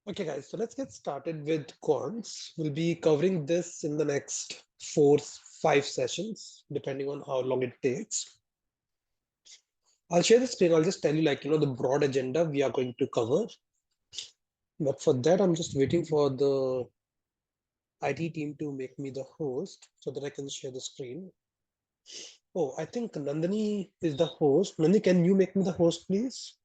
Okay, guys, so let's get started with quants. We'll be covering this in the next 4, 5 sessions, depending on how long it takes. I'll share the screen. I'll just tell you, the broad agenda we are going to cover. But for that, I'm just waiting for the IT team to make me the host so that I can share the screen. Oh, I think Nandini is the host. Nandini, can you make me the host, please?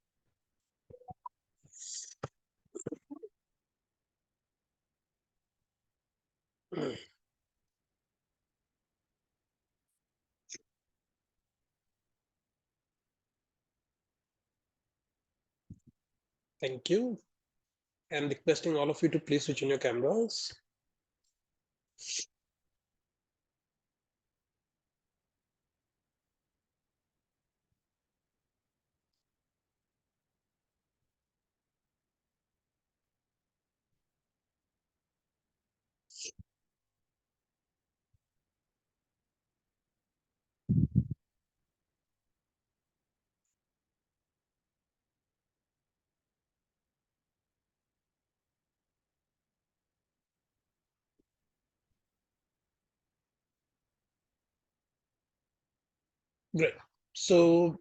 Thank you. I'm requesting all of you to please switch on your cameras. Great. So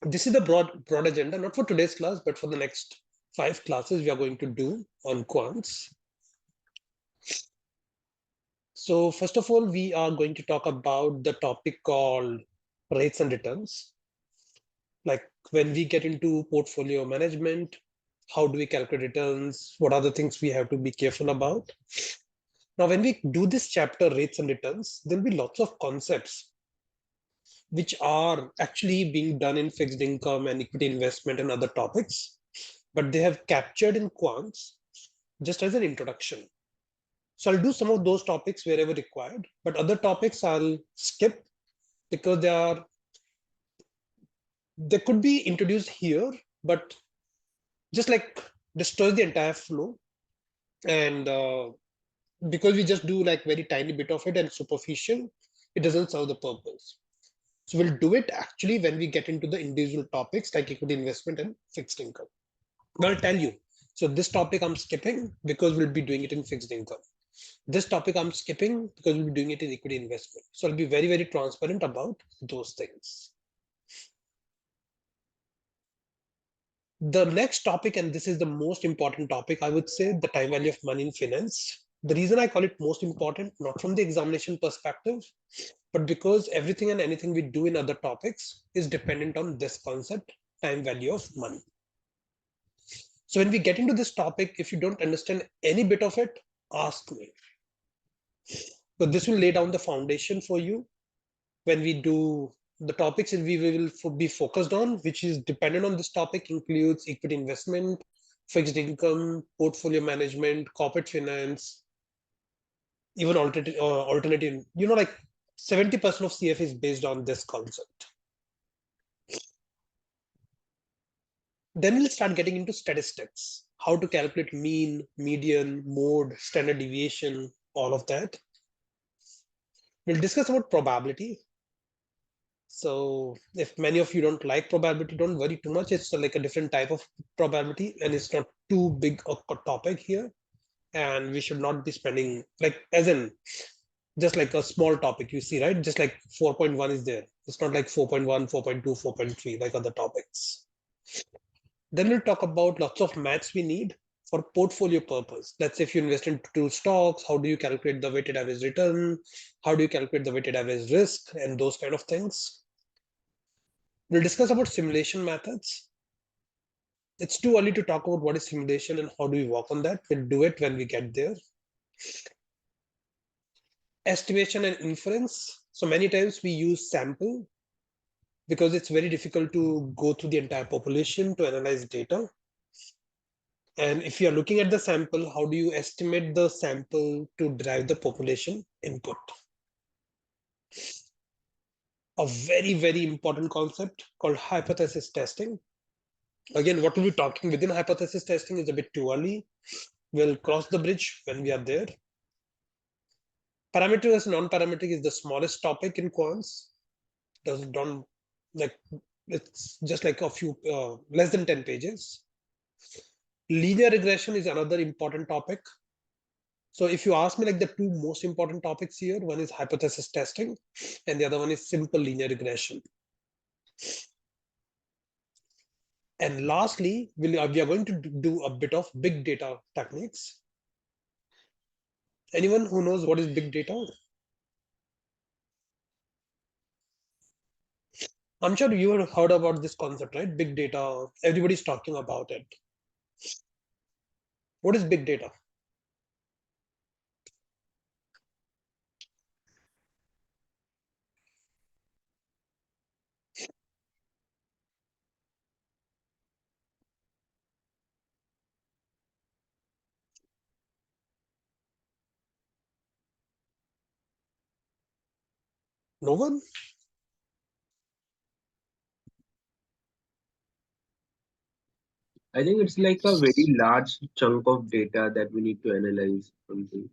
this is the broad agenda, not for today's class, but for the next 5 classes we are going to do on quants. So first of all, we are going to talk about the topic called rates and returns. Like when we get into portfolio management, how do we calculate returns? What are the things we have to be careful about? Now, when we do this chapter, rates and returns, there'll be lots of concepts which are actually being done in fixed income and equity investment and other topics, but they have captured in quants just as an introduction. So I'll do some of those topics wherever required, but other topics I'll skip because they could be introduced here, but just like destroy the entire flow. And because we just do like very tiny bit of it and superficial, it doesn't serve the purpose. So we'll do it actually when we get into the individual topics like equity investment and fixed income. But I'll tell you. So this topic I'm skipping because we'll be doing it in fixed income. This topic I'm skipping because we'll be doing it in equity investment. So I'll be very, very transparent about those things. The next topic, and this is the most important topic, I would say, the time value of money in finance. The reason I call it most important, not from the examination perspective, but because everything and anything we do in other topics is dependent on this concept, time value of money. So when we get into this topic, if you don't understand any bit of it, ask me. But this will lay down the foundation for you when we do the topics that we will be focused on, which is dependent on this topic, includes equity investment, fixed income, portfolio management, corporate finance, even alternative. 70% of CFA is based on this concept. Then we'll start getting into statistics, how to calculate mean, median, mode, standard deviation, all of that. We'll discuss about probability. So if many of you don't like probability, don't worry too much. It's like a different type of probability and it's not too big a topic here. And we should not be spending like as in just like a small topic you see, right? Just like 4.1 is there. It's not like 4.1, 4.2, 4.3 like other topics. Then we'll talk about lots of maths we need for portfolio purpose. Let's say if you invest in two stocks, how do you calculate the weighted average return? How do you calculate the weighted average risk and those kind of things? We'll discuss about simulation methods. It's too early to talk about what is simulation and how do we work on that. We'll do it when we get there. Estimation and inference. So many times we use sample because it's very difficult to go through the entire population to analyze data. And if you are looking at the sample, how do you estimate the sample to derive the population input? A very, very important concept called hypothesis testing. Again, what we'll be talking within hypothesis testing is a bit too early. We'll cross the bridge when we are there. Parametric versus non-parametric is the smallest topic in quants. Don't like it's just like a few less than 10 pages. Linear regression is another important topic. So if you ask me, like, the two most important topics here, one is hypothesis testing and the other one is simple linear regression. And lastly, we are going to do a bit of big data techniques. Anyone who knows what is big data? I'm sure you have heard about this concept, right? Big data. Everybody's talking about it. What is big data? No one? I think it's like a very large chunk of data that we need to analyze something.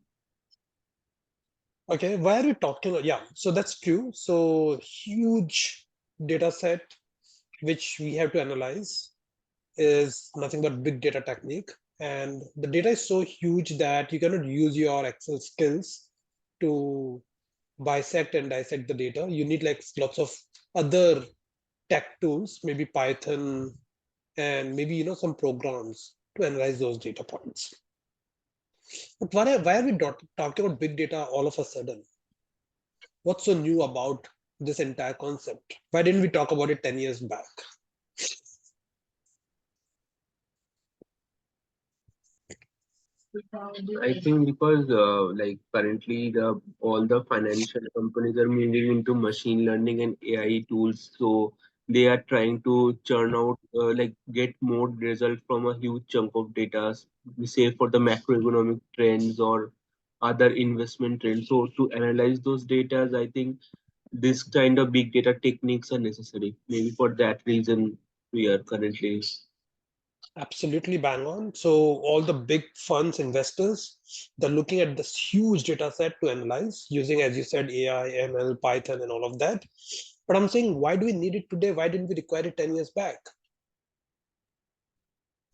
Okay, why are we talking? Yeah, so that's true. So huge data set which we have to analyze is nothing but big data technique. And the data is so huge that you cannot use your Excel skills to bisect and dissect the data. You need like lots of other tech tools, maybe Python and maybe some programs to analyze those data points. But why are we talking about big data all of a sudden? What's so new about this entire concept? Why didn't we talk about it 10 years back? I think because like currently the all the financial companies are moving into machine learning and AI tools, so they are trying to churn out like get more result from a huge chunk of data, say for the macroeconomic trends or other investment trends. So to analyze those data, I think this kind of big data techniques are necessary. Maybe for that reason we are currently. Absolutely bang on. So all the big funds, investors, they're looking at this huge data set to analyze using, as you said, AI, ML, Python, and all of that. But I'm saying, why do we need it today? Why didn't we require it 10 years back?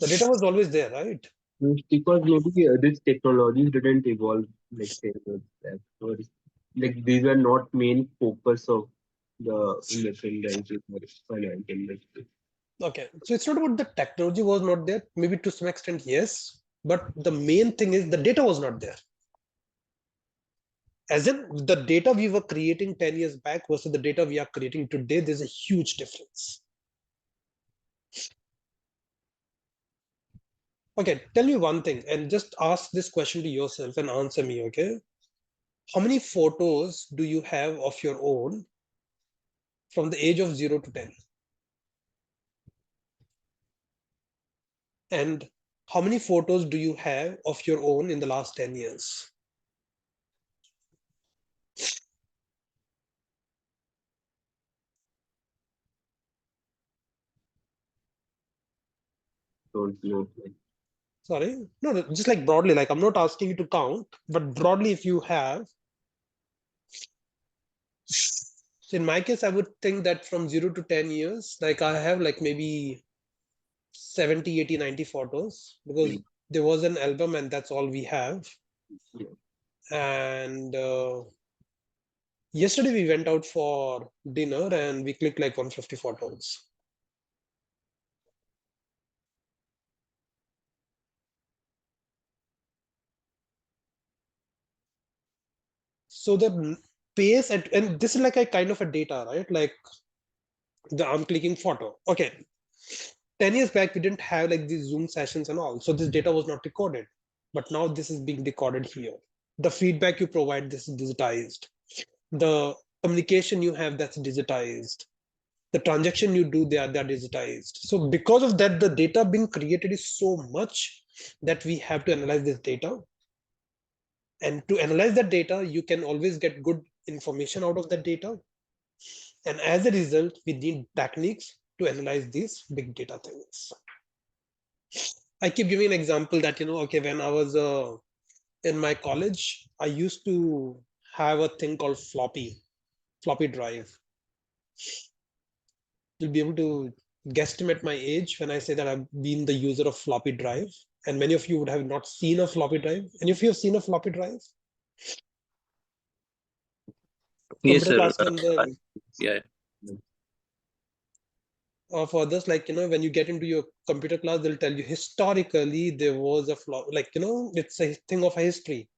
The data was always there, right? Yes, because maybe these technologies didn't evolve like 10 years back. Or like these are not main focus of the investment banking or financial industry. Okay. So it's not about the technology was not there. Maybe to some extent, yes. But the main thing is the data was not there. As in the data we were creating 10 years back versus the data we are creating today, there's a huge difference. Okay, tell me one thing and just ask this question to yourself and answer me, okay? How many photos do you have of your own from the age of 0 to 10? And how many photos do you have of your own in the last 10 years? Don't know. Like, Sorry? No, no, just like broadly, like I'm not asking you to count, but broadly, if you have, so in my case, I would think that from 0 to 10 years, like I have like maybe 70, 80, 90 photos because mm, there was an album and that's all we have. yeah. And yesterday we went out for dinner and we clicked like 150 photos. So the pace and this is like a kind of a data, right? Like I'm clicking photo. Okay. 10 years back, we didn't have like these Zoom sessions and all. So this data was not recorded. But now this is being recorded here. The feedback you provide, this is digitized. The communication you have, that's digitized. The transaction you do, they're digitized. So because of that, the data being created is so much that we have to analyze this data. And to analyze that data, you can always get good information out of that data. And as a result, we need techniques to analyze these big data things. I keep giving an example that, okay, when I was in my college, I used to have a thing called floppy drive. You'll be able to guesstimate my age when I say that I've been the user of floppy drive. And many of you would have not seen a floppy drive. And if you have seen a floppy drive, Yes, computer sir. class can then Yeah. for others, like when you get into your computer class, they'll tell you historically there was a flop, like it's a thing of a history.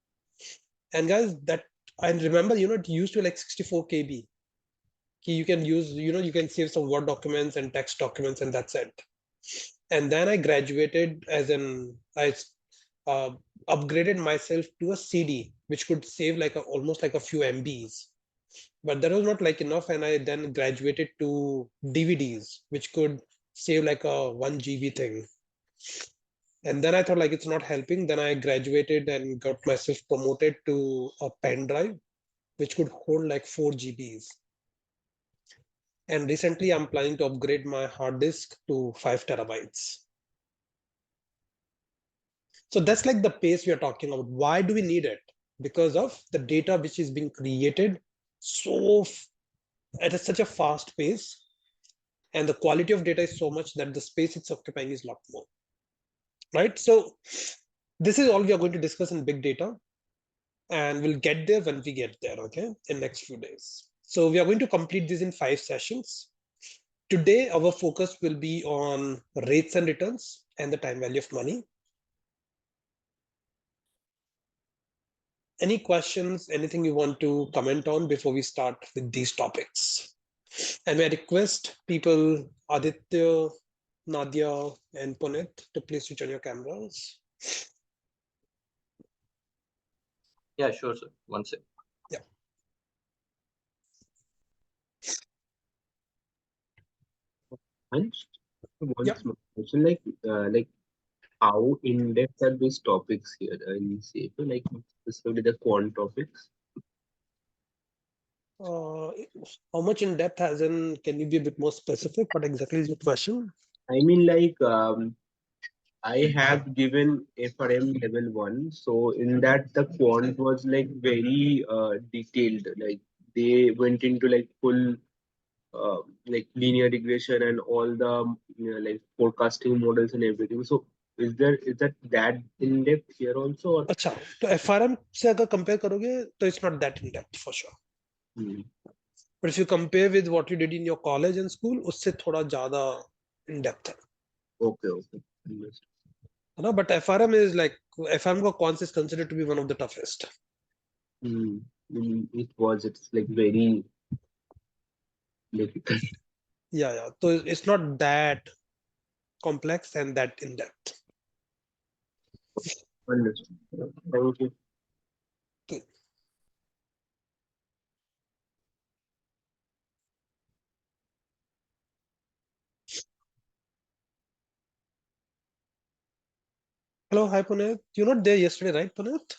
And guys, that I remember, it used to like 64 KB. You can use, you can save some Word documents and text documents, and that's it. And then I graduated as an I uh, upgraded myself to a CD, which could save like almost like a few MBs. But that was not like enough, and I then graduated to DVDs, which could save like a 1 GB thing. And then I thought like it's not helping. Then I graduated and got myself promoted to a pen drive, which could hold like 4 GBs. And recently I'm planning to upgrade my hard disk to 5 TB. So that's like the pace we are talking about. Why do we need it? Because of the data which is being created so at such a fast pace, and the quality of data is so much that the space it's occupying is a lot more, right? So this is all we are going to discuss in big data, and we'll get there when we get there, okay, in next few days. So we are going to complete this in 5 sessions. Today our focus will be on rates and returns and the time value of money. Any questions, anything you want to comment on before we start with these topics? And I request people, Aditya, Nadia, and Puneet, to please switch on your cameras. Yeah, sure, sir. One sec. Yeah. Ansh, Yeah. one small question, like how in depth are these topics here in CFA, like specifically the quant topics? Uh, how much in depth, as in, can you be a bit more specific? What exactly is your question? I mean, I have given FRM level one, so in that the quant was like very detailed. Like they went into like full like linear regression and all the like forecasting models and everything. So is that in depth here also? Or अच्छा, तो FRM से अगर compare करोगे तो it's not that in depth for sure. hmm, But if you compare with what you did in your college and school, उससे थोड़ा ज़्यादा in depth है. okay, understood. है ना? But FRM is like FRM का Quants is considered to be one of the toughest. Hmm. It's like very difficult. Yeah. So it's not that complex and that in depth. Understood. Thank you. Hello, hi Puneet. You're not there yesterday, right, Puneet?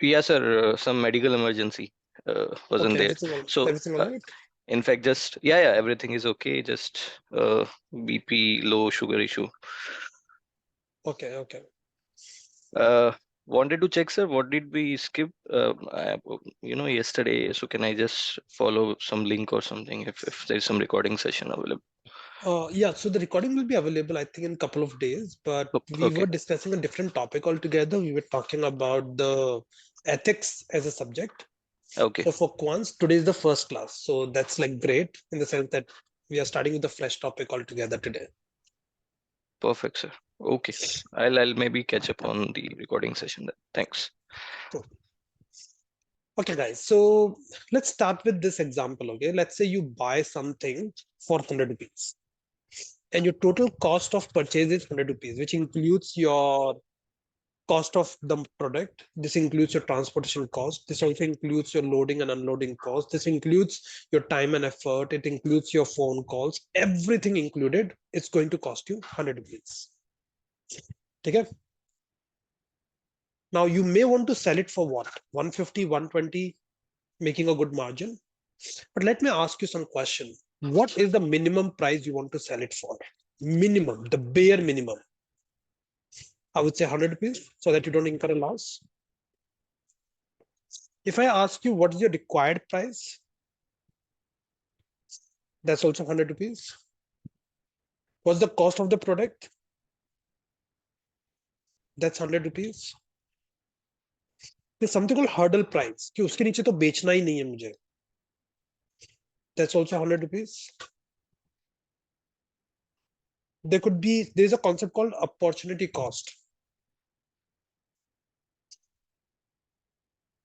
Yeah, sir. Some medical emergency wasn't Okay, there. So, everything all right? in fact, just yeah, everything is okay. Just BP, low sugar issue. Okay. Uh, Wanted to check, sir. What did we skip? Yesterday. So can I just follow some link or something if there's some recording session available? Yeah, so the recording will be available, I think, in a couple of days, but we Okay. were discussing a different topic altogether. We were talking about the ethics as a subject. Okay. So for Quants, today is the first class. So that's like great in the sense that we are starting with a fresh topic altogether today. Perfect, sir. Okay. I'll maybe catch up on the recording session then. Thanks. Cool. Okay, guys. So let's start with this example. Okay, let's say you buy something for 100 rupees, and your total cost of purchase is 100 rupees, which includes your cost of the product. This includes your transportation cost. This also includes your loading and unloading cost. This includes your time and effort. It includes your phone calls. Everything included, it's going to cost you 100 rupees. Okay. Now you may want to sell it for what? 150, 120, making a good margin. But let me ask you some question. What is the minimum price you want to sell it for? Minimum, the bare minimum. I would say 100 rupees so that you don't incur a loss. If I ask you what is your required price, that's also 100 rupees. What's the cost of the product? That's 100 rupees. There's something called hurdle price कि उसके नीचे तो बेचना ही नहीं है मुझे. That's also 100 rupees. There's a concept called opportunity cost.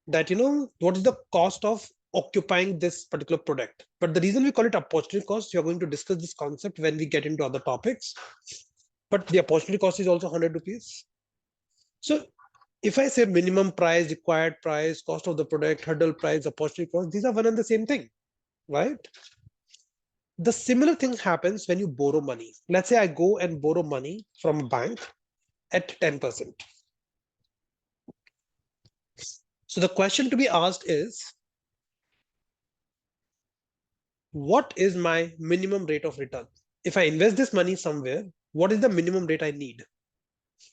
That, what is the cost of occupying this particular product? But the reason we call it opportunity cost, we are going to discuss this concept when we get into other topics. But the opportunity cost is also 100 rupees. So if I say minimum price, required price, cost of the product, hurdle price, opportunity cost, these are one and the same thing, right? The similar thing happens when you borrow money. Let's say I go and borrow money from a bank at 10%. So the question to be asked is, what is my minimum rate of return? If I invest this money somewhere, what is the minimum rate I need?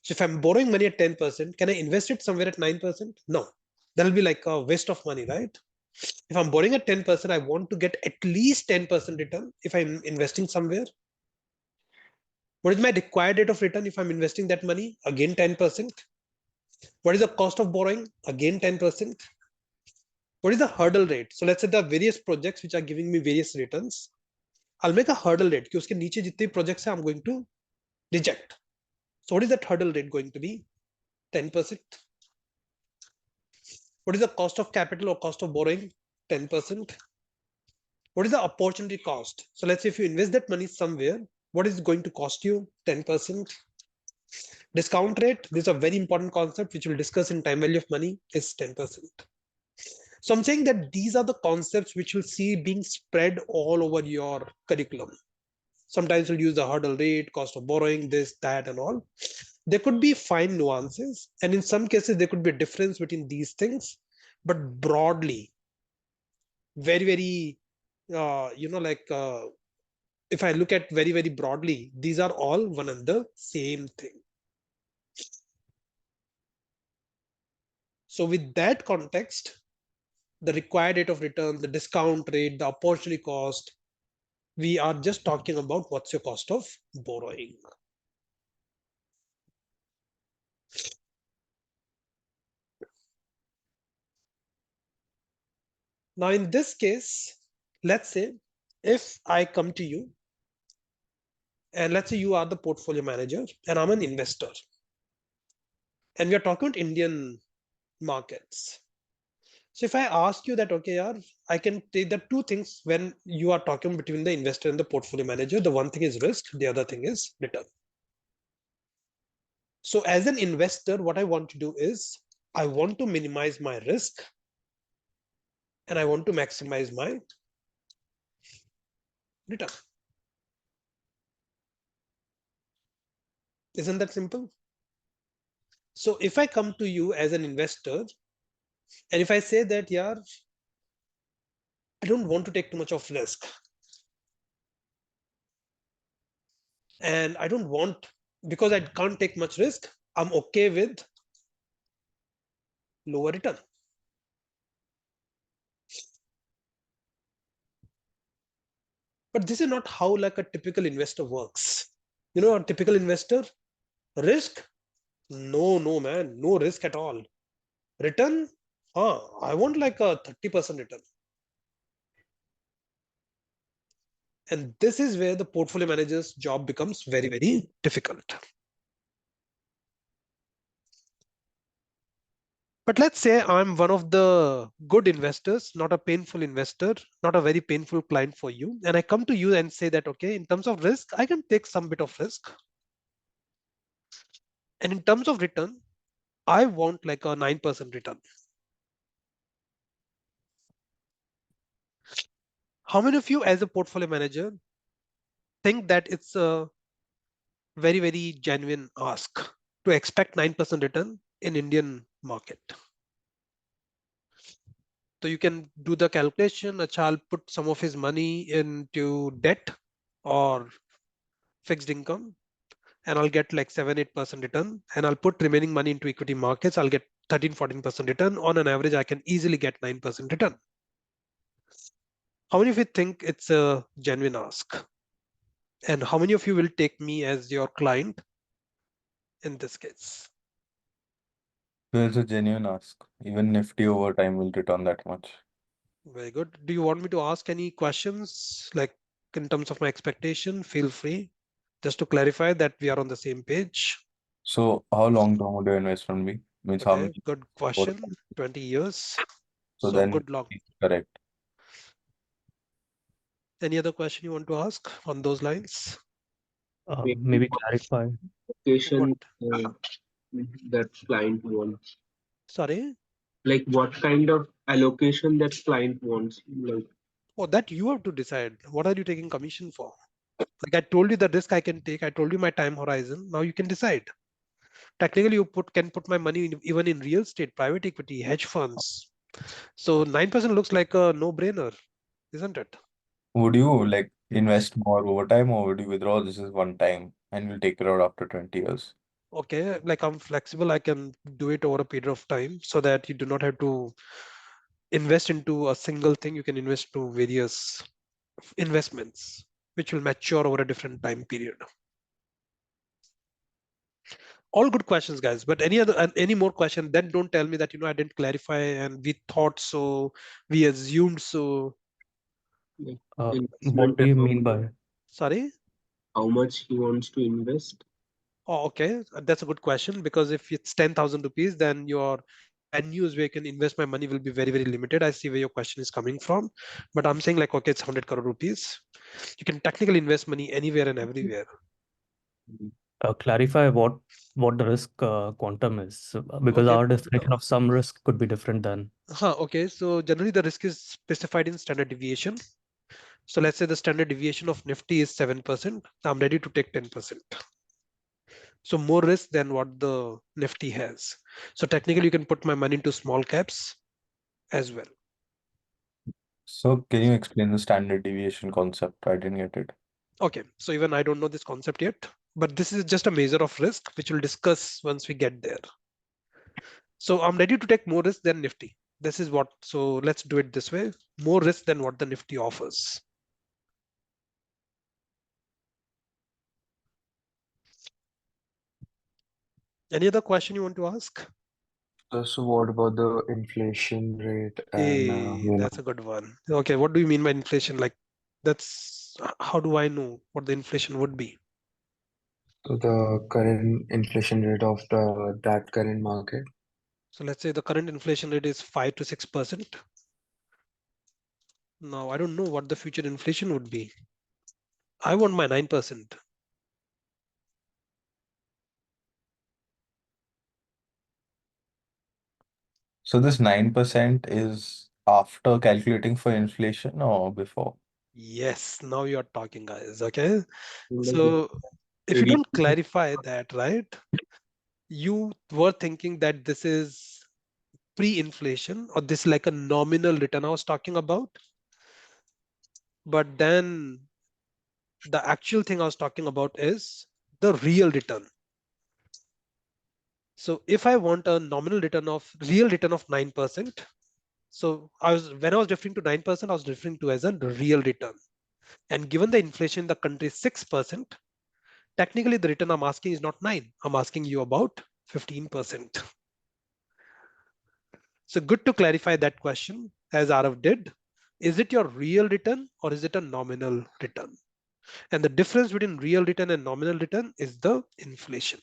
So if I'm borrowing money at 10%, can I invest it somewhere at 9%? No. That'll be like a waste of money, right? If I'm borrowing at 10%, I want to get at least 10% return if I'm investing somewhere. What is my required rate of return if I'm investing that money? Again, 10%. What is the cost of borrowing? Again, 10%. What is the hurdle rate? So let's say there are various projects which are giving me various returns. I'll make a hurdle rate कि उसके नीचे जितने projects हैं, I'm going to reject. So what is that hurdle rate going to be? 10%. What is the cost of capital or cost of borrowing? 10%. What is the opportunity cost? So let's say if you invest that money somewhere, what is it going to cost you? 10%. Discount rate, this is a very important concept which we'll discuss in time value of money, is 10%. So I'm saying that these are the concepts which you'll see being spread all over your curriculum. Sometimes we'll use the hurdle rate, cost of borrowing, this, that, and all. There could be fine nuances, and in some cases there could be a difference between these things, but broadly, very, very, if I look at very, very broadly, these are all one and the same thing. So with that context, the required rate of return, the discount rate, the opportunity cost, we are just talking about what's your cost of borrowing. Now, in this case, let's say if I come to you and let's say you are the portfolio manager and I'm an investor and we are talking about Indian markets. So if I ask you that, okay, yaar, I can take the two things when you are talking between the investor and the portfolio manager. The one thing is risk, the other thing is return. So as an investor, what I want to do is I want to minimize my risk and I want to maximize my return. Isn't that simple? So if I come to you as an investor and if I say that, yeah, I don't want to take too much of risk and I don't want, because I can't take much risk, I'm okay with lower return. But this is not how like a typical investor works. You know, a typical investor, risk? No, man, no risk at all. Return? I want like a 30% return. And this is where the portfolio manager's job becomes very, very difficult. But let's say I'm one of the good investors, not a painful investor, not a very painful client for you. And I come to you and say that, okay, in terms of risk, I can take some bit of risk. And in terms of return, I want like a 9% return. How many of you as a portfolio manager think that it's a very, very genuine ask to expect 9% return in Indian market? So you can do the calculation. A child put some of his money into debt or fixed income, and I'll get like 7-8% return. And I'll put remaining money into equity markets. I'll get 13-14% return. On an average, I can easily get 9% return. How many of you think it's a genuine ask? And how many of you will take me as your client in this case? There's a genuine ask. Even Nifty over time will return that much. Very good. Do you want me to ask any questions, like in terms of my expectation? Feel free. Just to clarify that we are on the same page. So how long term would your investment be? Means how Okay, many? good What? question. 20 years. So So then good luck. it's correct. Any other question you want to ask on those lines? Maybe Maybe clarify. What? location that client wants. Sorry? Like what kind of allocation that client wants. Like Oh, that you have to decide. What are you taking commission for? Like I told you the risk I can take. I told you my time horizon. Now you can decide. Technically, you can put my money even in real estate, private equity, hedge funds. So 9% looks like a no-brainer, isn't it? Would you like invest more over time or would you withdraw this is one time and you'll take it out after 20 years? Okay, like I'm flexible. I can do it over a period of time so that you do not have to invest into a single thing. You can invest to various investments, which will mature over a different time period. All good questions, guys. But any more question? Then don't tell me that I didn't clarify and we thought so, we assumed so. What investment do you amount, mean by? Sorry. how much he wants to invest. Oh, okay, that's a good question because if it's 10,000 rupees, then your avenues where you can invest my money will be very, very limited. I see where your question is coming from, but I'm saying like, okay, it's 100 crore rupees. You can technically invest money anywhere and everywhere. Clarify what the risk quantum is, because Okay. our definition of some risk could be different than. Okay. So generally the risk is specified in standard deviation. So let's say the standard deviation of Nifty is 7%. I'm ready to take 10%. So more risk than what the Nifty has. So technically you can put my money into small caps as well. So can you explain the standard deviation concept? I didn't get it. Okay, so even I don't know this concept yet, but this is just a measure of risk, which we'll discuss once we get there. So I'm ready to take more risk than Nifty. This is what, so let's do it this way. More risk than what the Nifty offers. Any other question you want to ask? So what about the inflation rate and Hey, that's a good one. Okay, what do you mean by inflation? Like how do I know what the inflation would be? so the current inflation rate of that current market? So let's say the current inflation rate is 5 to 6%. Now I don't know what the future inflation would be. I want my 9%. So this 9% is after calculating for inflation or before? Yes, now you're talking, guys. Okay. Like So if you ready don't clarify that, right, you were thinking that this is pre-inflation or this is like a nominal return I was talking about. But then the actual thing I was talking about is the real return. So if I want a nominal return of real return of 9%, so when I was referring to 9%, I was referring to as a real return. And given the inflation in the country is 6%, technically the return I'm asking is not 9. I'm asking you about 15%. So good to clarify that question as Arav did. Is it your real return or is it a nominal return? And the difference between real return and nominal return is the inflation.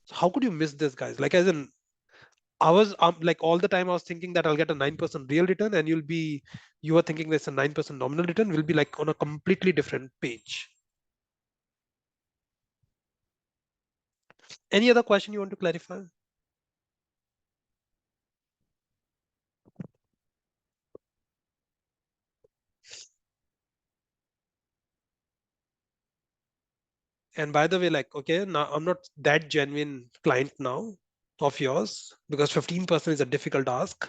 So how could you miss this, guys? Like as in, I was like all the time I was thinking that I'll get a 9% real return and you are thinking there's a 9% nominal return. Will be like on a completely different page. Any other question you want to clarify? And by the way, like, okay, now I'm not that genuine client now of yours because 15% is a difficult ask.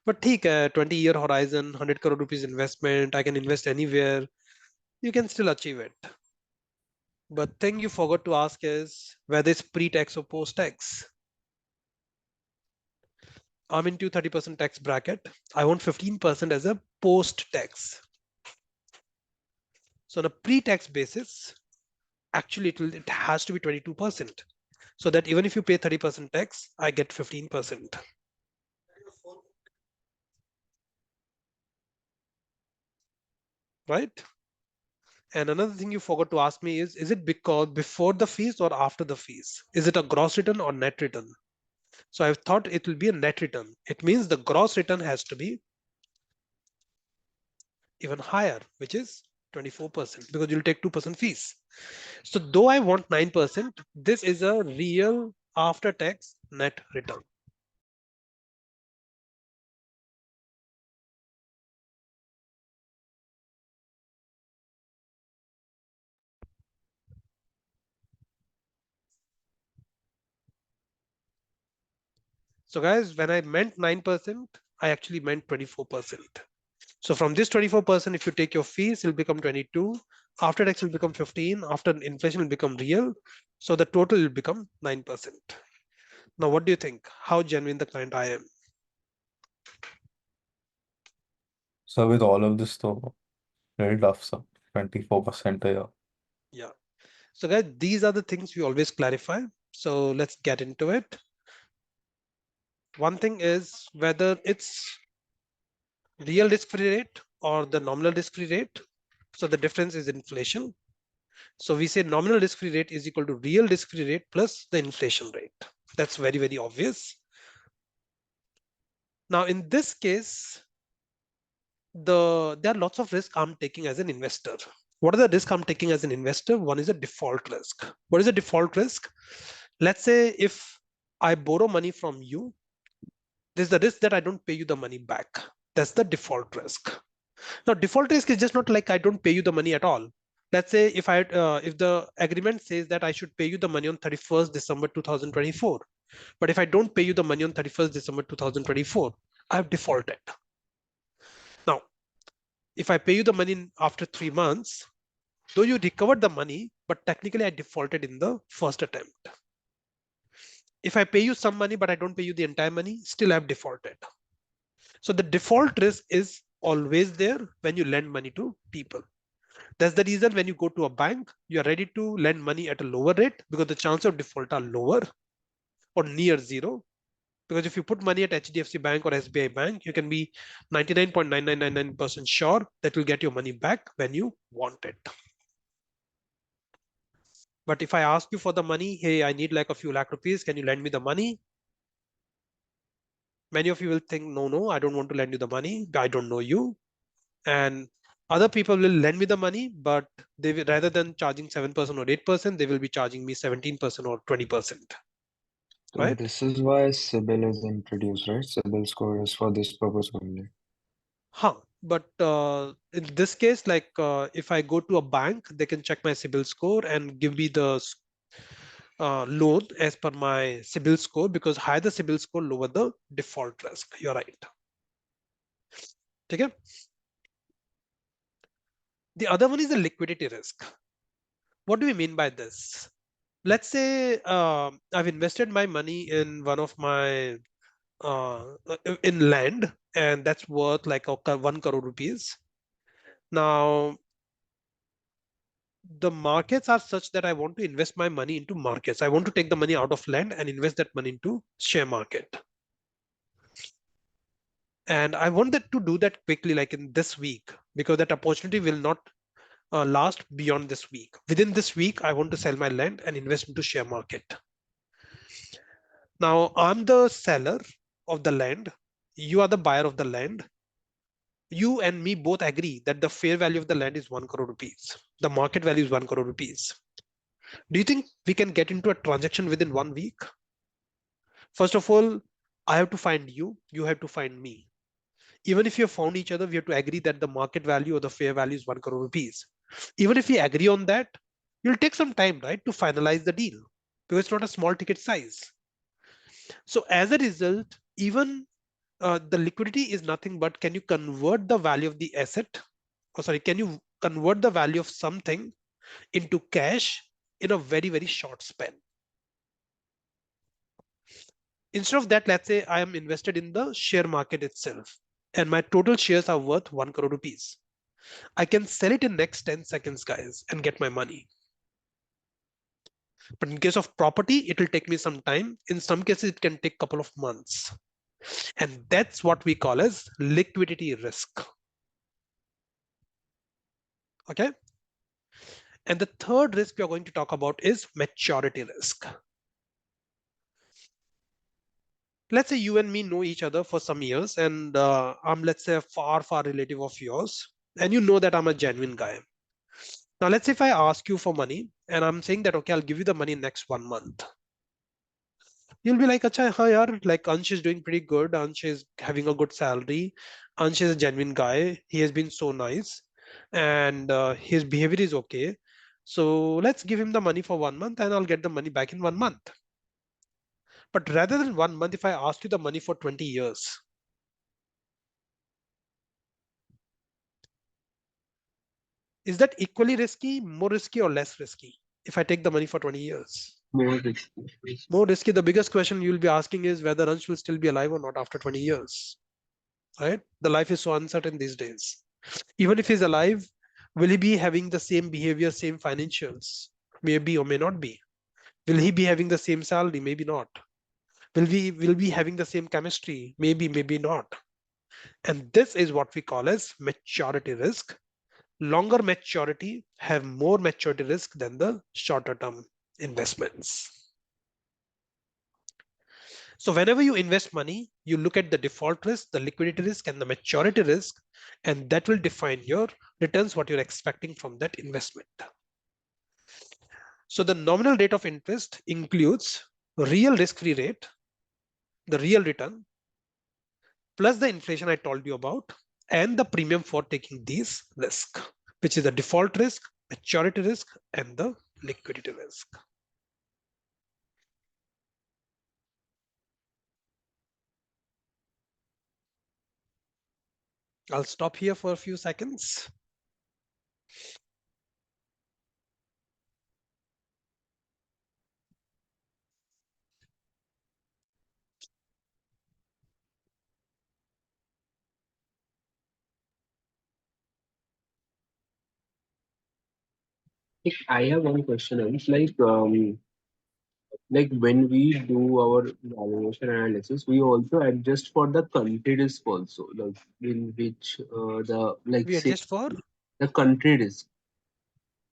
But take a 20-year horizon, 100 crore rupees investment, I can invest anywhere. You can still achieve it. But thing you forgot to ask is whether it's pre-tax or post-tax. I'm into 30% tax bracket. I want 15% as a post-tax. So on a pre-tax basis, actually it has to be 22%. so that even if you pay 30% tax, I get 15%. Right? And another thing you forgot to ask me is it because before the fees or after the fees? Is it a gross return or net return? So I thought it will be a net return. It means the gross return has to be even higher, which is 24%, because you'll take 2% fees. So though I want 9%, this is a real after tax net return. So guys, when I meant 9%, I actually meant 24%. So from this 24%, if you take your fees, it'll become 22. After tax will become 15. After inflation will become real. So the total will become 9%. Now, what do you think? How genuine the client I am? So with all of this though, very tough, sir. 24% a year. Yeah. So guys, these are the things we always clarify. So let's get into it. One thing is whether it's real risk-free rate or the nominal risk-free rate. So the difference is inflation. So we say nominal risk-free rate is equal to real risk-free rate plus the inflation rate. That's very, very obvious. Now, in this case, there are lots of risk I'm taking as an investor. What are the risks I'm taking as an investor? One is a default risk. What is a default risk? Let's say if I borrow money from you, there's the risk that I don't pay you the money back. That's the default risk. Now, default risk is just not like I don't pay you the money at all. Let's say if the agreement says that I should pay you the money on 31st December 2024, but if I don't pay you the money on 31st December 2024, I have defaulted. Now, if I pay you the money after 3 months, though you recovered the money, but technically I defaulted in the first attempt. If I pay you some money, but I don't pay you the entire money, still I've defaulted. So the default risk is always there when you lend money to people. That's the reason when you go to a bank, you are ready to lend money at a lower rate because the chance of default are lower or near zero. Because if you put money at HDFC Bank or SBI Bank, you can be 99.9999% sure that you'll get your money back when you want it. But if I ask you for the money, hey, I need like a few lakh rupees, can you lend me the money? Many of you will think, no, I don't want to lend you the money. I don't know you. And other people will lend me the money, but they will, rather than charging 7% or 8%, they will be charging me 17% or 20%. So Right? this is why CIBIL is introduced, right? CIBIL score is for this purpose only. Huh. But in this case, like if I go to a bank, they can check my CIBIL score and give me the loan as per my CIBIL score, because higher the CIBIL score, lower the default risk. You're right. Okay. The other one is the liquidity risk. What do we mean by this? Let's say I've invested my money in one of my in land, and that's worth like 1 crore rupees. Now, the markets are such that I want to invest my money into markets. I want to take the money out of land and invest that money into share market. And I wanted to do that quickly, like in this week, because that opportunity will not last beyond this week. Within this week, I want to sell my land and invest into share market. Now, I'm the seller of the land. You are the buyer of the land. You and me both agree that the fair value of the land is 1 crore rupees. The market value is 1 crore rupees. Do you think we can get into a transaction within 1 week? First of all, I have to find you. You have to find me. Even if you have found each other, we have to agree that the market value or the fair value is 1 crore rupees. Even if we agree on that, it'll take some time, right, to finalize the deal, because it's not a small ticket size. So as a result, even the liquidity is nothing but can you convert the value of the asset, or sorry, can you convert the value of something into cash in a very, very short span? Instead of that, let's say I am invested in the share market itself and my total shares are worth 1 crore rupees. I can sell it in next 10 seconds, guys, and get my money. But in case of property, it will take me some time. In some cases, it can take a couple of months. And that's what we call as liquidity risk. Okay. And the third risk we are going to talk about is maturity risk. Let's say you and me know each other for some years, and I'm, let's say, a far relative of yours, and you know that I'm a genuine guy. Now, let's say if I ask you for money and I'm saying that, okay, I'll give you the money next 1 month. You'll be like, acha, ha, yaar, like Ansh is doing pretty good. Ansh is having a good salary. Ansh is a genuine guy. He has been so nice and his behavior is okay. So let's give him the money for 1 month and I'll get the money back in 1 month. But rather than 1 month, if I ask you the money for 20 years, is that equally risky, more risky, or less risky if I take the money for 20 years? More risky. More risky. The biggest question you'll be asking is whether Ansh will still be alive or not after 20 years, right? The life is so uncertain these days. Even if he's alive, will he be having the same behavior, same financials? Maybe or may not be. Will he be having the same salary? Maybe not. Will we be having the same chemistry? Maybe, maybe not. And this is what we call as maturity risk. Longer maturity have more maturity risk than the shorter term investments. So whenever you invest money, you look at the default risk, the liquidity risk, and the maturity risk, and that will define your returns, what you're expecting from that investment. So the nominal rate of interest includes real risk-free rate, the real return, plus the inflation I told you about, and the premium for taking these risks, which is the default risk, maturity risk, and the liquidity risk. I'll stop here for a few seconds. I have one question. It's like when we do our valuation analysis, we also adjust for the country risk also, like in which the like We say adjust for, the country risk.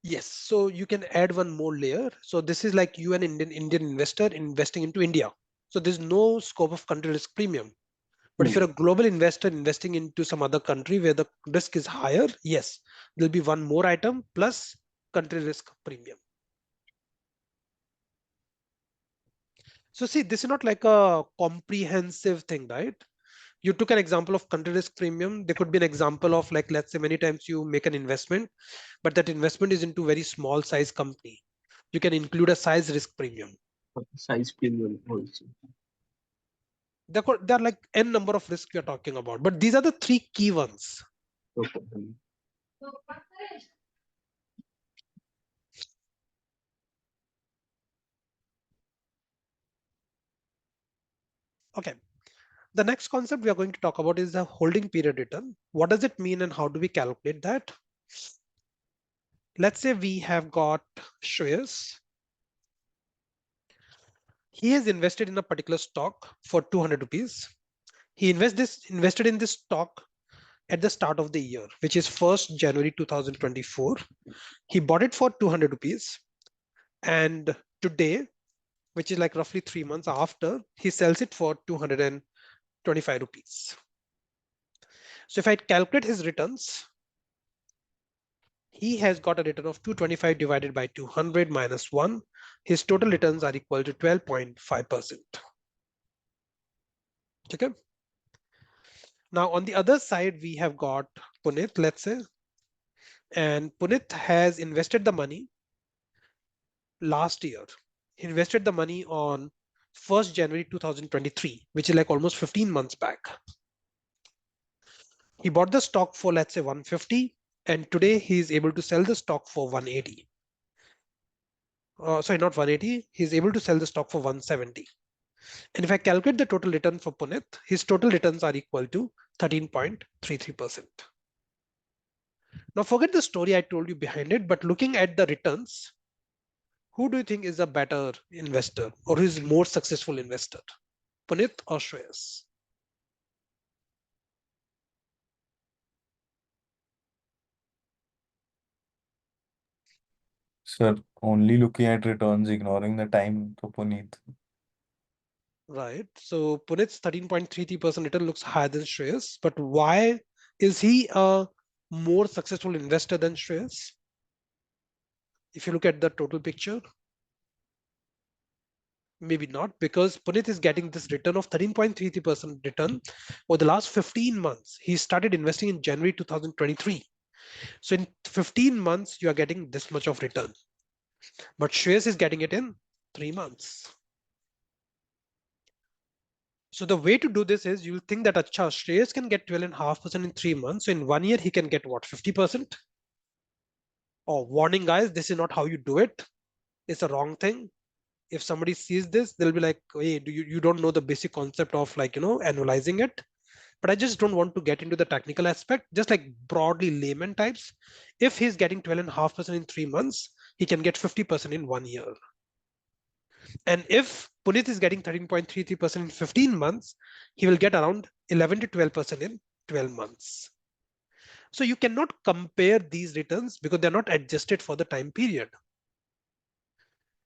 yes. So you can add one more layer. So this is like you an Indian investor investing into India. So there's no scope of country risk premium. But if Hmm. you're a global investor investing into some other country where the risk is higher, yes, there'll be one more item plus country risk premium. So see, this is not like a comprehensive thing, right? You took an example of country risk premium. There could be an example of, like, let's say many times you make an investment, but that investment is into very small size company. You can include a size risk premium. Size premium also. There are like n number of risks we are talking about, but these are the three key ones. Okay. Okay. The next concept we are going to talk about is the holding period return. What does it mean and how do we calculate that? Let's say we have got Shreyas. He has invested in a particular stock for 200 rupees. He invested in this stock at the start of the year, which is 1st January 2024. He bought it for 200 rupees. And today, which is like roughly 3 months after, he sells it for 225 rupees. So if I calculate his returns, he has got a return of 225 divided by 200 minus 1. His total returns are equal to 12.5%. Okay. Now on the other side, we have got Punit, let's say, and Punit has invested the money last year. He invested the money on 1st January 2023, which is like almost 15 months back. He bought the stock for, let's say, 150, and today he is able to sell the stock for 180. Sorry, not 180. He's able to sell the stock for 170. And if I calculate the total return for Punit, his total returns are equal to 13.33%. Now forget the story I told you behind it, but looking at the returns, Who do you think is a better investor or who is more successful investor? Puneet or Shreyas? Sir, only looking at returns, ignoring the time, to Puneet. Right. So Puneet's 13.33% return looks higher than Shreyas, but why is he a more successful investor than Shreyas? If you look at the total picture, maybe not, because Puneet is getting this return of 13.33% return over the last 15 months. He started investing in January 2023. So in 15 months, you are getting this much of return. But Shreyas is getting it in 3 months. So the way to do this is you'll think that Acha, Shreyas can get 12.5% in 3 months. So in 1 year, he can get what, 50%? Oh, warning guys, this is not how you do it. It's a wrong thing. If somebody sees this, they'll be like, hey, you don't know the basic concept of annualizing it. But I just don't want to get into the technical aspect, just like broadly layman types. If he's getting 12.5% in 3 months, he can get 50% in 1 year. And if Puneet is getting 13.33% in 15 months, he will get around 11 to 12% in 12 months. So you cannot compare these returns because they're not adjusted for the time period.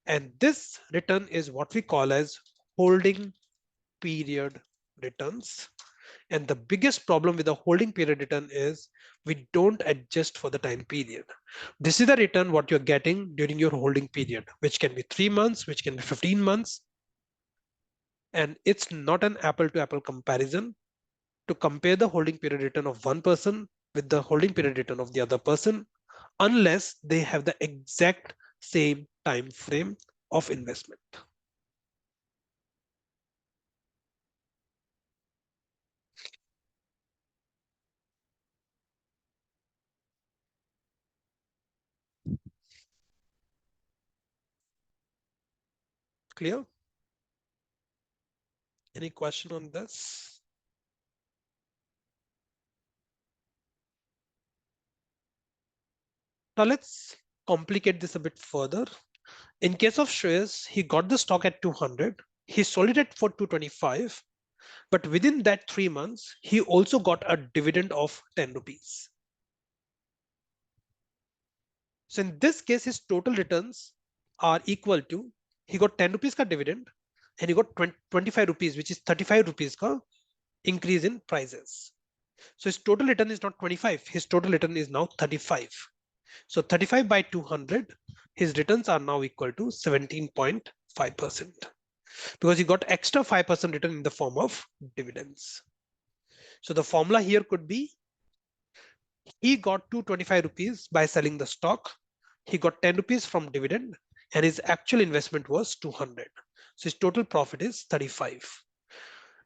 And this return is what we call as holding period returns. And the biggest problem with the holding period return is we don't adjust for the time period. This is the return what you're getting during your holding period, which can be 3 months, which can be 15 months. And it's not an apple to apple comparison to compare the holding period return of one person with the holding period return of the other person, unless they have the exact same time frame of investment. Clear? Any question on this? Now let's complicate this a bit further. In case of Shreyas, he got the stock at 200. He sold it at for 225. But within that 3 months, he also got a dividend of 10 rupees. So in this case, his total returns are equal to, he got 10 rupees ka dividend and he got 25 rupees, which is 35 rupees ka increase in prices. So his total return is not 25, his total return is now 35. So 35 by 200, his returns are now equal to 17.5% because he got extra 5% return in the form of dividends. So the formula here could be, he got 225 rupees by selling the stock. He got 10 rupees from dividend and his actual investment was 200. So his total profit is 35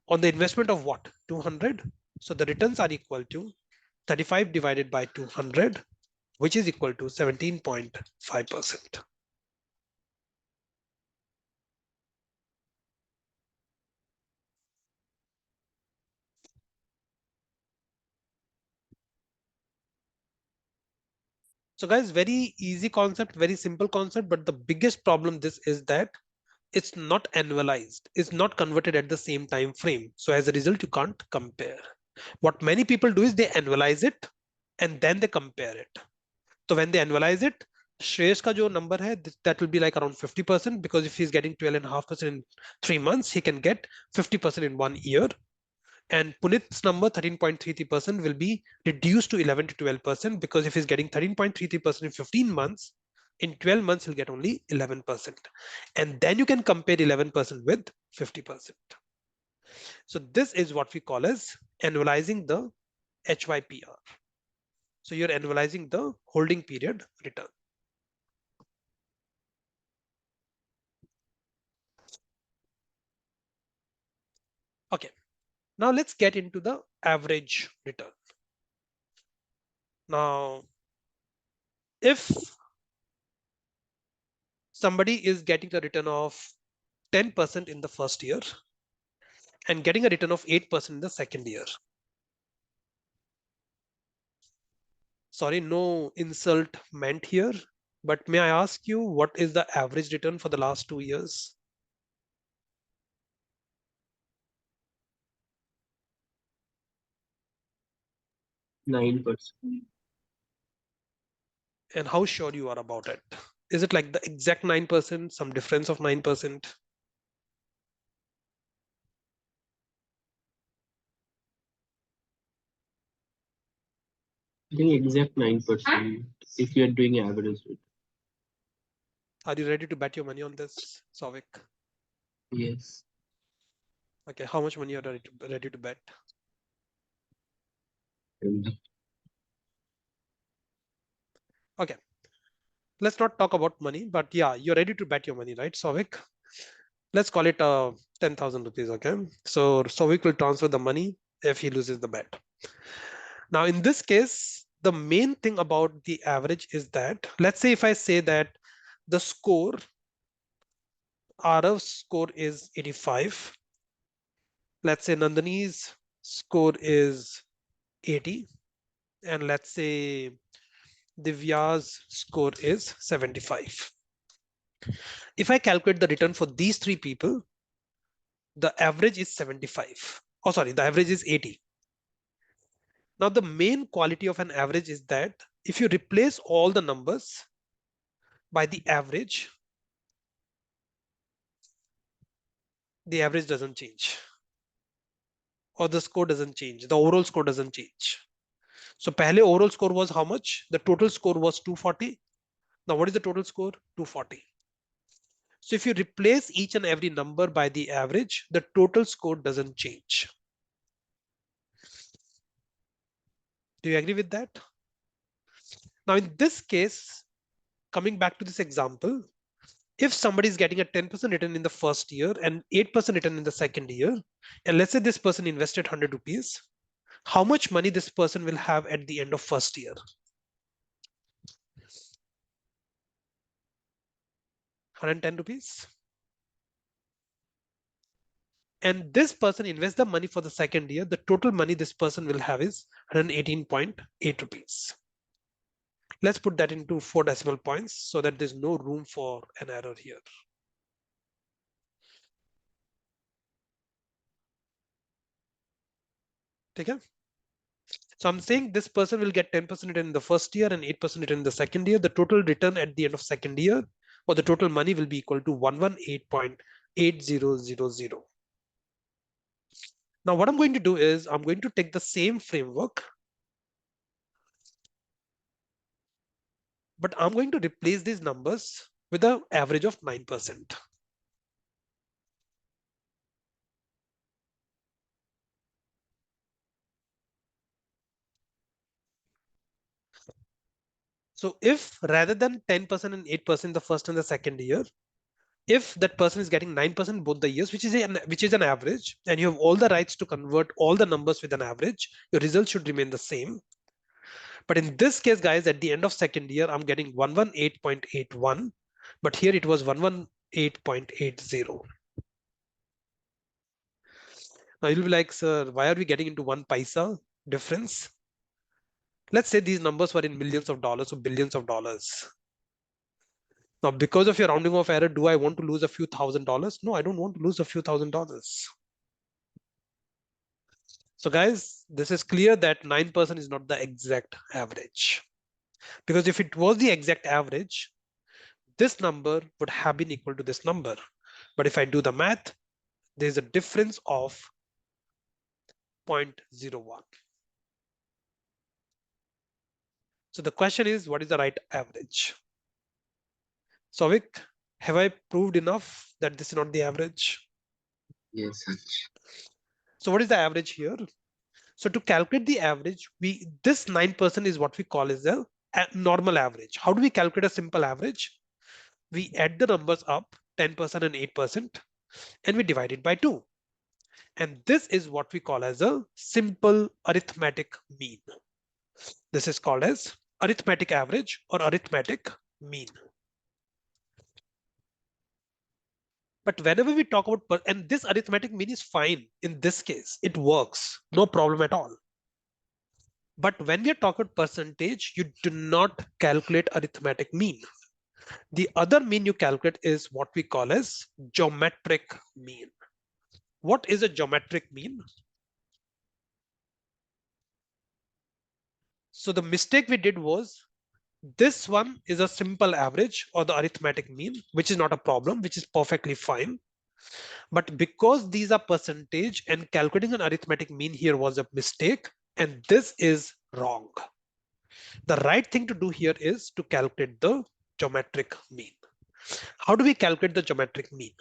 on the investment of what? 200. So the returns are equal to 35 divided by 200, which is equal to 17.5%. So guys, very easy concept, very simple concept, but the biggest problem this is that it's not annualized, it's not converted at the same time frame. So as a result, you can't compare. What many people do is they annualize it and then they compare it. So when they annualize it, Shreyas ka jo number hai, that will be like around 50% because if he's getting 12.5% in 3 months, he can get 50% in 1 year. And Puneet's number 13.33% will be reduced to 11 to 12% because if he's getting 13.33% in 15 months, in 12 months he'll get only 11%. And then you can compare 11% with 50%. So this is what we call as annualizing the HYPR. So you're annualizing the holding period return. Okay, now let's get into the average return. Now, if somebody is getting a return of 10% in the first year and getting a return of 8% in the second year. Sorry, no insult meant here. But may I ask you, what is the average return for the last 2 years? $9. And how sure you are about it? Is it like the exact 9%, some difference of 9%? I think exact 9% if you are doing average rate. Are you ready to bet your money on this, Souvik? Yes. Okay, how much money are you ready to bet? Okay, let's not talk about money, but yeah, you're ready to bet your money, right, Souvik? Let's call it 10,000 rupees, okay? So Souvik will transfer the money if he loses the bet. Now, in this case, the main thing about the average is that, let's say if I say that the score, Arav's score is 85. Let's say Nandini's score is 80. And let's say Divya's score is 75. If I calculate the return for these three people, the average is 75. Oh, sorry, the average is 80. Now, the main quality of an average is that if you replace all the numbers by the average doesn't change, or the score doesn't change. The overall score doesn't change. So, pehle overall score was how much? The total score was 240. Now, what is the total score? 240. So, if you replace each and every number by the average, the total score doesn't change. Do you agree with that? Now, in this case, coming back to this example, if somebody is getting a 10% return in the first year and 8% return in the second year, and let's say this person invested 100 rupees, how much money this person will have at the end of first year? 110 rupees. And this person invests the money for the second year, the total money this person will have is 118.8 rupees. Let's put that into 4 decimal points so that there's no room for an error here. Okay. So I'm saying this person will get 10% return in the first year and 8% return in the second year. The total return at the end of second year, or the total money, will be equal to 118.8000. Now what I'm going to do is I'm going to take the same framework, but I'm going to replace these numbers with an average of 9%. So if rather than 10% and 8% the first and the second year, if that person is getting 9% both the years, which is an average, and you have all the rights to convert all the numbers with an average, your results should remain the same. But in this case, guys, at the end of second year, I'm getting 118.81, but here it was 118.80. Now you'll be like, sir, why are we getting into 1 paisa difference? Let's say these numbers were in millions of dollars or billions of dollars. Now, because of your rounding off error, do I want to lose a few $1,000s? No, I don't want to lose a few $1,000s. So guys, this is clear that 9% is not the exact average. Because if it was the exact average, this number would have been equal to this number. But if I do the math, there's a difference of 0.01. So the question is, what is the right average? Souvik, have I proved enough that this is not the average? Yes, Ansh. So what is the average here? So to calculate the average, this 9% is what we call as the normal average. How do we calculate a simple average? We add the numbers up, 10% and 8%, and we divide it by 2. And this is what we call as a simple arithmetic mean. This is called as arithmetic average or arithmetic mean. But whenever we talk about, and this arithmetic mean is fine in this case, it works, no problem at all. But when we are talking about percentage, you do not calculate arithmetic mean. The other mean you calculate is what we call as geometric mean. What is a geometric mean? So the mistake we did was this one is a simple average or the arithmetic mean, which is not a problem, which is perfectly fine. But because these are percentage and calculating an arithmetic mean here was a mistake, and this is wrong. The right thing to do here is to calculate the geometric mean. How do we calculate the geometric mean?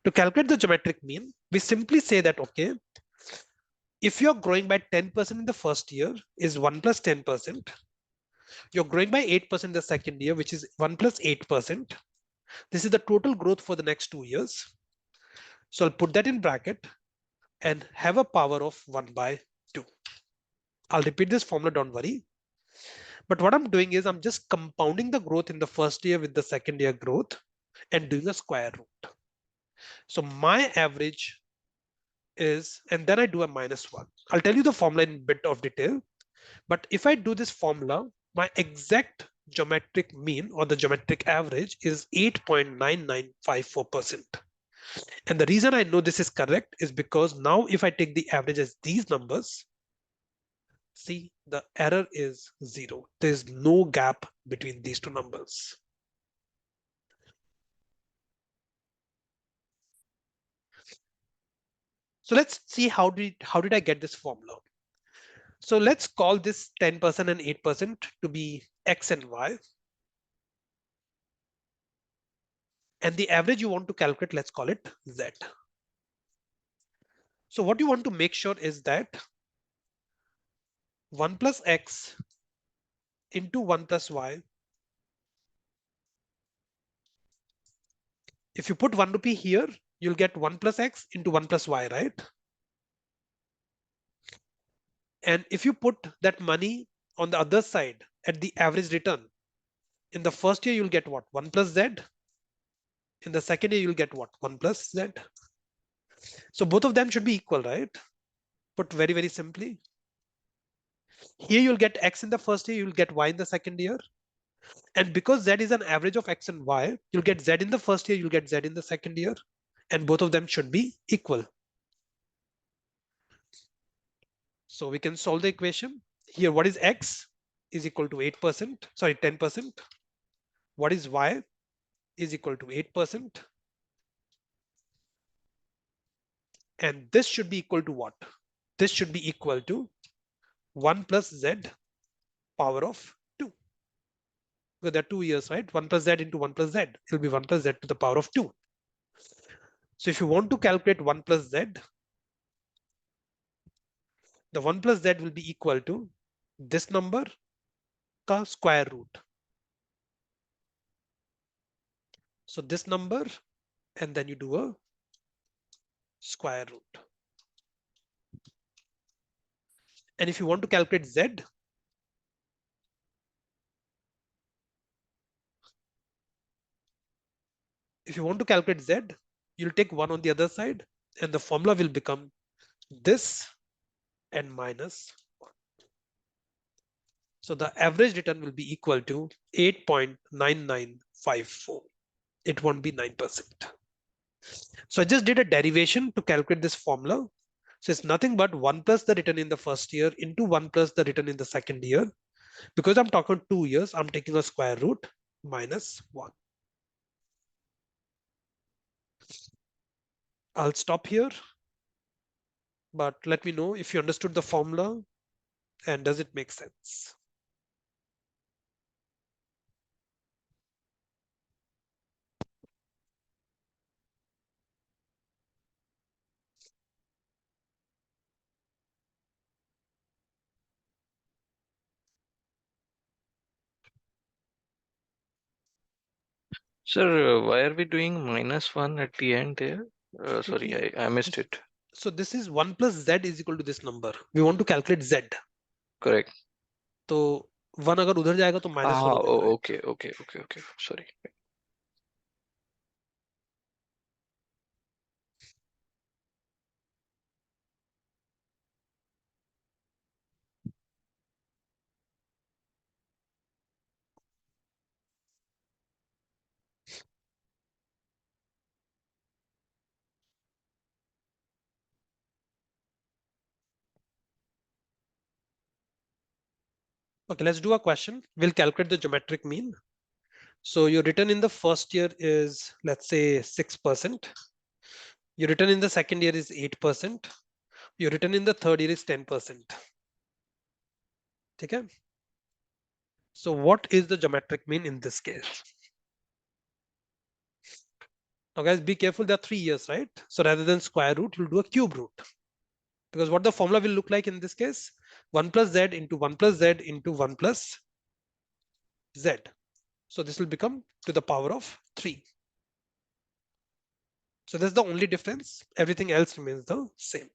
To calculate the geometric mean, we simply say that, okay, if you're growing by 10% in the first year is 1 plus 10%, you're growing by 8% the second year, which is 1 plus 8%. This is the total growth for the next 2 years. So I'll put that in bracket and have a power of 1 by 2. I'll repeat this formula, don't worry. But what I'm doing is I'm just compounding the growth in the first year with the second year growth and doing a square root. So my average is, and then I do a -1. I'll tell you the formula in a bit of detail. But if I do this formula, my exact geometric mean or the geometric average is 8.9954%. And the reason I know this is correct is because now if I take the average as these numbers, see the error is 0. There's no gap between these two numbers. So let's see how did I get this formula. So let's call this 10% and 8% to be X and Y. And the average you want to calculate, let's call it Z. So what you want to make sure is that 1 plus X into 1 plus Y. If you put 1 rupee here, you'll get 1 plus X into 1 plus Y, right? And if you put that money on the other side at the average return, in the first year, you'll get what? 1 plus Z. In the second year, you'll get what? 1 plus Z. So both of them should be equal, right? Put very, very simply. Here you'll get X in the first year, you'll get Y in the second year. And because Z is an average of X and Y, you'll get Z in the first year, you'll get Z in the second year. And both of them should be equal. So we can solve the equation. Here, what is X is equal to 8%, sorry, 10%. What is Y is equal to 8%. And this should be equal to what? This should be equal to 1 plus Z power of 2. Because there are 2 years, right? 1 plus Z into 1 plus Z. It will be 1 plus Z to the power of 2. So if you want to calculate 1 plus Z, the 1 plus Z will be equal to this number ka square root. So this number, and then you do a square root. And if you want to calculate Z, you'll take 1 on the other side, and the formula will become this and minus 1. So the average return will be equal to 8.9954. It won't be 9%. So I just did a derivation to calculate this formula. So it's nothing but 1 plus the return in the first year into 1 plus the return in the second year. Because I'm talking 2 years, I'm taking a square root minus 1. I'll stop here, but let me know if you understood the formula and does it make sense. Sir, why are we doing -1 at the end there? Sorry, I missed it. So this is 1 plus Z is equal to this number. We want to calculate Z. Correct. तो 1 अगर उधर जाएगा तो -1 Ah, हो जाएगा, right? okay. Sorry. Okay, let's do a question. We'll calculate the geometric mean. So your return in the first year is, let's say, 6%. Your return in the second year is 8%. Your return in the third year is 10%. Okay. So what is the geometric mean in this case? Now guys, be careful, there are 3 years, right? So rather than square root, you'll do a cube root. Because what the formula will look like in this case, 1 plus z into 1 plus z into 1 plus z. So this will become to the power of 3. So that's the only difference. Everything else remains the same.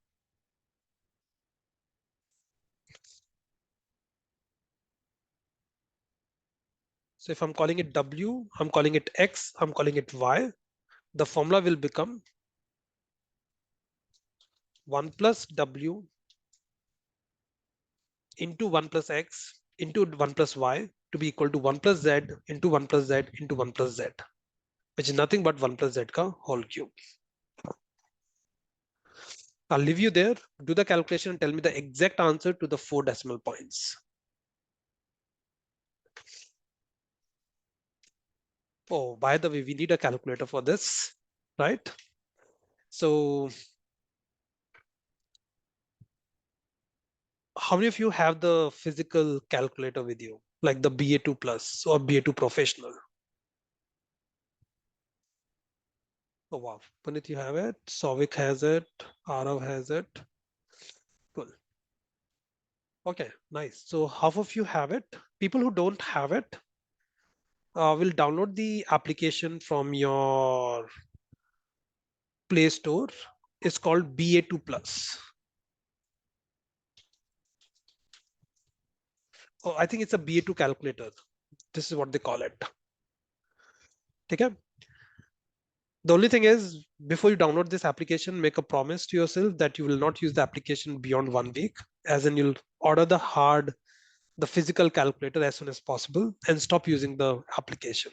So if I'm calling it w, I'm calling it x, I'm calling it y, the formula will become 1 plus w into 1 plus x into 1 plus y to be equal to 1 plus z into 1 plus z into 1 plus z, which is nothing but 1 plus z ka whole cube. I'll leave you there. Do the calculation and tell me the exact answer to the 4 decimal points. Oh, by the way, we need a calculator for this, right? So how many of you have the physical calculator with you, like the BA2 Plus or BA2 Professional? Oh wow, Puneet, you have it. Souvik has it. Arav has it. Cool. Okay, nice. So half of you have it. People who don't have it will download the application from your Play Store. It's called BA2 Plus. Oh, I think it's a BA2 calculator. This is what they call it. Okay. The only thing is, before you download this application, make a promise to yourself that you will not use the application beyond 1 week, as in you'll order the physical calculator as soon as possible and stop using the application.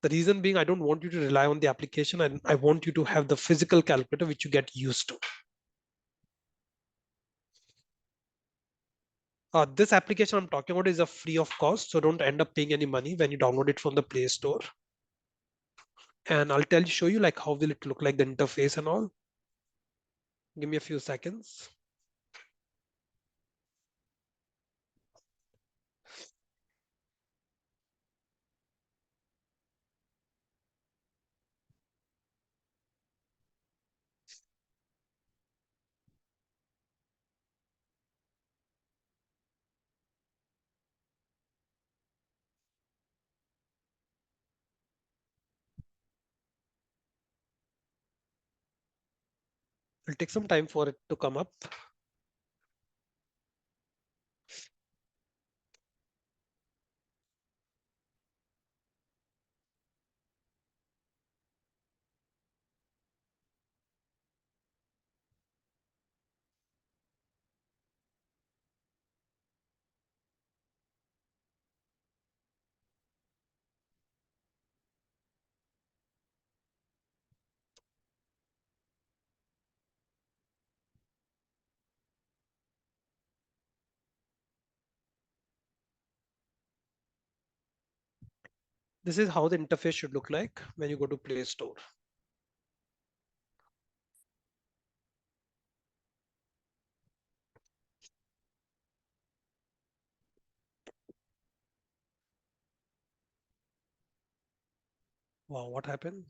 The reason being, I don't want you to rely on the application, and I want you to have the physical calculator which you get used to. This application I'm talking about is a free of cost, so don't end up paying any money when you download it from the Play Store. And I'll show you like how will it look like, the interface and all. Give me a few seconds. It'll take some time for it to come up. This is how the interface should look like when you go to Play Store. Wow, what happened?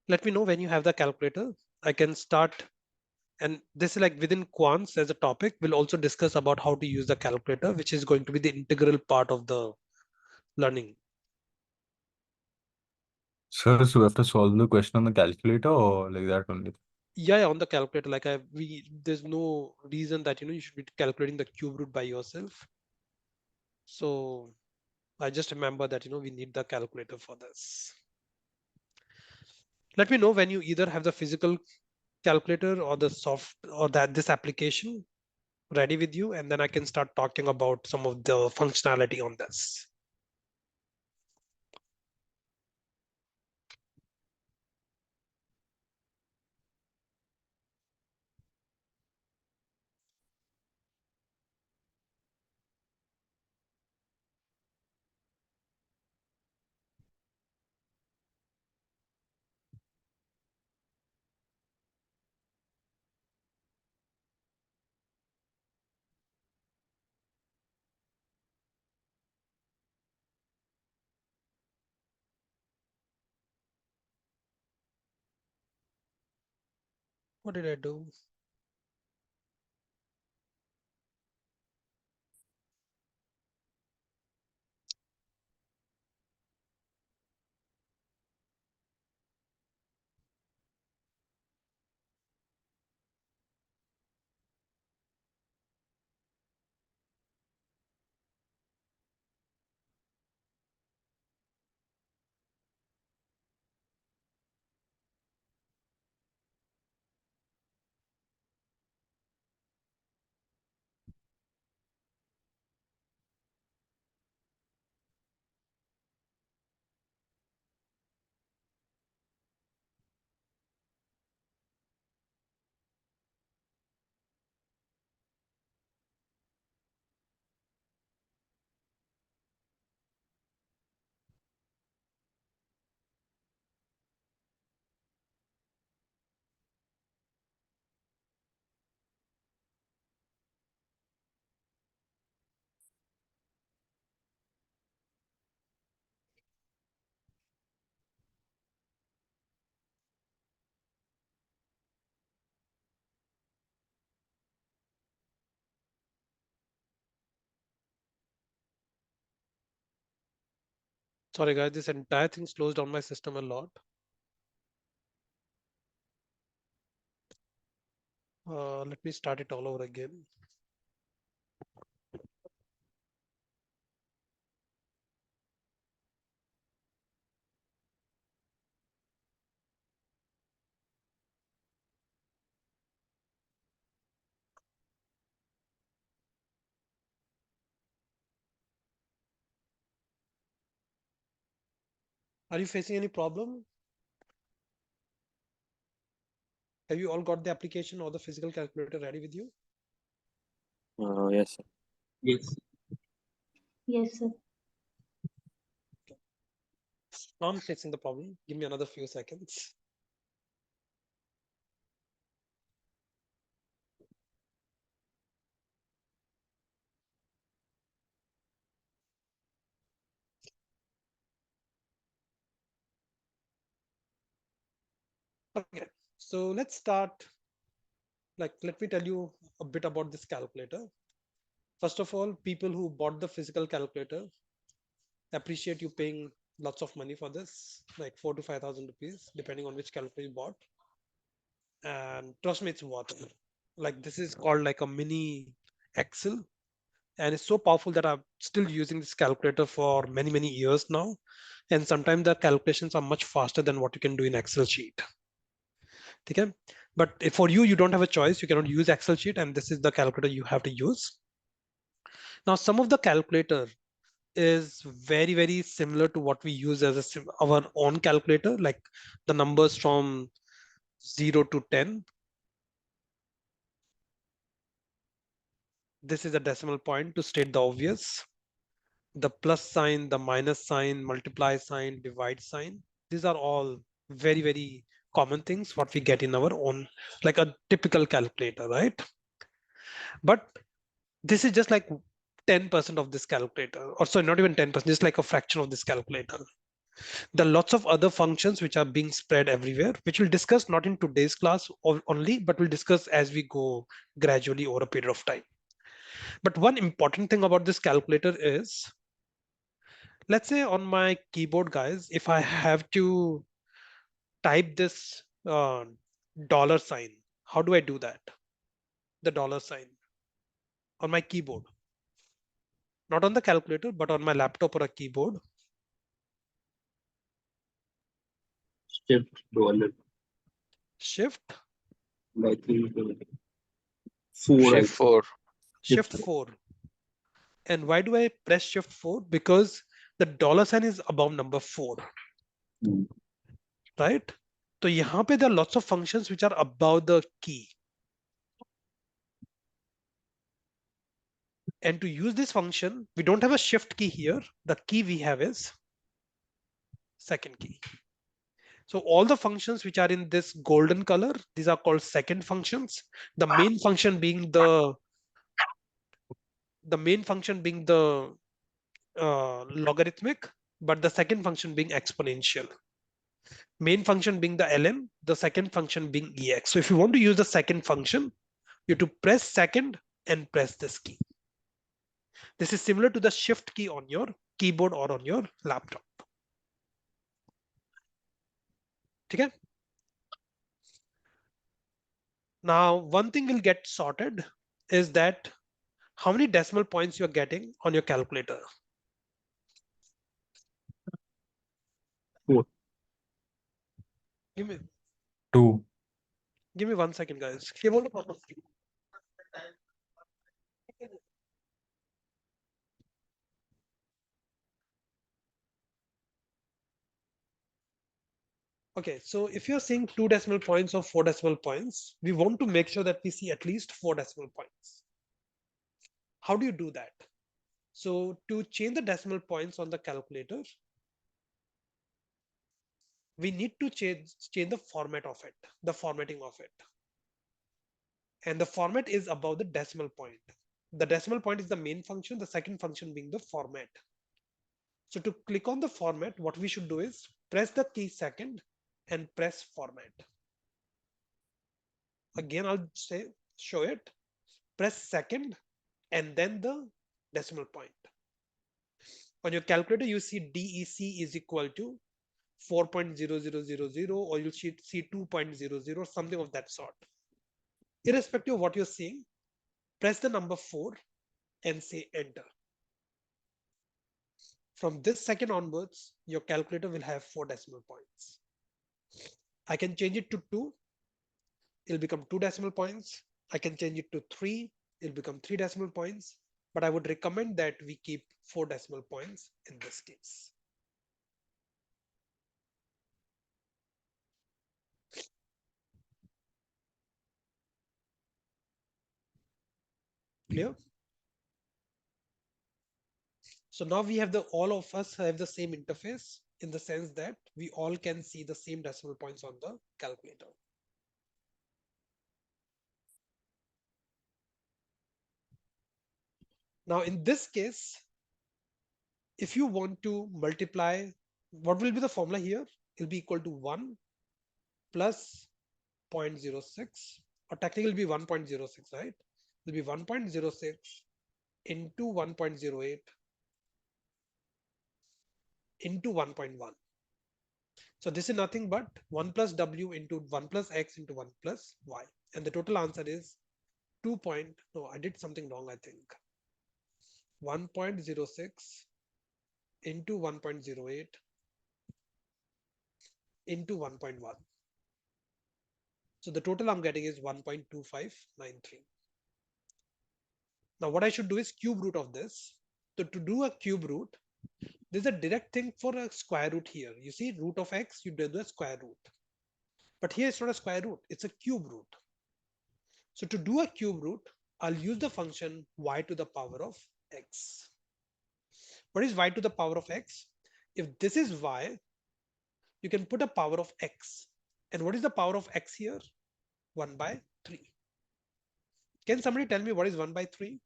Let me know when you have the calculator. I can start. And this is like within Quants as a topic, we'll also discuss about how to use the calculator, which is going to be the integral part of the learning. Sir, so we have to solve the question on the calculator or like that only? Yeah, on the calculator, like there's no reason that you should be calculating the cube root by yourself. So I just remember that we need the calculator for this. Let me know when you either have the physical calculator or the soft or this application, ready with you, and then I can start talking about some of the functionality on this. What did I do? Sorry guys, this entire thing slows down my system a lot. Let me start it all over again. Are you facing any problem? Have you all got the application or the physical calculator ready with you? Yes, sir. Yes. Yes, sir. Now I'm facing the problem. Give me another few seconds. Okay, so let's start. Let me tell you a bit about this calculator. First of all, people who bought the physical calculator appreciate you paying lots of money for this, like 4 to 5,000 rupees, depending on which calculator you bought. And trust me, it's worth it. Like this is called like a mini Excel, and it's so powerful that I'm still using this calculator for many years now. And sometimes the calculations are much faster than what you can do in Excel sheet. Okay, but for you, you don't have a choice. You cannot use Excel sheet, and this is the calculator you have to use. Now, some of the calculator is very similar to what we use as our own calculator, like the numbers from 0 to 10. This is a decimal point to state the obvious. The plus sign, the minus sign, multiply sign, divide sign. These are all very common things what we get in our own, like a typical calculator, right? But this is just like 10% of this calculator, or sorry, not even 10%, just like a fraction of this calculator. There are lots of other functions which are being spread everywhere, which we'll discuss not in today's class only, but we'll discuss as we go gradually over a period of time. But one important thing about this calculator is, let's say on my keyboard, guys, if I have to type this dollar sign, how do I do that? The dollar sign on my keyboard, not on the calculator, but on my laptop or a keyboard. Shift dollar. Shift. I think 4. I Shift think. 4. Shift 4. And why do I press Shift 4? Because the dollar sign is above number 4, Hmm. right? So यहाँ पे there are lots of functions which are above the key. And to use this function, we don't have a shift key here. The key we have is second key. So all the functions which are in this golden color, these are called second functions. The main function being the logarithmic, but the second function being exponential. Main function being the ln, the second function being ex. So if you want to use the second function, you have to press second and press this key. This is similar to the shift key on your keyboard or on your laptop. Okay. Now, one thing will get sorted is that how many decimal points you're getting on your calculator. 4. Give me 2. 1 second, guys. Okay, so if you're seeing 2 decimal points or 4 decimal points, we want to make sure that we see at least 4 decimal points. How do you do that? So to change the decimal points on the calculator, we need to change the format of it, the formatting of it. And the format is above the decimal point. The decimal point is the main function, the second function being the format. So to click on the format, what we should do is press the key second and press format. Again, I'll show it. Press second and then the decimal point. On your calculator, you see DEC is equal to 4.0000, or you'll see 2.00, something of that sort. Irrespective of what you're seeing, press the number 4 and say enter. From this second onwards, your calculator will have 4 decimal points. I can change it to 2, it'll become 2 decimal points. I can change it to 3, it'll become 3 decimal points. But I would recommend that we keep 4 decimal points in this case. Clear? So now we have all of us have the same interface in the sense that we all can see the same decimal points on the calculator. Now in this case, if you want to multiply, what will be the formula here? It'll be equal to 1 plus 0.06, or technically it'll be 1.06, right? It'll be 1.06 into 1.08 into 1.1. So this is nothing but 1 plus w into 1 plus x into 1 plus y. And the total answer is 2. No, I did something wrong, I think. 1.06 into 1.08 into 1.1. So the total I'm getting is 1.2593. Now what I should do is cube root of this. So to do a cube root, there's a direct thing for a square root here. You see root of x, you do the square root. But here it's not a square root, it's a cube root. So to do a cube root, I'll use the function y to the power of x. What is y to the power of x? If this is y, you can put a power of x. And what is the power of x here? 1 by 3. Can somebody tell me what is 1 by 3?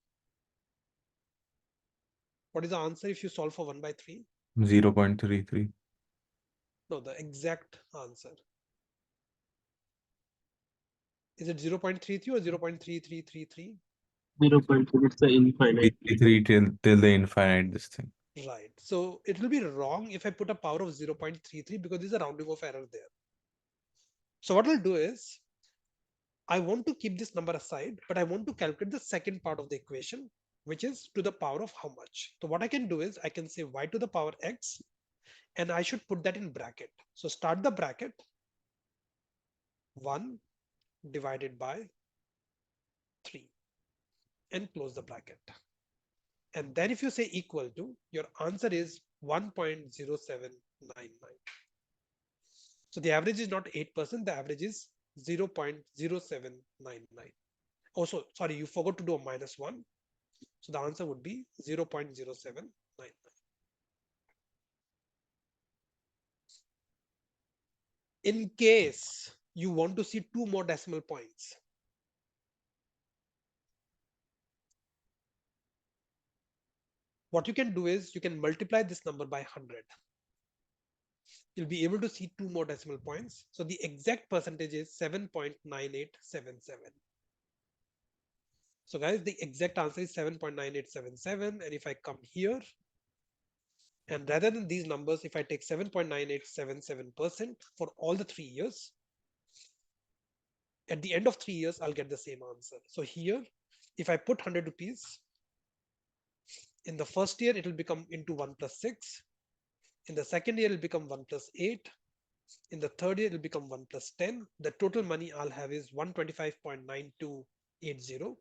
What is the answer if you solve for 1 by 3? 0.33. No, the exact answer. Is it 0.33 or 0.3333? 0.2, it's the infinite. 33 till the infinite, this thing. Right. So it will be wrong if I put a power of 0.33 because there's a rounding off error there. So what I'll do is, I want to keep this number aside, but I want to calculate the second part of the equation, which is to the power of how much. So what I can do is I can say y to the power x, and I should put that in bracket. So start the bracket, 1 divided by 3. and close the bracket. And then if you say equal to, your answer is 1.0799. So the average is not 8%, the average is 0.0799. Also, sorry, you forgot to do a -1. So the answer would be 0.0799. In case you want to see two more decimal points, what you can do is you can multiply this number by 100. You'll be able to see two more decimal points. So the exact percentage is 7.9877. So guys, the exact answer is 7.9877. And if I come here, and rather than these numbers, if I take 7.9877% for all the 3 years, at the end of 3 years, I'll get the same answer. So here, if I put 100 rupees, in the first year, it will become into 1 plus 6. In the second year, it will become 1 plus 8. In the third year, it will become 1 plus 10. The total money I'll have is 125.9280.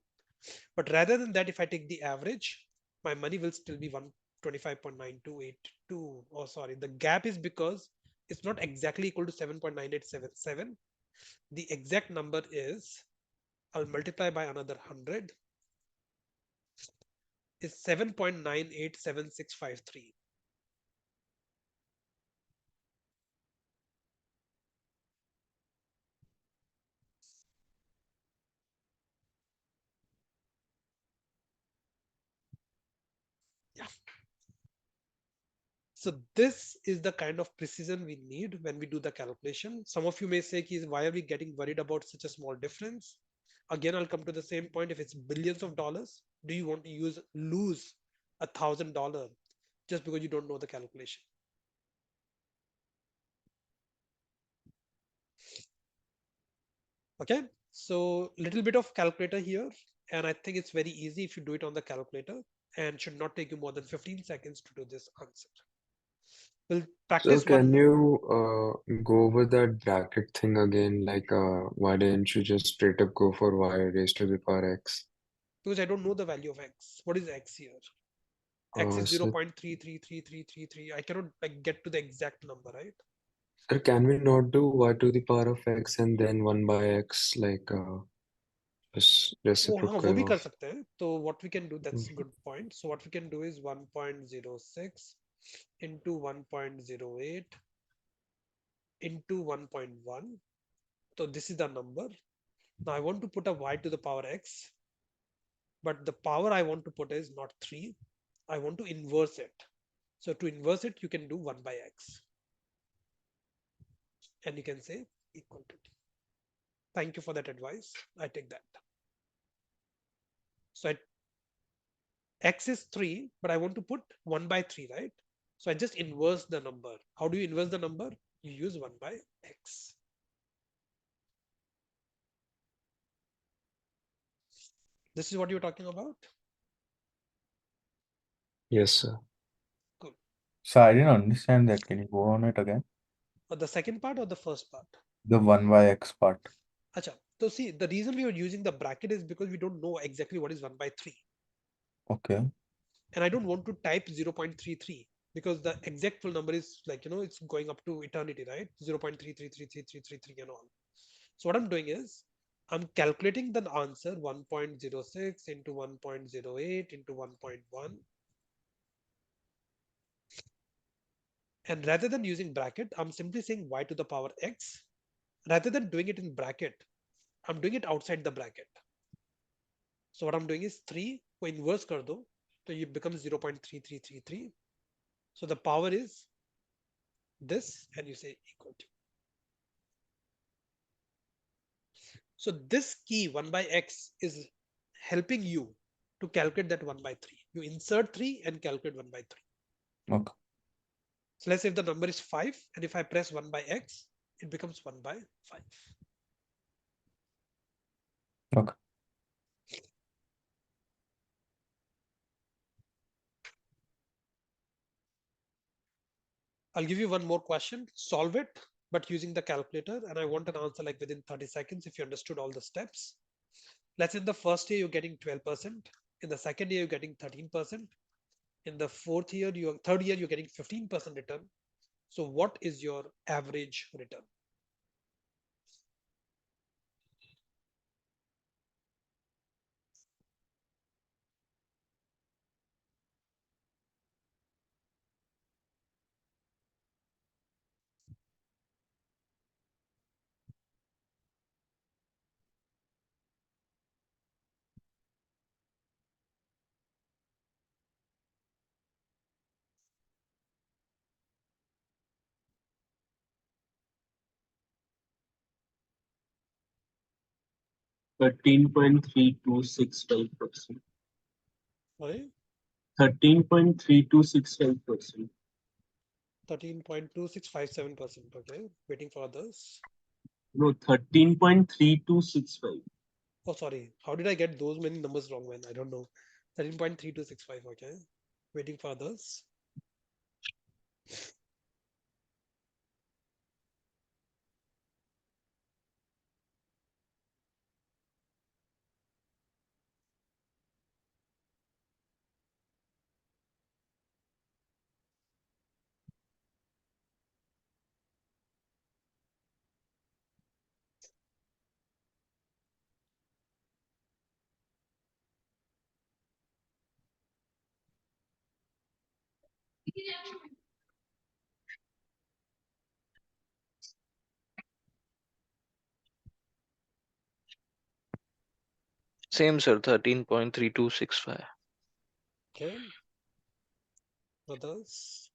But rather than that, if I take the average, my money will still be 125.9282. Oh, sorry. The gap is because it's not exactly equal to 7.9877. The exact number is, I'll multiply by another 100, is 7.987653. Yeah. So this is the kind of precision we need when we do the calculation. Some of you may say, why are we getting worried about such a small difference? Again, I'll come to the same point. If it's billions of dollars, do you want to lose $1,000 just because you don't know the calculation? Okay, so little bit of calculator here, and I think it's very easy if you do it on the calculator, and should not take you more than 15 seconds to do this answer. We'll So practice one can more. you go over that bracket thing again? Like, why didn't you just straight up go for y raised to the power x? Because I don't know the value of x. What is x here? X is So, 0.333333. I cannot like get to the exact number, right? sir, can we not do y to the power of x and then 1 by x, like just Oh, हाँ, वो reciprocal भी कर of? सकते हैं. So what we can do, that's a good point. So what we can do is 1.06 into 1.08 into 1.1. So this is the number. Now I want to put a y to the power x, but the power I want to put is not 3. I want to inverse it. So to inverse it, you can do 1 by x. And you can say equal to t. Thank you for that advice. I take that. So x is 3, but I want to put 1 by 3, right? So I just inverse the number. How do you inverse the number? You use 1 by x. This is what you're talking about? Yes, sir. Cool. So I didn't understand that. Can you go on it again? Or the second part or the first part? The 1 by x part. Acha. So see, the reason we are using the bracket is because we don't know exactly what is 1 by 3. Okay. And I don't want to type 0.33 because the exact full number is like, it's going up to eternity, right? 0.333333 and all. So what I'm doing is I'm calculating the answer 1.06 into 1.08 into 1.1. And rather than using bracket, I'm simply saying y to the power x. Rather than doing it in bracket, I'm doing it outside the bracket. So what I'm doing is 3 को inverse कर दो, so it becomes 0.3333. So the power is this, and you say equal to. So this key 1 by x is helping you to calculate that 1 by 3. You insert 3 and calculate 1 by 3. Okay. So let's say if the number is 5, and if I press 1 by x, it becomes 1 by 5. Okay. I'll give you one more question. Solve it, but using the calculator. And I want an answer like within 30 seconds if you understood all the steps. Let's say in the first year you're getting 12%, in the second year you're getting 13%, in the third year you're getting 15% return. So what is your average return? Thirteen point three two six five percent. Sorry, 13.3265%. 13.2657%. Okay, waiting for others. No, 13.3265. Oh, sorry. How did I get those many numbers wrong, man? I don't know. 13.3265. Okay, waiting for others. Same, sir. 13.3265. Okay, others.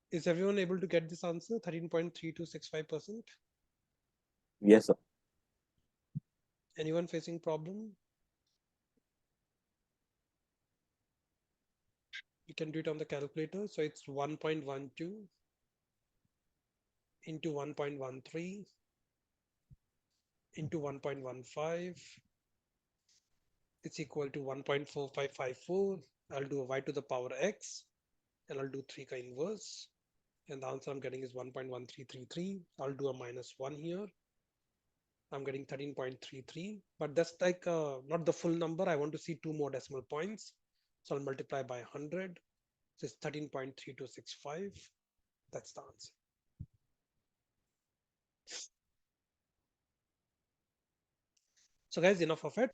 Is everyone able to get this answer? 13.3265%. Yes, sir. Anyone facing problem? You can do it on the calculator. So it's 1.12 into 1.13 into 1.15. It's equal to 1.4554. I'll do a y to the power x and I'll do 3 ka inverse. And the answer I'm getting is 1.1333. I'll do a minus 1 here. I'm getting 13.33, but that's like not the full number. I want to see two more decimal points. So I'll multiply by 100. So it's 13.3265. That's the answer. So guys, enough of it.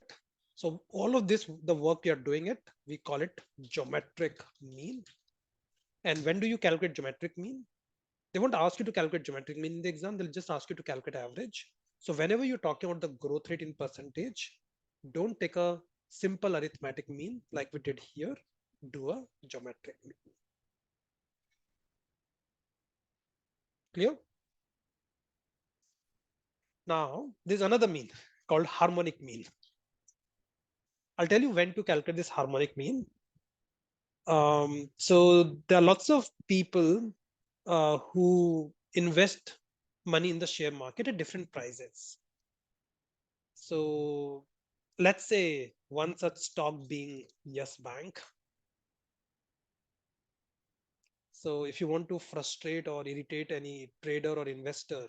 So all of this, the work you're doing it, we call it geometric mean. And when do you calculate geometric mean? They won't ask you to calculate geometric mean in the exam. They'll just ask you to calculate average. So whenever you're talking about the growth rate in percentage, don't take a simple arithmetic mean like we did here. Do a geometric mean. Clear? Now, there's another mean called harmonic mean. I'll tell you when to calculate this harmonic mean. So there are lots of people who invest money in the share market at different prices. So let's say one such stock being Yes Bank. So if you want to frustrate or irritate any trader or investor,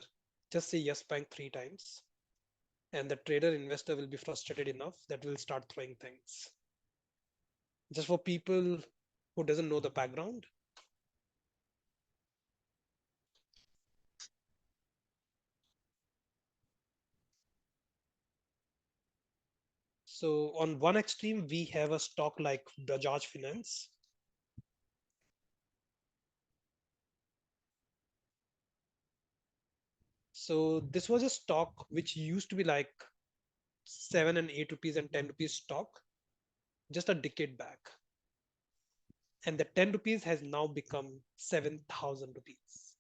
just say yes bank 3 times, and the trader investor will be frustrated enough that will start throwing things. Just for people who doesn't know the background, so on one extreme we have a stock like Bajaj Finance. So this was a stock which used to be like 7 and 8 rupees and 10 rupees stock just a decade back, and the 10 rupees has now become 7,000 rupees.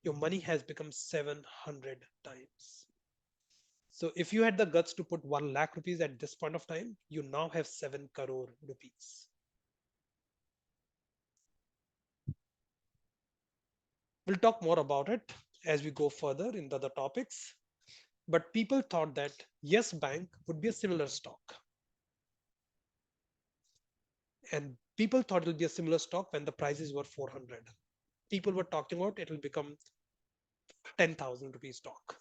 Your money has become 700 times. So if you had the guts to put 1 lakh rupees at this point of time, you now have 7 crore rupees. We'll talk more about it as we go further in the other topics. But people thought that Yes Bank would be a similar stock. And people thought it will be a similar stock when the prices were 400. People were talking about it will become 10,000 rupees stock.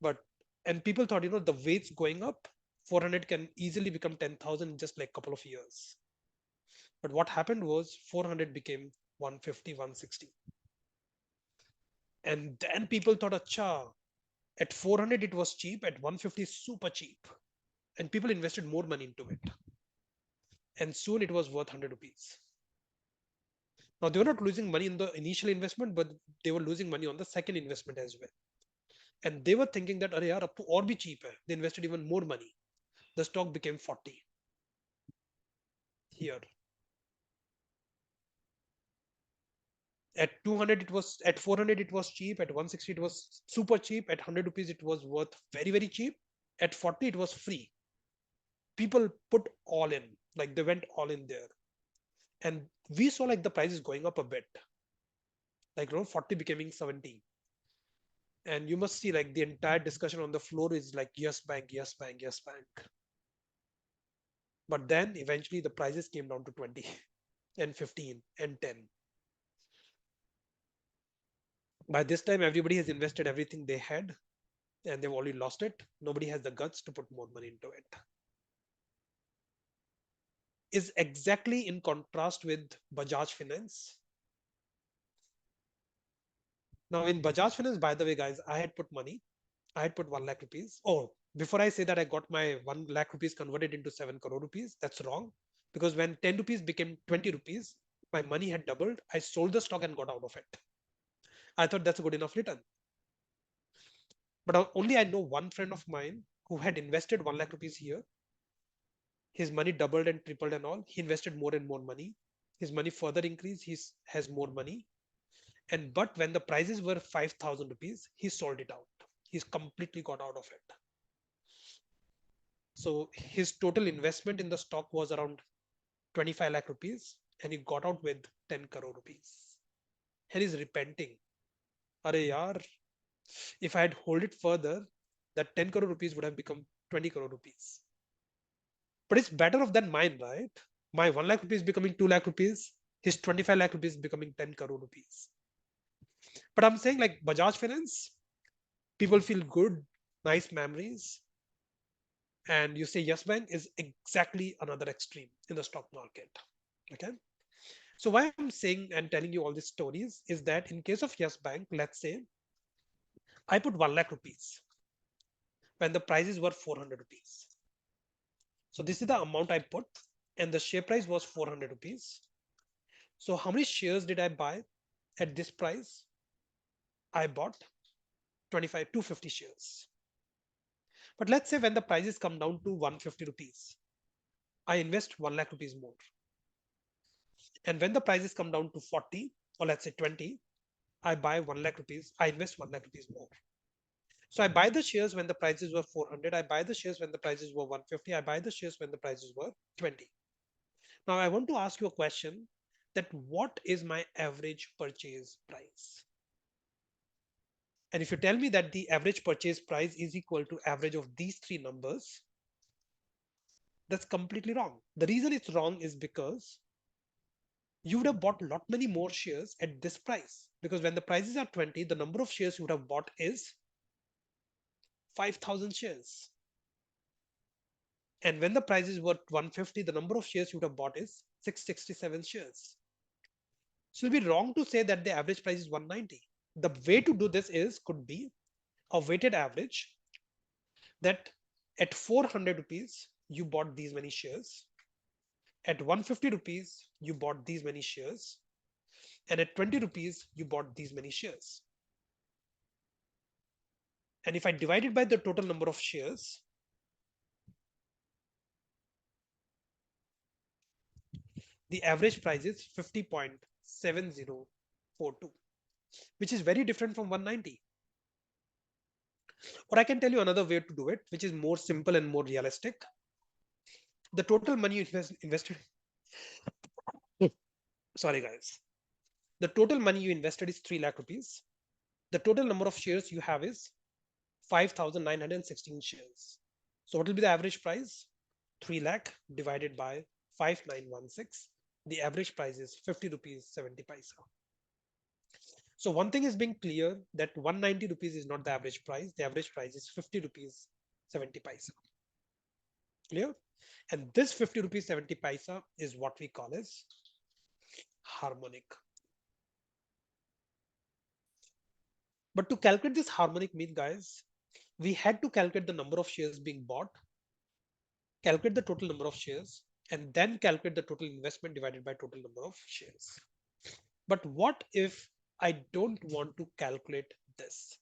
But and people thought, the weights going up, 400 can easily become 10,000 in just like a couple of years. But what happened was 400 became 150, 160. And then people thought, acha, at 400 it was cheap, at 150 super cheap. And people invested more money into it. And soon it was worth 100 rupees. Now they were not losing money in the initial investment, but they were losing money on the second investment as well. And they were thinking that, Arey yaar, ab to aur bhi cheap hai. They invested even more money. The stock became 40 here. At 200 it was, at 400 it was cheap, at 160 it was super cheap, at 100 rupees it was worth very very cheap, at 40 it was free. People put all in, like they went all in there, and we saw like the price is going up a bit, like 40 becoming 70. And you must see like the entire discussion on the floor is like yes bank, yes bank, yes bank. But then eventually the prices came down to 20 and 15 and 10. By this time everybody has invested everything they had, and they've already lost it. Nobody has the guts to put more money into it. Is exactly in contrast with Bajaj Finance. Now in Bajaj Finance, by the way, guys, I had put money. I had put 1 lakh rupees. Oh, before I say that I got my 1 lakh rupees converted into 7 crore rupees, that's wrong. Because when 10 rupees became 20 rupees, my money had doubled. I sold the stock and got out of it. I thought that's a good enough return. But only I know one friend of mine who had invested 1 lakh rupees here. His money doubled and tripled and all. He invested more and more money. His money further increased. He has more money. And but when the prices were 5,000 rupees, he sold it out. He's completely got out of it. So his total investment in the stock was around 25 lakh rupees, and he got out with 10 crore rupees. And he's repenting. Arey yaar, if I had hold it further, that 10 crore rupees would have become 20 crore rupees. But it's better off than mine, right? My 1 lakh rupees becoming 2 lakh rupees, his 25 lakh rupees becoming 10 crore rupees. But I'm saying like Bajaj Finance, people feel good, nice memories. And you say Yes Bank is exactly another extreme in the stock market. Okay. So why I'm saying and telling you all these stories is that in case of Yes Bank, let's say I put 1 lakh rupees when the prices were 400 rupees. So this is the amount I put, and the share price was 400 rupees. So how many shares did I buy at this price? I bought 250 shares. But let's say when the prices come down to 150 rupees, I invest 1 lakh rupees more. And when the prices come down to 40, or let's say 20, I buy 1 lakh rupees, I invest 1 lakh rupees more. So I buy the shares when the prices were 400, I buy the shares when the prices were 150, I buy the shares when the prices were 20. Now I want to ask you a question, that what is my average purchase price? And if you tell me that the average purchase price is equal to average of these three numbers, that's completely wrong. The reason it's wrong is because you would have bought a lot many more shares at this price, because when the prices are 20, the number of shares you would have bought is 5,000 shares. And when the price is worth 150, the number of shares you would have bought is 667 shares. So it'll be wrong to say that the average price is 190. The way to do this could be a weighted average, that at 400 rupees, you bought these many shares. At 150 rupees, you bought these many shares. And at 20 rupees, you bought these many shares. And if I divide it by the total number of shares, the average price is 50.7042, which is very different from 190. Or I can tell you another way to do it, which is more simple and more realistic. The total money you invested, sorry guys, the total money you invested is 3 lakh rupees. The total number of shares you have is 5,916 shares. So what will be the average price? 3 lakh divided by 5916. The average price is 50 rupees 70 paisa. So one thing is being clear, that 190 rupees is not the average price. The average price is 50 rupees 70 paisa. Clear? And this 50 rupees 70 paisa is what we call as harmonic. But to calculate this harmonic mean, guys, we had to calculate the number of shares being bought, calculate the total number of shares, and then calculate the total investment divided by total number of shares. But what if I don't want to calculate this?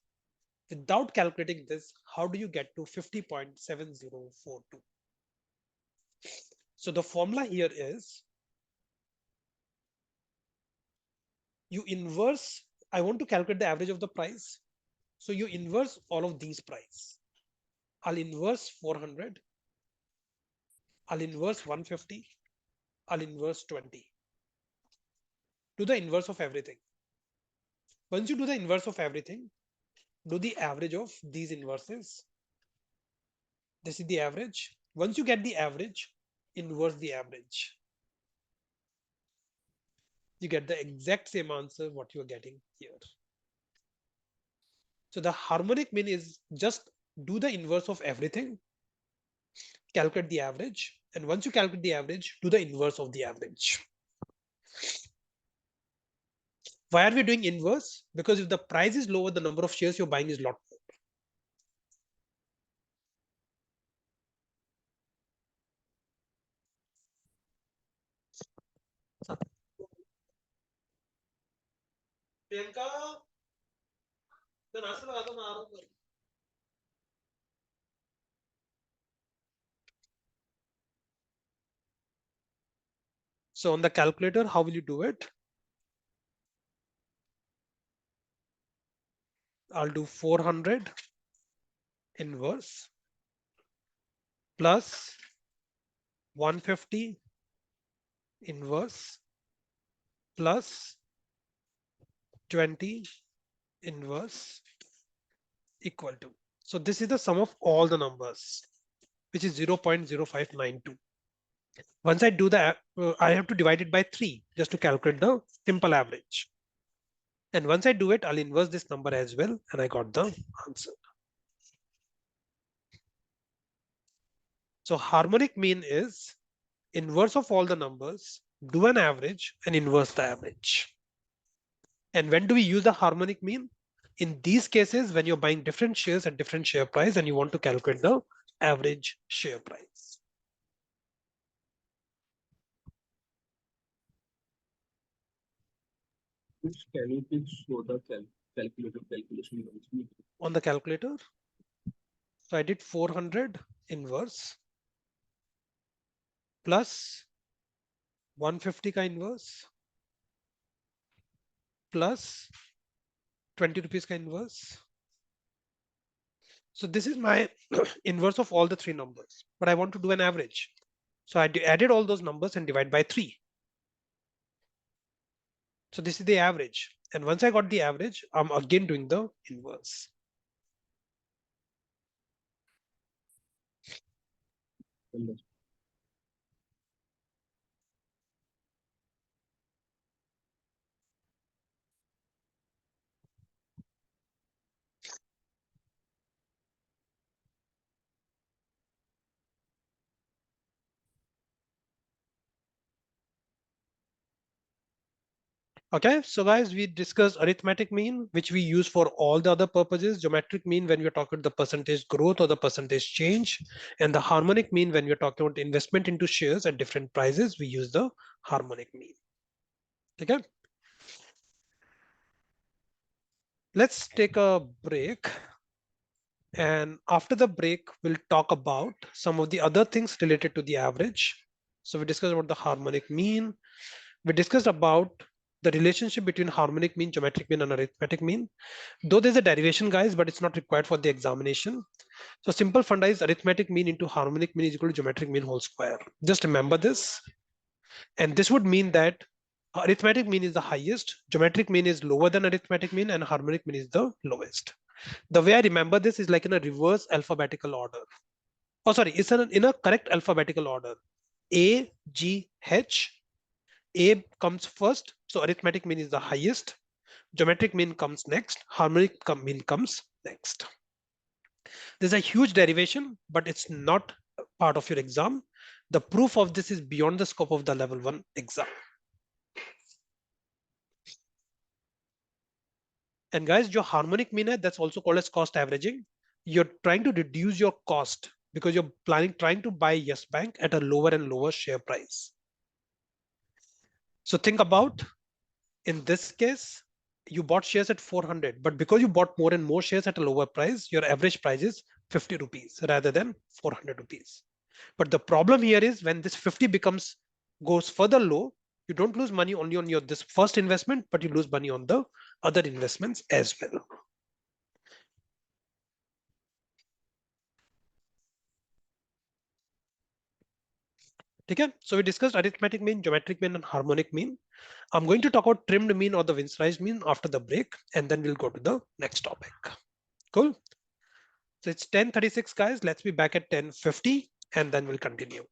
Without calculating this, how do you get to 50.7042? So the formula here is, you inverse, I want to calculate the average of the price. So you inverse all of these price. I'll inverse 400. I'll inverse 150. I'll inverse 20. Do the inverse of everything. Once you do the inverse of everything, do the average of these inverses. This is the average. Once you get the average, inverse the average. You get the exact same answer what you're getting here. So the harmonic mean is just do the inverse of everything, calculate the average, and once you calculate the average, do the inverse of the average. Why are we doing inverse? Because if the price is lower, the number of shares you're buying is a lot more. So on the calculator, how will you do it? I'll do 400 inverse plus 150 inverse plus 20 inverse equal to. So this is the sum of all the numbers, which is 0.0592. Once I do that, I have to divide it by 3 just to calculate the simple average. And once I do it, I'll inverse this number as well, and I got the answer. So harmonic mean is inverse of all the numbers, do an average, and inverse the average. And when do we use the harmonic mean? In these cases, when you're buying different shares at different share price and you want to calculate the average share price. Can you please show the calculator calculation once? On the calculator, so I did 400 inverse plus 150 ka inverse plus 20 rupees ka inverse. So this is my inverse of all the three numbers, but I want to do an average. So I added all those numbers and divide by 3. So this is the average. And once I got the average, I'm again doing the inverse. Okay, so guys, we discussed arithmetic mean, which we use for all the other purposes. Geometric mean when we're talking the percentage growth or the percentage change, and the harmonic mean when we're talking about investment into shares at different prices, we use the harmonic mean. Okay, let's take a break. And after the break, we'll talk about some of the other things related to the average. So we discussed about the harmonic mean. We discussed about the relationship between harmonic mean, geometric mean, and arithmetic mean. Though there's a derivation, guys, but it's not required for the examination. So simple funda is arithmetic mean into harmonic mean is equal to geometric mean whole square. Just remember this. And this would mean that arithmetic mean is the highest, geometric mean is lower than arithmetic mean, and harmonic mean is the lowest. The way I remember this is like in a reverse alphabetical order. Oh, sorry, it's in a correct alphabetical order. A, G, H. A comes first, so arithmetic mean is the highest. Geometric mean comes next. Harmonic mean comes next. There's a huge derivation, but it's not part of your exam. The proof of this is beyond the scope of the level 1 exam. And guys, your harmonic mean, that's also called as cost averaging. You're trying to reduce your cost because you're trying to buy Yes Bank at a lower and lower share price. So think about, in this case, you bought shares at 400, but because you bought more and more shares at a lower price, your average price is 50 rupees rather than 400 rupees. But the problem here is when this 50 goes further low, you don't lose money only on your this first investment, but you lose money on the other investments as well. Okay, so we discussed arithmetic mean, geometric mean, and harmonic mean. I'm going to talk about trimmed mean or the Winsterized mean after the break, and then we'll go to the next topic. Cool. So it's 10:36, guys. Let's be back at 10:50, and then we'll continue.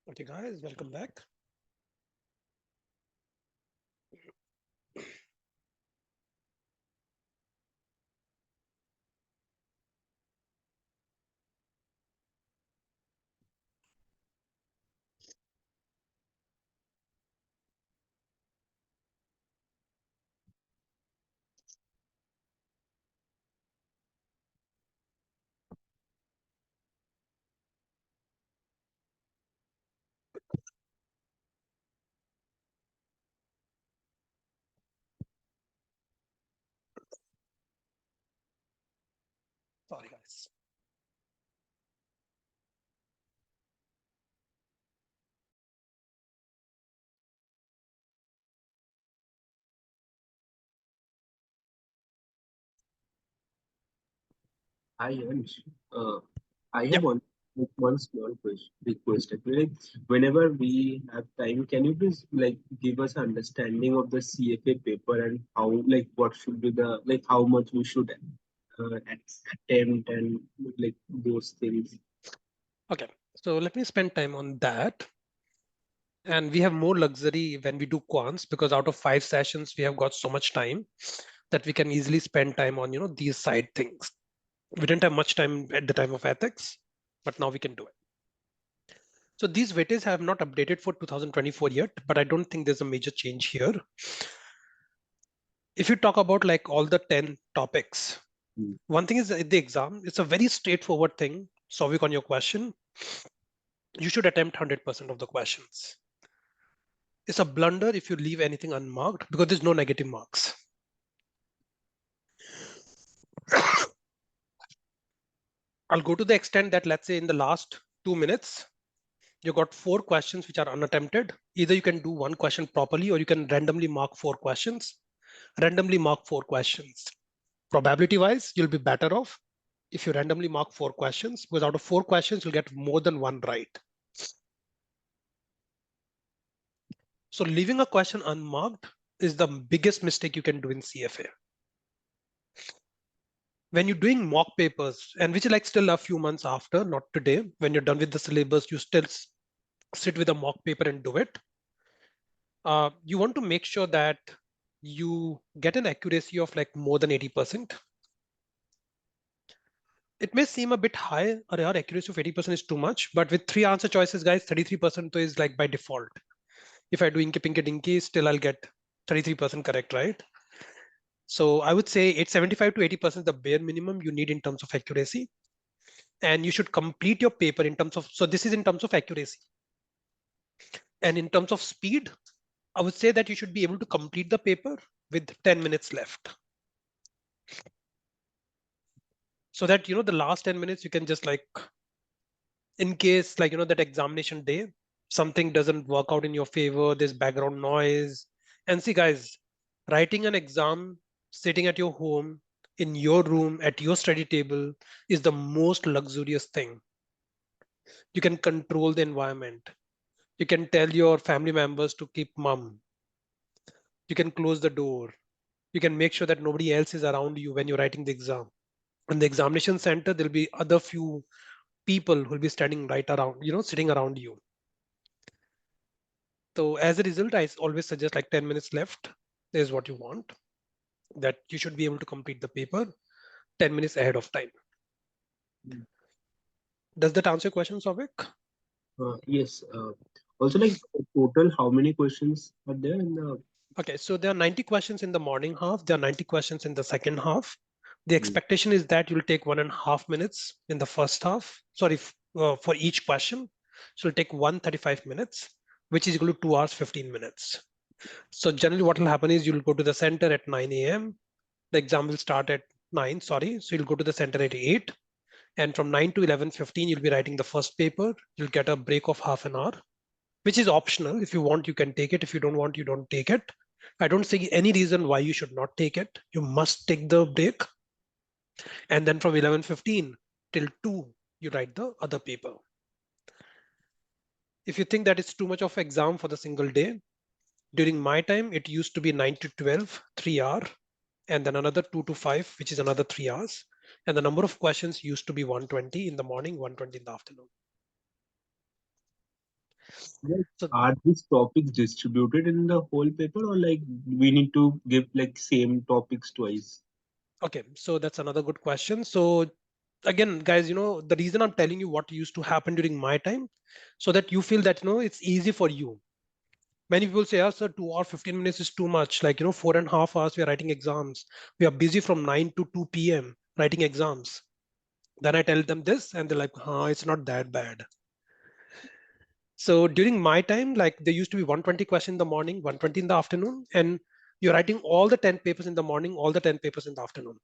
Okay, guys, welcome back. Sorry, guys. Hi, Ansh. I have Yep. one small request. Actually, like, whenever we have time, can you please like give us an understanding of the CFA paper and how like what should be the like how much we should attempt and like those things. Okay, so let me spend time on that. And we have more luxury when we do quants because out of 5 sessions, we have got so much time that we can easily spend time on, these side things. We didn't have much time at the time of ethics, but now we can do it. So these weightages have not updated for 2024 yet, but I don't think there's a major change here. If you talk about like all the 10 topics, Hmm. one thing is the exam, it's a very straightforward thing. Solving on your question, you should attempt 100% of the questions. It's a blunder if you leave anything unmarked because there's no negative marks. I'll go to the extent that let's say in the last 2 minutes, you got 4 questions which are unattempted. Either you can do one question properly or you can randomly mark 4 questions. Randomly mark 4 questions. Probability wise, you'll be better off if you randomly mark 4 questions, because out of 4 questions, you'll get more than one right. So leaving a question unmarked is the biggest mistake you can do in CFA. When you're doing mock papers, and which is like still a few months after, not today, when you're done with the syllabus, you still sit with a mock paper and do it. You want to make sure that you get an accuracy of like more than 80%. It may seem a bit high, or our accuracy of 80% is too much, but with 3 answer choices, guys, 33% is like by default. If I do inky pinky dinky, still I'll get 33% correct, right? So I would say it's 75 to 80% the bare minimum you need in terms of accuracy. And you should complete your paper in terms of, so this is in terms of accuracy. And in terms of speed, I would say that you should be able to complete the paper with 10 minutes left. So that, the last 10 minutes, you can just like, in case like, that examination day, something doesn't work out in your favor, there's background noise. And see guys, writing an exam, sitting at your home, in your room, at your study table is the most luxurious thing. You can control the environment. You can tell your family members to keep mum. You can close the door. You can make sure that nobody else is around you when you're writing the exam. In the examination center, there'll be other few people who'll be standing right around, sitting around you. So as a result, I always suggest like 10 minutes left is what you want, that you should be able to complete the paper 10 minutes ahead of time. Does that answer your question, Souvik? Yes. Also, like total, how many questions are there in the? Okay, so there are 90 questions in the morning half. There are 90 questions in the second half. The Hmm. expectation is that you'll take 1.5 minutes in the first half. Sorry, for each question. So it'll take 135 minutes, which is equal to 2 hours, 15 minutes. So generally what will happen is you'll go to the center at 9 a.m. The exam will start at 9, sorry. So you'll go to the center at 8. And from 9 to 11:15, you'll be writing the first paper. You'll get a break of half an hour, which is optional. If you want, you can take it. If you don't want, you don't take it. I don't see any reason why you should not take it. You must take the break. And then from 11:15 till 2, you write the other paper. If you think that it's too much of exam for the single day, during my time, it used to be 9 to 12, 3 hour, and then another 2 to 5, which is another 3 hours. And the number of questions used to be 120 in the morning, 120 in the afternoon. Like, So are these topics distributed in the whole paper, or like we need to give like same topics twice? okay, so that's another good question. So again, guys, the reason I'm telling you what used to happen during my time, so that you feel that it's easy for you. Many people say, "Oh, sir, 2 hours, 15 minutes is too much. Like 4.5 hours, we are writing exams. We are busy from 9 to 2 p.m. writing exams." Then I tell them this, and they're like, it's not that bad. So during my time, like there used to be 120 questions in the morning, 120 in the afternoon, and you're writing all the 10 papers in the morning, all the 10 papers in the afternoon.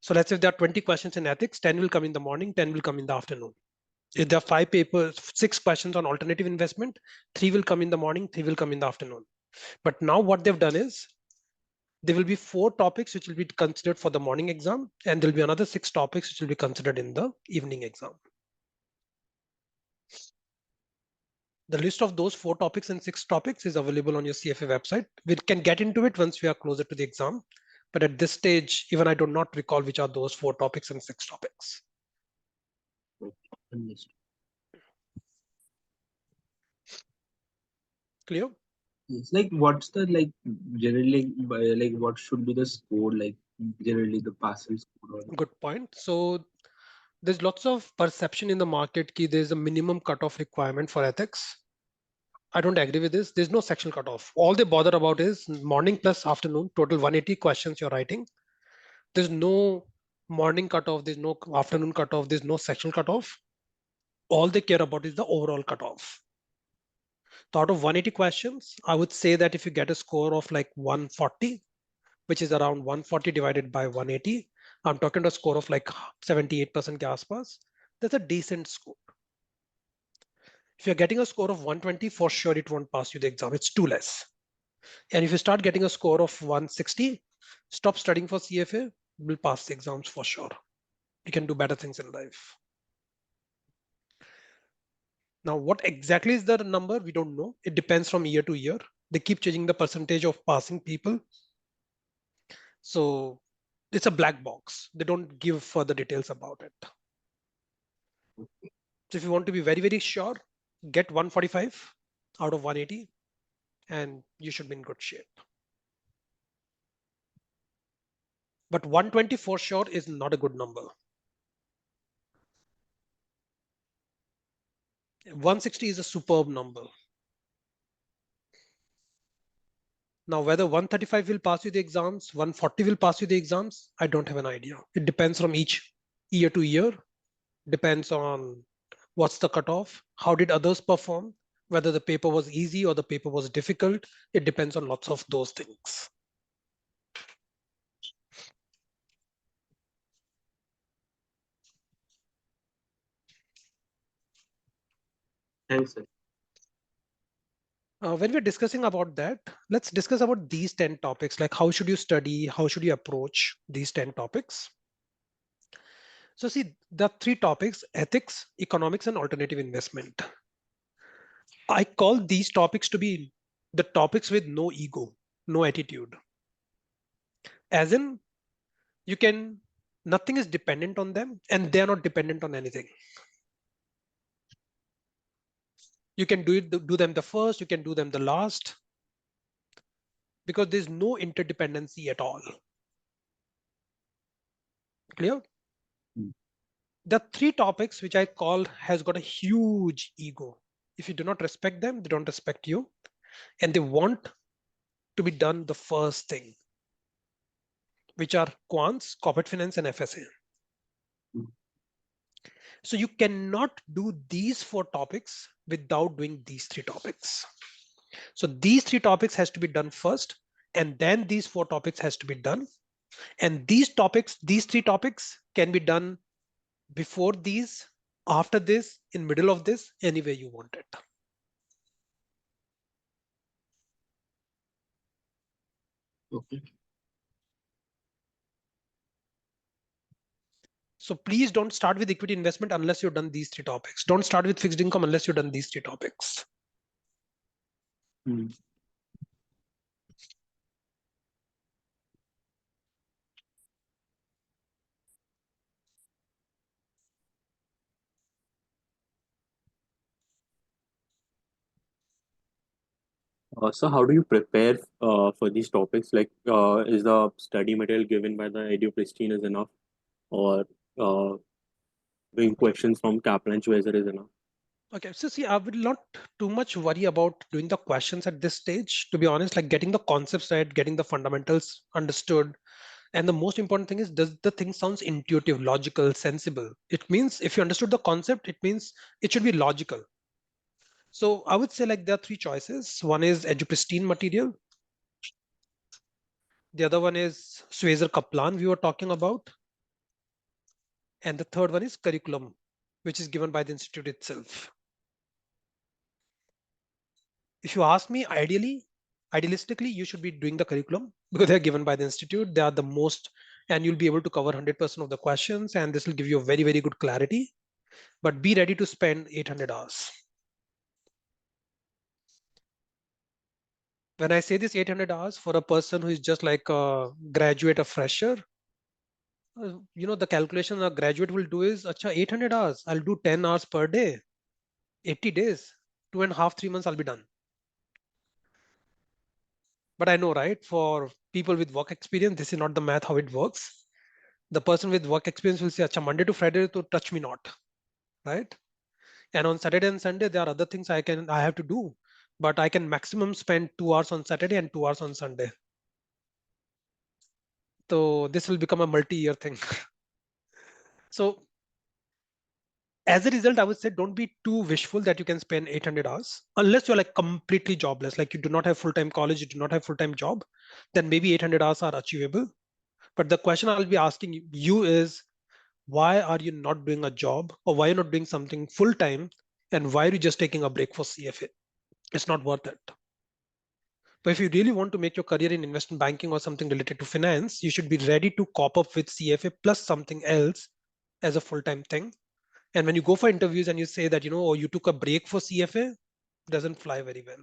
So let's say if there are 20 questions in ethics, 10 will come in the morning, 10 will come in the afternoon. If there are 5 papers, 6 questions on alternative investment, 3 will come in the morning, 3 will come in the afternoon. But now what they've done is there will be 4 topics which will be considered for the morning exam, and there'll be another 6 topics which will be considered in the evening exam. The list of those 4 topics and 6 topics is available on your CFA website. We can get into it once we are closer to the exam. But at this stage, even I do not recall which are those 4 topics and 6 topics. Understood. Clear? It's like what's the like generally like what should be the score like generally the passing score or Good point. So there's lots of perception in the market that there's a minimum cutoff requirement for ethics. I don't agree with this. There's no sectional cutoff. All they bother about is morning plus afternoon, total 180 questions you're writing. There's no morning cutoff, there's no afternoon cutoff, there's no sectional cutoff. All they care about is the overall cutoff. So out of 180 questions, I would say that if you get a score of like 140, which is around 140 divided by 180, I'm talking to a score of like 78% के आसपास, that's a decent score. If you're getting a score of 120, for sure it won't pass you the exam. It's too less. And if you start getting a score of 160, stop studying for CFA, will pass the exams for sure. You can do better things in life. Now, what exactly is the number? We don't know. It depends from year to year. They keep changing the percentage of passing people. So it's a black box. They don't give further details about it. So if you want to be very, very sure, get 145 out of 180 and you should be in good shape. But 120 for sure is not a good number. 160 is a superb number. Now, whether 135 will pass you the exams, 140 will pass you the exams, I don't have an idea. It depends from each year to year, depends on what's the cutoff, how did others perform, whether the paper was easy or the paper was difficult. It depends on lots of those things. thanks sir. When we're discussing about that, let's discuss about these 10 topics, like how should you study, how should you approach these 10 topics. So see, the 3 topics, ethics, economics, and alternative investment. I call these topics to be the topics with no ego, no attitude. As in, you can, nothing is dependent on them and they're not dependent on anything. You can do them the first, you can do them the last, because there's no interdependency at all. Clear? Mm. The 3 topics which I call has got a huge ego. If you do not respect them, they don't respect you, and they want to be done the first thing, which are quants, corporate finance, and FSA. Mm. So you cannot do these 4 topics without doing these 3 topics. So these 3 topics has to be done first, and then these 4 topics has to be done. And these topics, these 3 topics can be done before these, after this, in middle of this, any way you want it. Okay. So please don't start with equity investment unless you've done these 3 topics. Don't start with fixed income unless you've done these 3 topics. Mm. So how do you prepare for these topics? Like, is the study material given by the Edu Pristine is enough, or uh, doing questions from Kaplan Schweizer is enough? Okay, so see, I will not too much worry about doing the questions at this stage, to be honest, like getting the concepts right, getting the fundamentals understood. And the most important thing is, does the thing sounds intuitive, logical, sensible? It means if you understood the concept, it means it should be logical. So I would say like there are three choices. One is EduPristine material. The other one is Schweizer Kaplan we were talking about. And the third one is curriculum, which is given by the institute itself. If you ask me, idealistically, you should be doing the curriculum because they're given by the institute. They are the most, and you'll be able to cover 100% of the questions, and this will give you a very, very good clarity. But be ready to spend 800 hours. When I say this 800 hours for a person who is just like a graduate, a fresher, the calculation a graduate will do is, acha, 800 hours, I'll do 10 hours per day, 80 days, 2.5, 3 months, I'll be done. But I know, right? For people with work experience, this is not the math how it works. The person with work experience will say, acha, Monday to Friday, to touch me not, right? And on Saturday and Sunday, there are other things I have to do, but I can maximum spend 2 hours on Saturday and 2 hours on Sunday. So this will become a multi-year thing. So as a result, I would say don't be too wishful that you can spend 800 hours unless you're like completely jobless, like you do not have full-time college, you do not have full-time job, then maybe 800 hours are achievable. But the question I'll be asking you is, why are you not doing a job, or why you're not doing something full-time, and why are you just taking a break for CFA? It's not worth it. But if you really want to make your career in investment banking or something related to finance, you should be ready to cop up with CFA plus something else as a full-time thing. And when you go for interviews and you say that, oh, you took a break for CFA, doesn't fly very well.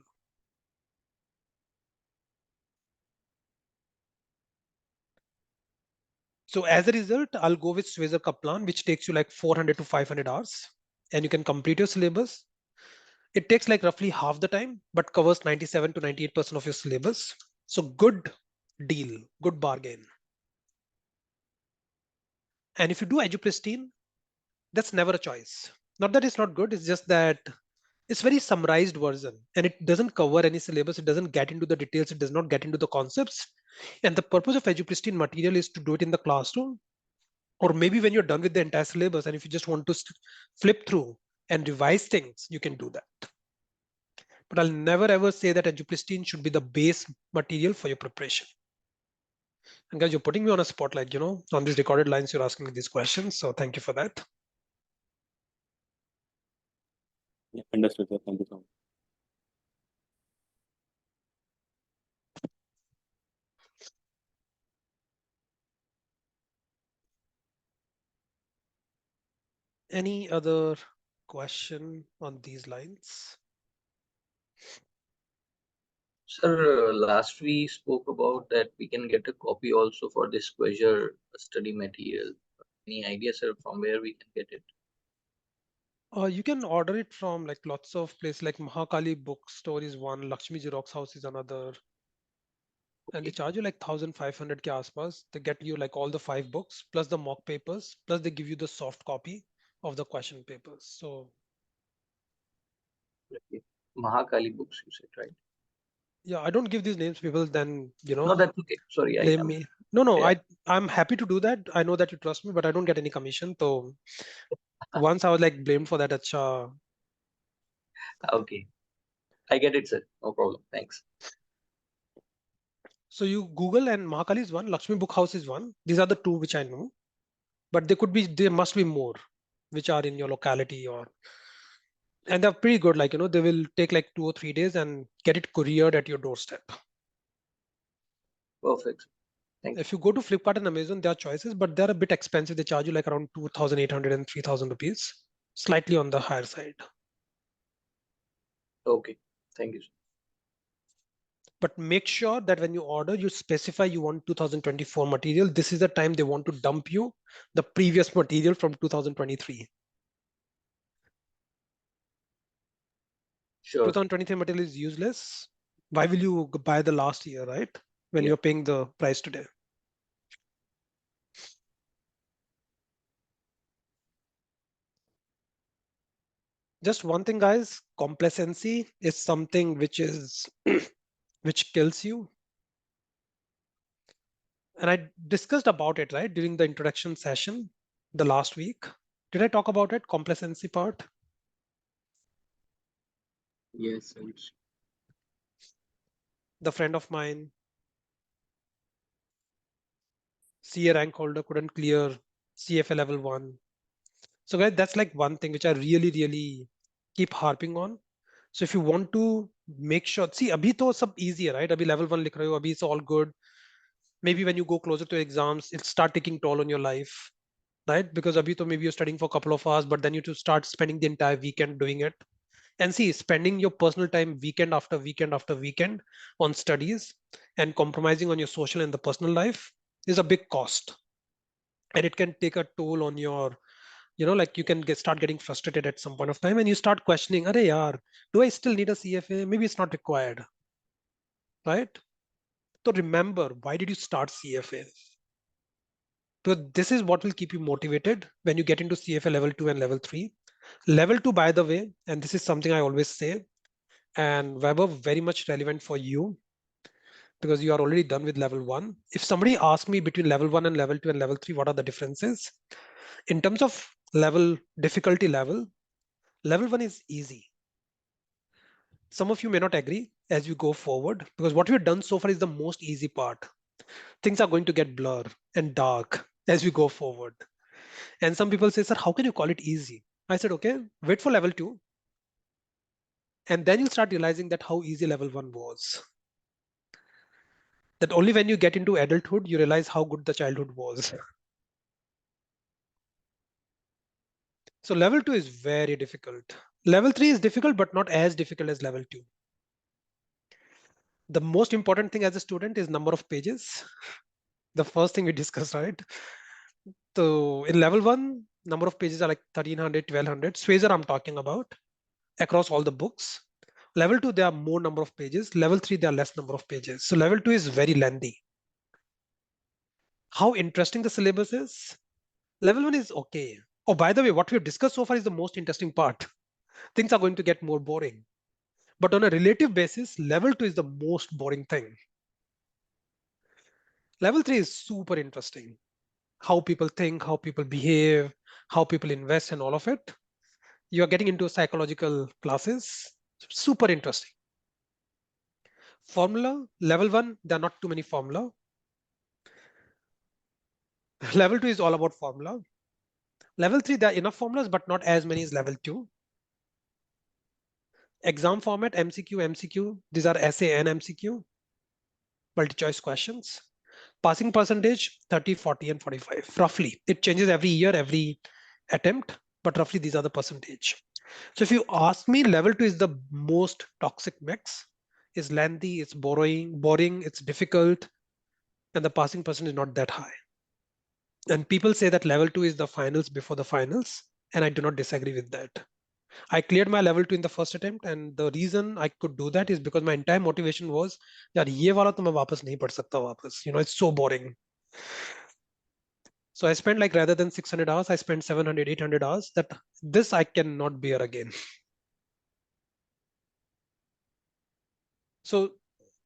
So as a result, I'll go with Schweizer Kaplan, which takes you like 400 to 500 hours, and you can complete your syllabus. It takes like roughly half the time, but covers 97 to 98% of your syllabus. So good deal, good bargain. And if you do EduPristine, that's never a choice. Not that it's not good, it's just that it's very summarized version and it doesn't cover any syllabus. It doesn't get into the details. It does not get into the concepts. And the purpose of EduPristine material is to do it in the classroom, or maybe when you're done with the entire syllabus and if you just want to flip through and revise things, you can do that. But I'll never ever say that EduPristine should be the base material for your preparation. And guys, you're putting me on a spotlight, on these recorded lines, you're asking me these questions. So thank you for that. Yeah, understood, sir. Thank you so much. Any other question on these lines? Sir, last we spoke about that we can get a copy also for this Quasar study material. Any idea, sir, from where we can get it? You can order it from like lots of places, like Mahakali Bookstore is one, Lakshmi Xerox House is another, and they Okay. charge you like 1,500 ke aspas. They get you like all the 5 books plus the mock papers, plus they give you the soft copy of the question papers. So Okay. Mahakali books, you said, right? yeah, I don't give these names, people then No, that's okay. Sorry, blame I'm me. No, yeah. I'm happy to do that. I know that you trust me, but I don't get any commission. So once I was like blamed for that, acha. Okay. I get it, sir. No problem. Thanks. So you Google and Mahakali is one, Lakshmi Book House is one. These are the two which I know, but there must be more which are in your locality, and they're pretty good. Like, they will take like 2 or 3 days and get it couriered at your doorstep. Perfect. Thank you. If you go to Flipkart and Amazon, there are choices, but they're a bit expensive. They charge you like around 2,800 and 3,000 rupees, slightly on the higher side. Okay. Thank you, sir. But make sure that when you order, you specify you want 2024 material. This is the time they want to dump you the previous material from 2023. Sure. 2023 material is useless. Why will you buy the last year, right? When Yeah. you're paying the price today. Just one thing, guys, complacency is something which is which kills you. And I discussed about it, right, during the introduction session the last week. Did I talk about it? Complacency part? Yes, Ansh. The friend of mine, CA rank holder, couldn't clear CFA level 1. So guys, that's like one thing which I really, really keep harping on. So if you want to make sure, see, abhi to sab easy hai, right? Abhi level 1 likh rahe ho, abhi it's all good. Maybe when you go closer to exams, it'll start taking toll on your life, right? Because abhi to maybe you're studying for a couple of hours, but then you to start spending the entire weekend doing it. And see, spending your personal time weekend after weekend after weekend on studies and compromising on your social and the personal life is a big cost. And it can take a toll on your, like you can start getting frustrated at some point of time and you start questioning, Arey yaar, do I still need a CFA? Maybe it's not required, right? So remember, why did you start CFA? Because this is what will keep you motivated when you get into CFA level 2 and level 3. Level 2, by the way, and this is something I always say, and Weber, very much relevant for you because you are already done with level 1. If somebody asks me between level 1 and level 2 and level 3, what are the differences? In terms of level difficulty level 1 is easy. Some of you may not agree as you go forward because what we've done so far is the most easy part. Things are going to get blur and dark as we go forward. And some people say, sir, how can you call it easy? I said, okay, wait for level 2. And then you'll start realizing that how easy level 1 was. That only when you get into adulthood, you realize how good the childhood was. So level 2 is very difficult. Level 3 is difficult, but not as difficult as level 2. The most important thing as a student is number of pages. The first thing we discussed, right? So in level 1, number of pages are like 1300, 1200. Swayzer I'm talking about across all the books. Level 2, there are more number of pages. Level 3, there are less number of pages. So level 2 is very lengthy. How interesting the syllabus is? Level 1 is okay. Oh, by the way, what we've discussed so far is the most interesting part. Things are going to get more boring. But on a relative basis, level 2 is the most boring thing. Level 3 is super interesting. How people think, how people behave, how people invest, and all of it. You are getting into psychological classes. Super interesting. Formula, level 1, there are not too many formula. Level 2 is all about formula. Level 3, there are enough formulas, but not as many as level 2. Exam format, MCQ, MCQ. These are essay and MCQ, multi-choice questions. Passing percentage, 30, 40, and 45, roughly. It changes every year, every attempt, but roughly these are the percentage. So if you ask me, level 2 is the most toxic mix. It's lengthy, it's boring, it's difficult, and the passing percentage is not that high. And people say that level 2 is the finals before the finals, and I do not disagree with that. I cleared my level 2 in the first attempt, and the reason I could do that is because my entire motivation was that ye wala to main wapas nahi pad sakta wapas. It's so boring. So I spent like rather than 600 hours, I spent 700, 800 hours that this I cannot bear again. So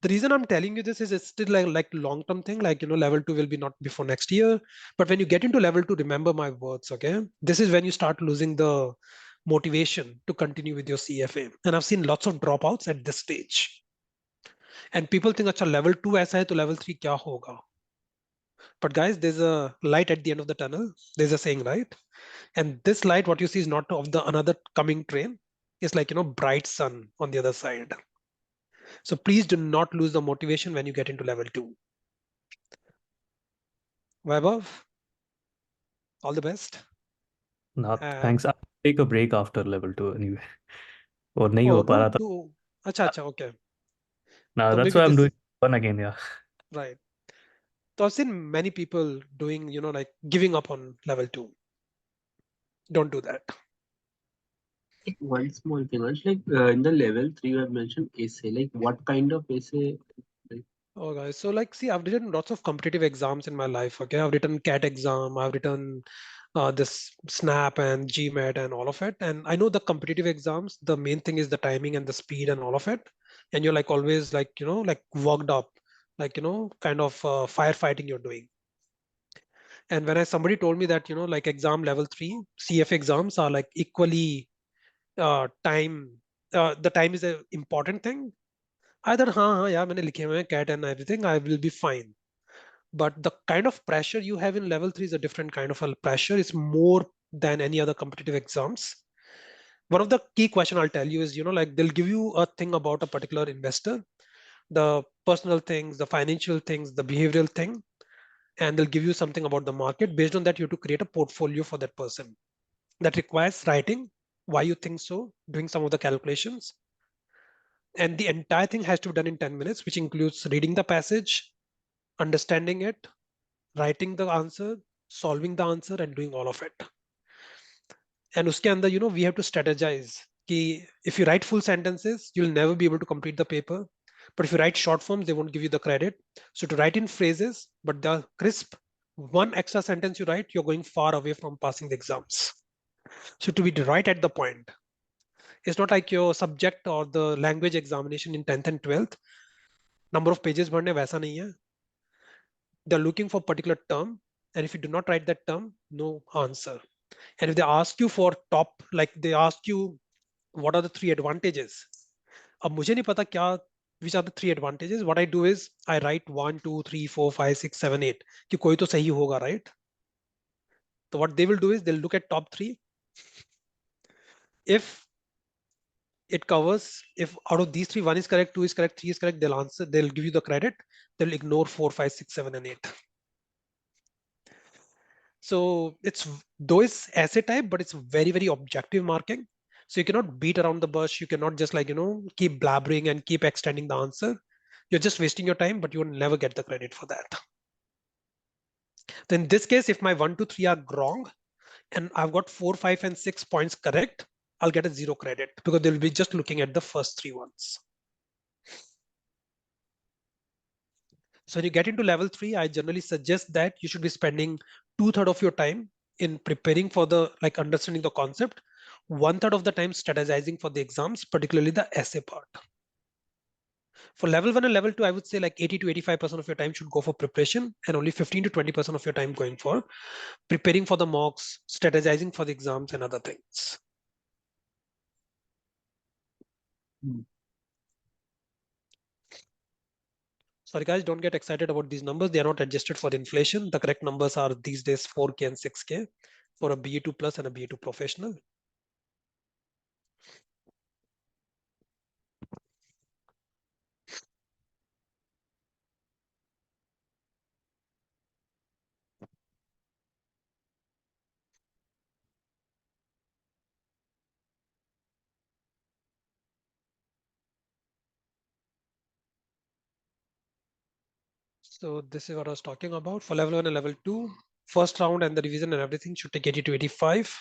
the reason I'm telling you this is it's still like long-term thing, like, level 2 will be not before next year. But when you get into level 2, remember my words, okay? This is when you start losing the motivation to continue with your CFA. And I've seen lots of dropouts at this stage. And people think, acha, level 2 aisa hai, to level 3 kya hoga? But guys, there's a light at the end of the tunnel. There's a saying, right? And this light, what you see is not of the another coming train. It's like, bright sun on the other side. So please do not lose the motivation when you get into level 2. Vaibhav, all the best. Thanks. And I'll take a break after level 2 anyway. और नहीं oh, हो पा रहा don't था. do. Acha, okay. Now So that's maybe why I'm this, doing one again, yeah. right. So I've seen many people doing, like giving up on level 2. Don't do that. One small thing, Ansh, like in the level 3 you have mentioned essay. Like what kind of essay? Like, Oh, guys. So, like, see, I've written lots of competitive exams in my life. Okay, I've written CAT exam. I've written this SNAP and GMAT and all of it. And I know the competitive exams, the main thing is the timing and the speed and all of it. And you're like always like, like worked up, like, kind of firefighting you're doing. And when somebody told me that, like exam level 3, CFA exams are like equally time, the time is an important thing. I thought, हाँ yeah, मैंने लिखे हुए हैं CAT and everything, I will be fine. But the kind of pressure you have in level 3 is a different kind of a pressure. It's more than any other competitive exams. One of the key question I'll tell you is, like they'll give you a thing about a particular investor, the personal things, the financial things, the behavioral thing, and they'll give you something about the market. Based on that, you have to create a portfolio for that person. That requires writing why you think so, doing some of the calculations, and the entire thing has to be done in 10 minutes, which includes reading the passage, understanding it, writing the answer, solving the answer, and doing all of it. And uske andar, we have to strategize कि if you write full sentences, you'll never be able to complete the paper. But if you write short forms, they won't give you the credit. So to write in phrases, but the crisp, one extra sentence you write, you're going far away from passing the exams. So to be right at the point, it's not like your subject or the language examination in 10th and 12th. Number of pages भरने वैसा नहीं है. They're looking for particular term, and if you do not write that term, no answer. And if they ask you for top, like they ask you what are the 3 advantages, अब मुझे नहीं पता क्या which are the 3 advantages. What I do is I write 1 2 3 4 5 6 7 8 कि कोई तो सही होगा, right? So what they will do is they'll look at top 3. If it covers, if out of these 3 1 is correct, 2 is correct, 3 is correct, they'll answer, they'll give you the credit. They'll ignore 4 5 6 7 and 8. So it's, though it's essay type, but it's very, very objective marking. So you cannot beat around the bush. You cannot just like, keep blabbering and keep extending the answer. You're just wasting your time, but you will never get the credit for that. So in this case, if my 1 2 3 are wrong and I've got 4 5 and 6 points correct, I'll get a 0 credit because they'll be just looking at the first 3 ones. So when you get into level 3, I generally suggest that you should be spending 2/3 of your time in preparing for the, like understanding the concept, 1/3 of the time strategizing for the exams, particularly the essay part. For level 1 and level 2, I would say like 80 to 85% of your time should go for preparation, and only 15 to 20% of your time going for preparing for the mocks, strategizing for the exams, and other things. hmm. Sorry guys, don't get excited about these numbers. They are not adjusted for inflation. The correct numbers are these days 4K and 6K for a BA2 plus and a BA2 professional. So this is what I was talking about. For level 1 and level 2, first round and the revision and everything should take 80 to 85.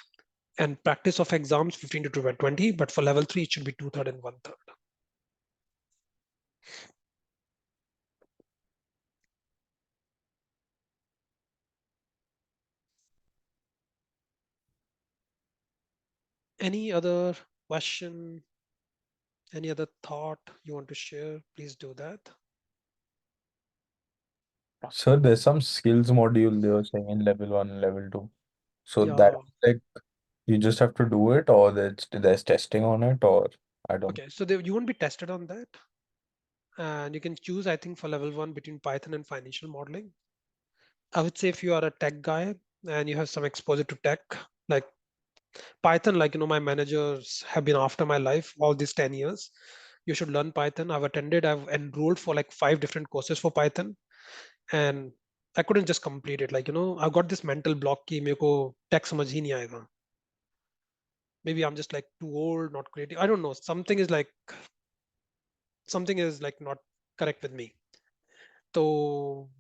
And practice of exams 15 to 20. But for level 3, it should be 2/3 and 1/3. Any other question? Any other thought you want to share? Please do that. Sir, there's some skills module they were saying in level 1 and level 2. So Yeah. that like you just have to do it, or there's testing on it, or I don't. Okay. So you won't be tested on that. And you can choose, I think, for level 1 between Python and financial modeling. I would say if you are a tech guy and you have some exposure to tech, like Python, like, my managers have been after my life all these 10 years. You should learn Python. I've enrolled for like 5 different courses for Python, and I couldn't just complete it. Like, I've got this mental block कि मेरे को tech समझ ही नहीं आएगा. Maybe I'm just like too old, not creative. I don't know. Something is like not correct with me. So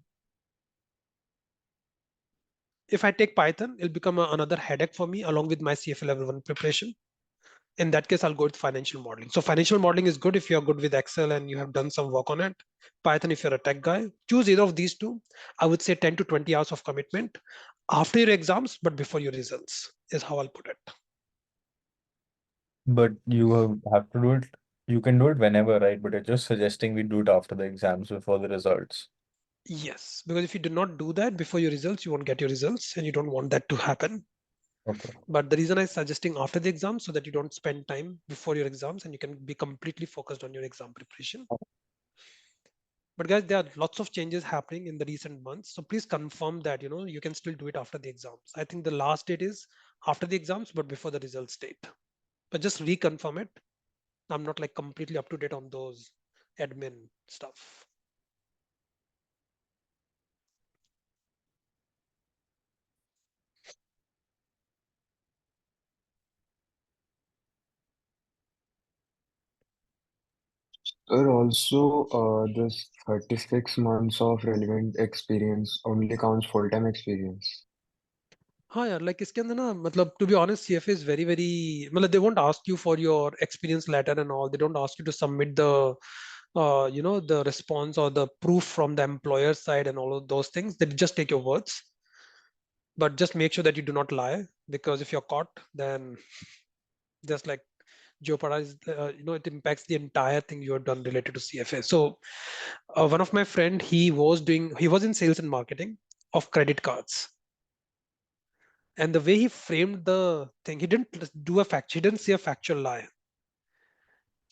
if I take Python, it'll become another headache for me along with my CFA level 1 preparation. In that case, I'll go with financial modeling. So financial modeling is good if you're good with Excel and you have done some work on it. Python, if you're a tech guy, choose either of these two. I would say 10 to 20 hours of commitment after your exams, but before your results is how I'll put it. But you have to do it. You can do it whenever, right? But you're just suggesting we do it after the exams before the results. Yes, because if you do not do that before your results, you won't get your results and you don't want that to happen. Okay. But the reason I'm suggesting after the exam so that you don't spend time before your exams and you can be completely focused on your exam preparation. But guys, there are lots of changes happening in the recent months. So please confirm that, you can still do it after the exams. I think the last date is after the exams, but before the results date. But just reconfirm it. I'm not like completely up to date on those admin stuff. Sir, also, this 36 months of relevant experience only counts full-time experience. हाँ यार like इसके अंदर ना मतलब to be honest CFA is very very मतलब they won't ask you for your experience letter and all, they don't ask you to submit the the response or the proof from the employer side and all of those things. They just take your words, but just make sure that you do not lie, because if you're caught then just like jeopardize it impacts the entire thing you have done related to CFA. So one of my friend, he was in sales and marketing of credit cards, and the way he framed the thing, he didn't say a factual lie,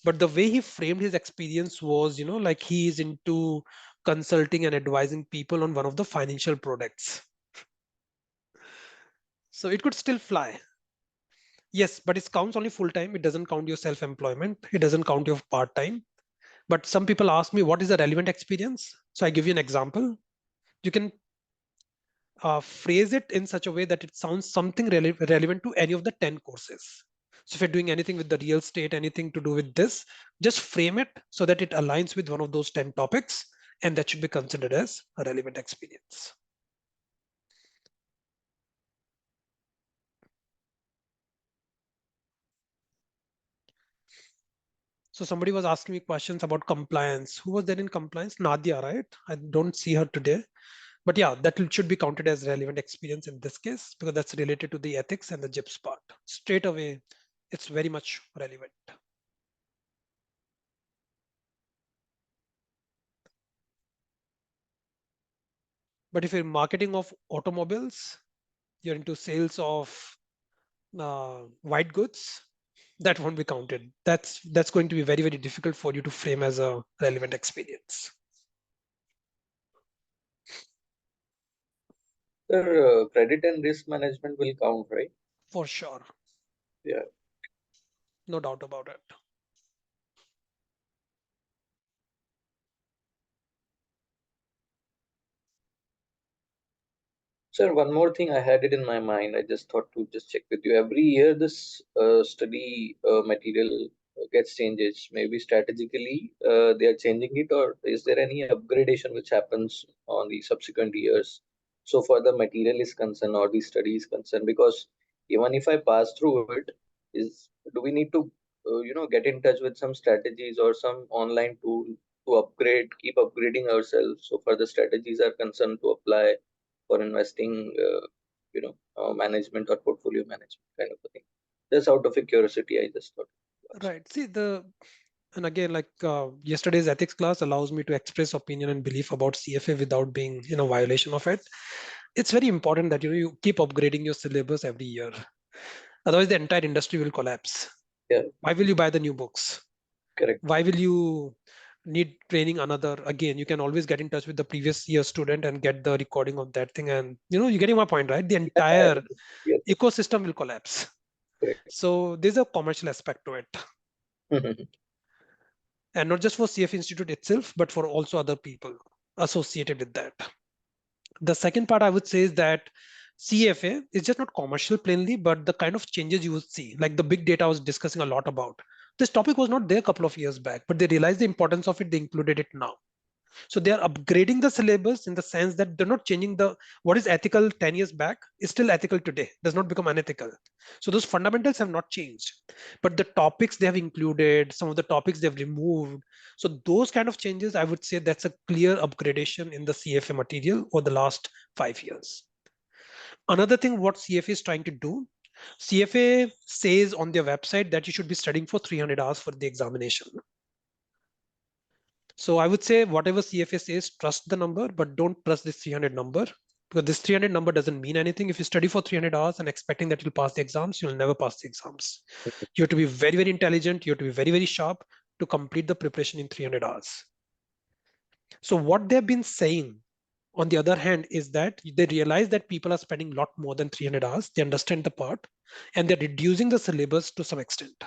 but the way he framed his experience was like he is into consulting and advising people on one of the financial products. So it could still fly. Yes, but it counts only full time. It doesn't count your self-employment. It doesn't count your part-time. But some people ask me, what is the relevant experience? So I give you an example. You can phrase it in such a way that it sounds something relevant to any of the 10 courses. So if you're doing anything with the real estate, anything to do with this, just frame it so that it aligns with one of those 10 topics, and that should be considered as a relevant experience. So somebody was asking me questions about compliance. Who was there in compliance? Nadia, right? I don't see her today. But yeah, should be counted as relevant experience in this case, because that's related to the ethics and the GIPS part. Straight away, it's very much relevant. But if you're marketing of automobiles, you're into sales of white goods, that won't be counted. That's going to be very, very difficult for you to frame as a relevant experience. Sir, credit and risk management will count, right? For sure. Yeah. No doubt about it. Sir, one more thing I had it in my mind. I just thought to just check with you. Every year, this study material gets changes. Maybe strategically, they are changing it, or is there any upgradation which happens on the subsequent years? So far, the material is concerned or the study is concerned. Because even if I pass through it, do we need to get in touch with some strategies or some online tool to upgrade, keep upgrading ourselves? So far, the strategies are concerned to apply for investing, management or portfolio management kind of a thing. Just out of a curiosity, I just thought. Right. See, and again, like yesterday's ethics class allows me to express opinion and belief about CFA without being in a violation of it. It's very important that you keep upgrading your syllabus every year. Otherwise, the entire industry will collapse. Yeah, Why will you buy the new books? correct. Why will you need training another? Again, you can always get in touch with the previous year student and get the recording of that thing. And you're getting my point, right? The entire Yes, ecosystem will collapse. correct. So there's a commercial aspect to it. And not just for CF Institute itself, but for also other people associated with that. The second part I would say is that CFA is just not commercial plainly, but the kind of changes you will see, like the big data I was discussing a lot about. This topic was not there a couple of years back, but they realized the importance of it, they included it now. So they are upgrading the syllabus in the sense that they're not changing what is ethical 10 years back is still ethical today, does not become unethical. So those fundamentals have not changed, but the topics they have included, some of the topics they've removed. So those kind of changes, I would say that's a clear upgradation in the CFA material over the last 5 years. Another thing what CFA is trying to do, CFA says on their website that you should be studying for 300 hours for the examination. So I would say whatever CFA says, trust the number, but don't trust this 300 number, because this 300 number doesn't mean anything. If you study for 300 hours and expecting that you'll pass the exams, you'll never pass the exams. You have to be very, very intelligent. You have to be very, very sharp to complete the preparation in 300 hours. So what they've been saying, on the other hand, is that they realize that people are spending a lot more than 300 hours. They understand the part, and they're reducing the syllabus to some extent.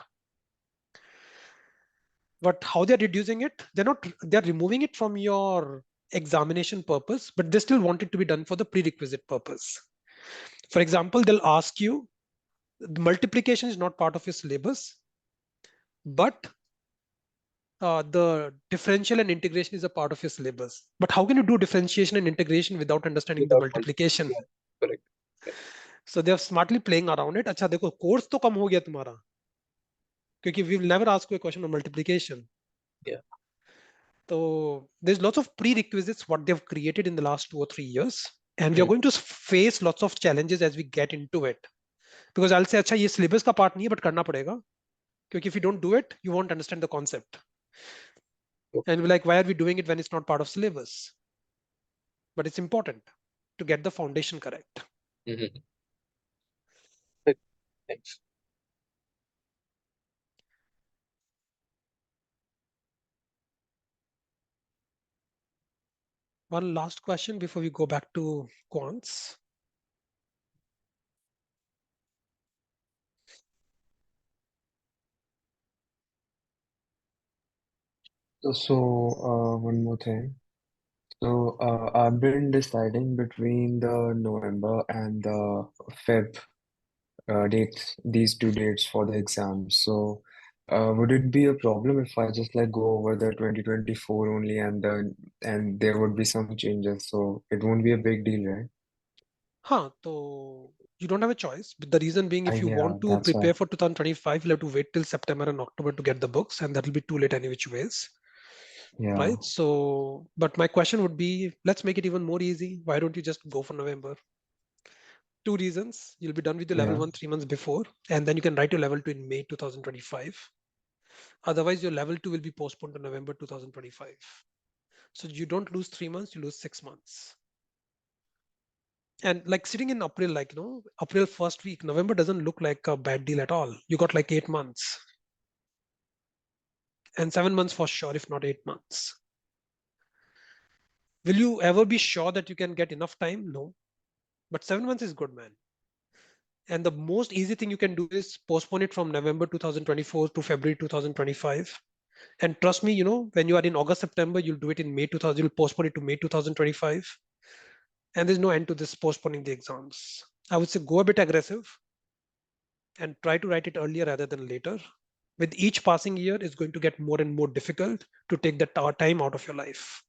But how they're reducing it, they're removing it from your examination purpose, but they still want it to be done for the prerequisite purpose. For example, they'll ask you, the multiplication is not part of your syllabus, but the differential and integration is a part of your syllabus. But how can you do differentiation and integration without understanding the multiplication? Yeah, correct. Yeah. So they are smartly playing around it. अच्छा देखो course तो कम हो गया तुम्हारा, क्योंकि we will never ask you a question on multiplication. Yeah. So there's lots of prerequisites what they've created in the last 2 or 3 years, and we are going to face lots of challenges as we get into it. Because I'll say, अच्छा ये syllabus का part नहीं है, but करना पड़ेगा, क्योंकि if you don't do it, you won't understand the concept. And you'll be like, why are we doing it when it's not part of syllabus? But it's important to get the foundation correct. Mm-hmm. Thanks. One last question before we go back to quants. So, one more thing. So, I've been deciding between the November and the Feb dates, these two dates for the exams. So, would it be a problem if I just like go over the 2024 only and there would be some changes? So it won't be a big deal, right? हाँ, तो you don't have a choice. But the reason being, if you Yeah, want to that's why. prepare for 2025, you'll have to wait till September and October to get the books, and that'll be too late any which ways. Yeah. Right? So, but my question would be, let's make it even more easy. Why don't you just go for November? Two reasons. You'll be done with your level Yeah. 1 3 months before, and then you can write your level 2 in May 2025. Otherwise, your level 2 will be postponed to November 2025. So you don't lose 3 months, you lose 6 months. And like sitting in April, like, April first week, November doesn't look like a bad deal at all. You got like 8 months. And 7 months for sure, if not 8 months. Will you ever be sure that you can get enough time? No. But 7 months is good, man. And the most easy thing you can do is postpone it from November 2024 to February 2025. And trust me, when you are in August, September, you'll do it in May 2000, you'll postpone it to May 2025. And there's no end to this postponing the exams. I would say go a bit aggressive and try to write it earlier rather than later. With each passing year, it's going to get more and more difficult to take that time out of your life.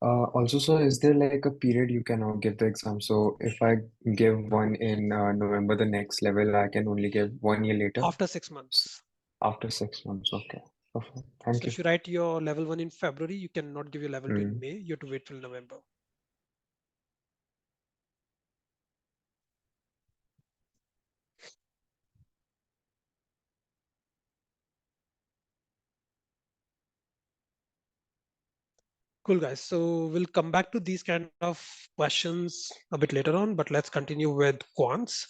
Also, so is there like a period you cannot give the exam? So if I give one in November, the next level, I can only give 1 year later? After 6 months. After 6 months, okay. Perfect. Thank So you. if you write your level 1 in February, you cannot give your level 2 in Mm. May. You have to wait till November. Cool, guys. So we'll come back to these kind of questions a bit later on, but let's continue with quants.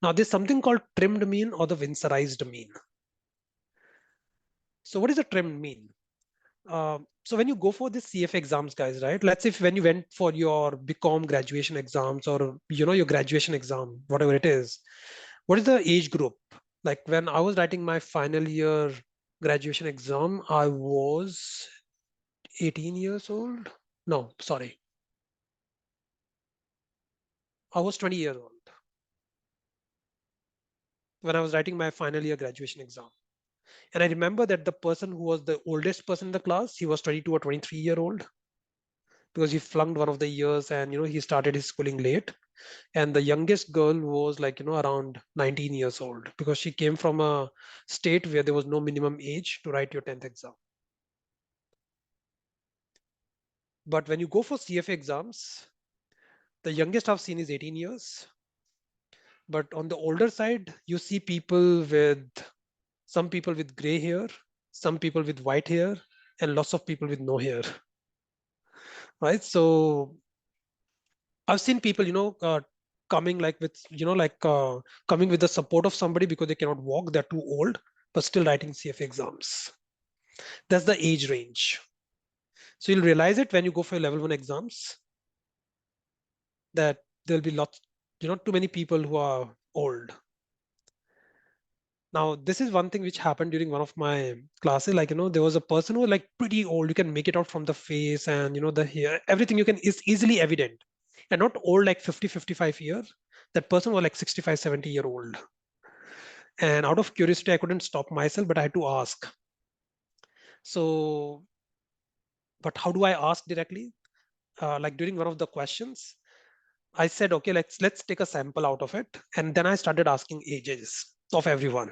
Now, there's something called trimmed mean or the Vincerized mean. So what is a trimmed mean? So when you go for the CFA exams, guys, right? Let's say when you went for your BCom graduation exams or your graduation exam, whatever it is, what is the age group? Like when I was writing my final year graduation exam, I was 18 years old. No, sorry. I was 20 years old when I was writing my final year graduation exam. And I remember that the person who was the oldest person in the class, he was 22 or 23-year-old, because he flunked one of the years and he started his schooling late. And the youngest girl was like around 19 years old, because she came from a state where there was no minimum age to write your 10th exam. But when you go for CFA exams, the youngest I've seen is 18 years. But on the older side, you see some people with gray hair, some people with white hair, and lots of people with no hair, right? So I've seen people, coming like with, coming with the support of somebody because they cannot walk, they're too old, but still writing CFA exams. That's the age range. So you'll realize it when you go for your level 1 exams, that there'll be lots, too many people who are old. Now, this is one thing which happened during one of my classes. Like, there was a person who was like pretty old. You can make it out from the face and, the hair, everything you can is easily evident. And not old like 50, 55 years. That person was like 65, 70-year old. And out of curiosity, I couldn't stop myself, but I had to ask. So, but how do I ask directly? Like during one of the questions, I said, okay, let's take a sample out of it. And then I started asking ages of everyone.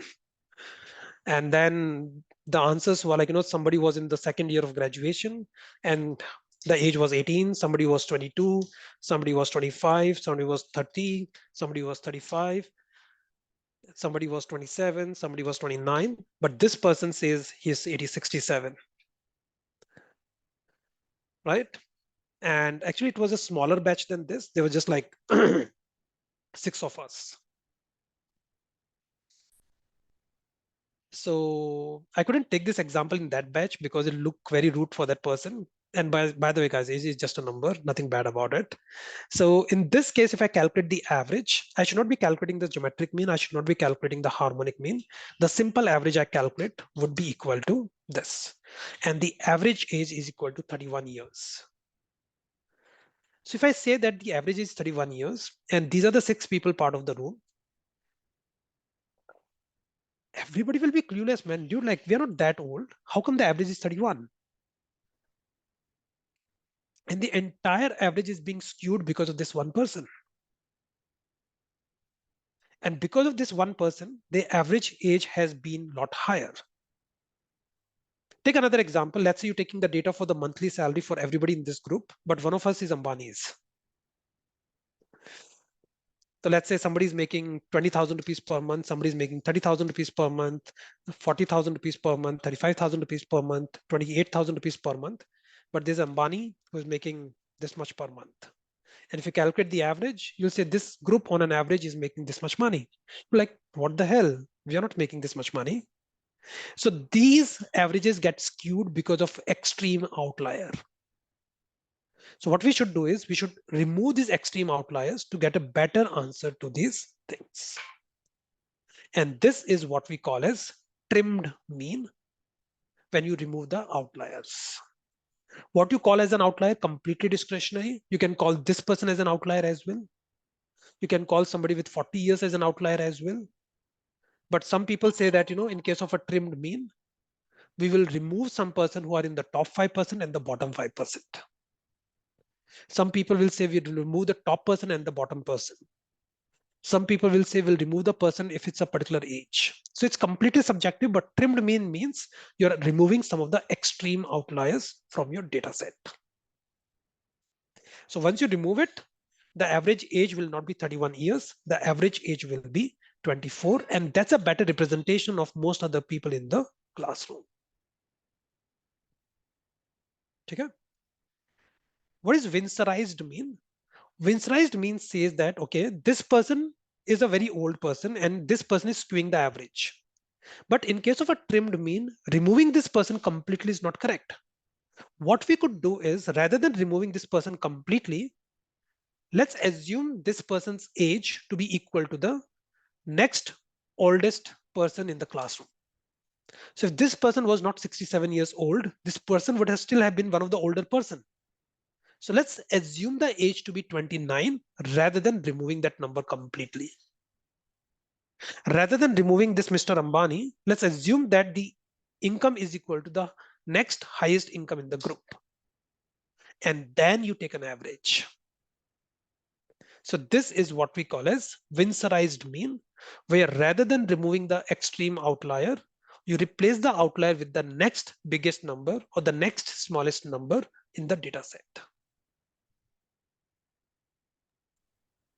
And then the answers were like, somebody was in the second year of graduation and the age was 18, somebody was 22, somebody was 25, somebody was 30, somebody was 35, somebody was 27, somebody was 29. But this person says he's 80, 67, right? And actually, it was a smaller batch than this. There were just like 6 of us. So I couldn't take this example in that batch because it looked very rude for that person. And by the way, guys, age is just a number, nothing bad about it. So in this case, if I calculate the average, I should not be calculating the geometric mean. I should not be calculating the harmonic mean. The simple average I calculate would be equal to this. And the average age is equal to 31 years. So if I say that the average is 31 years, and these are the 6 people part of the room, everybody will be clueless, man. Dude, like, we're not that old. How come the average is 31? And the entire average is being skewed because of this one person. And because of this one person, the average age has been a lot higher. Take another example. Let's say you're taking the data for the monthly salary for everybody in this group, but one of us is Ambani's. So let's say somebody's making 20,000 rupees per month, somebody's making 30,000 rupees per month, 40,000 rupees per month, 35,000 rupees per month, 28,000 rupees per month. But there's Ambani who's making this much per month. And if you calculate the average, you'll say this group on an average is making this much money. You're like, what the hell? We are not making this much money. So these averages get skewed because of extreme outlier. So what we should do is we should remove these extreme outliers to get a better answer to these things. And this is what we call as trimmed mean when you remove the outliers. What you call as an outlier, completely discretionary. You can call this person as an outlier as well. You can call somebody with 40 years as an outlier as well. But some people say that, in case of a trimmed mean, we will remove some person who are in the top 5% and the bottom 5%. Some people will say we'll remove the top person and the bottom person. Some people will say we'll remove the person if it's a particular age. So it's completely subjective, but trimmed mean means you're removing some of the extreme outliers from your data set. So once you remove it, the average age will not be 31 years. The average age will be 24. And that's a better representation of most other people in the classroom. Okay. What is Winsorized mean? Winsorized mean says that, okay, this person is a very old person and this person is skewing the average. But in case of a trimmed mean, removing this person completely is not correct. What we could do is, rather than removing this person completely, let's assume this person's age to be equal to the next oldest person in the classroom. So if this person was not 67 years old, this person would have still have been one of the older person. So let's assume the age to be 29 rather than removing that number completely. Rather than removing this Mr. Ambani, let's assume that the income is equal to the next highest income in the group. And then you take an average. So this is what we call as Winsorized mean, where rather than removing the extreme outlier, you replace the outlier with the next biggest number or the next smallest number in the data set.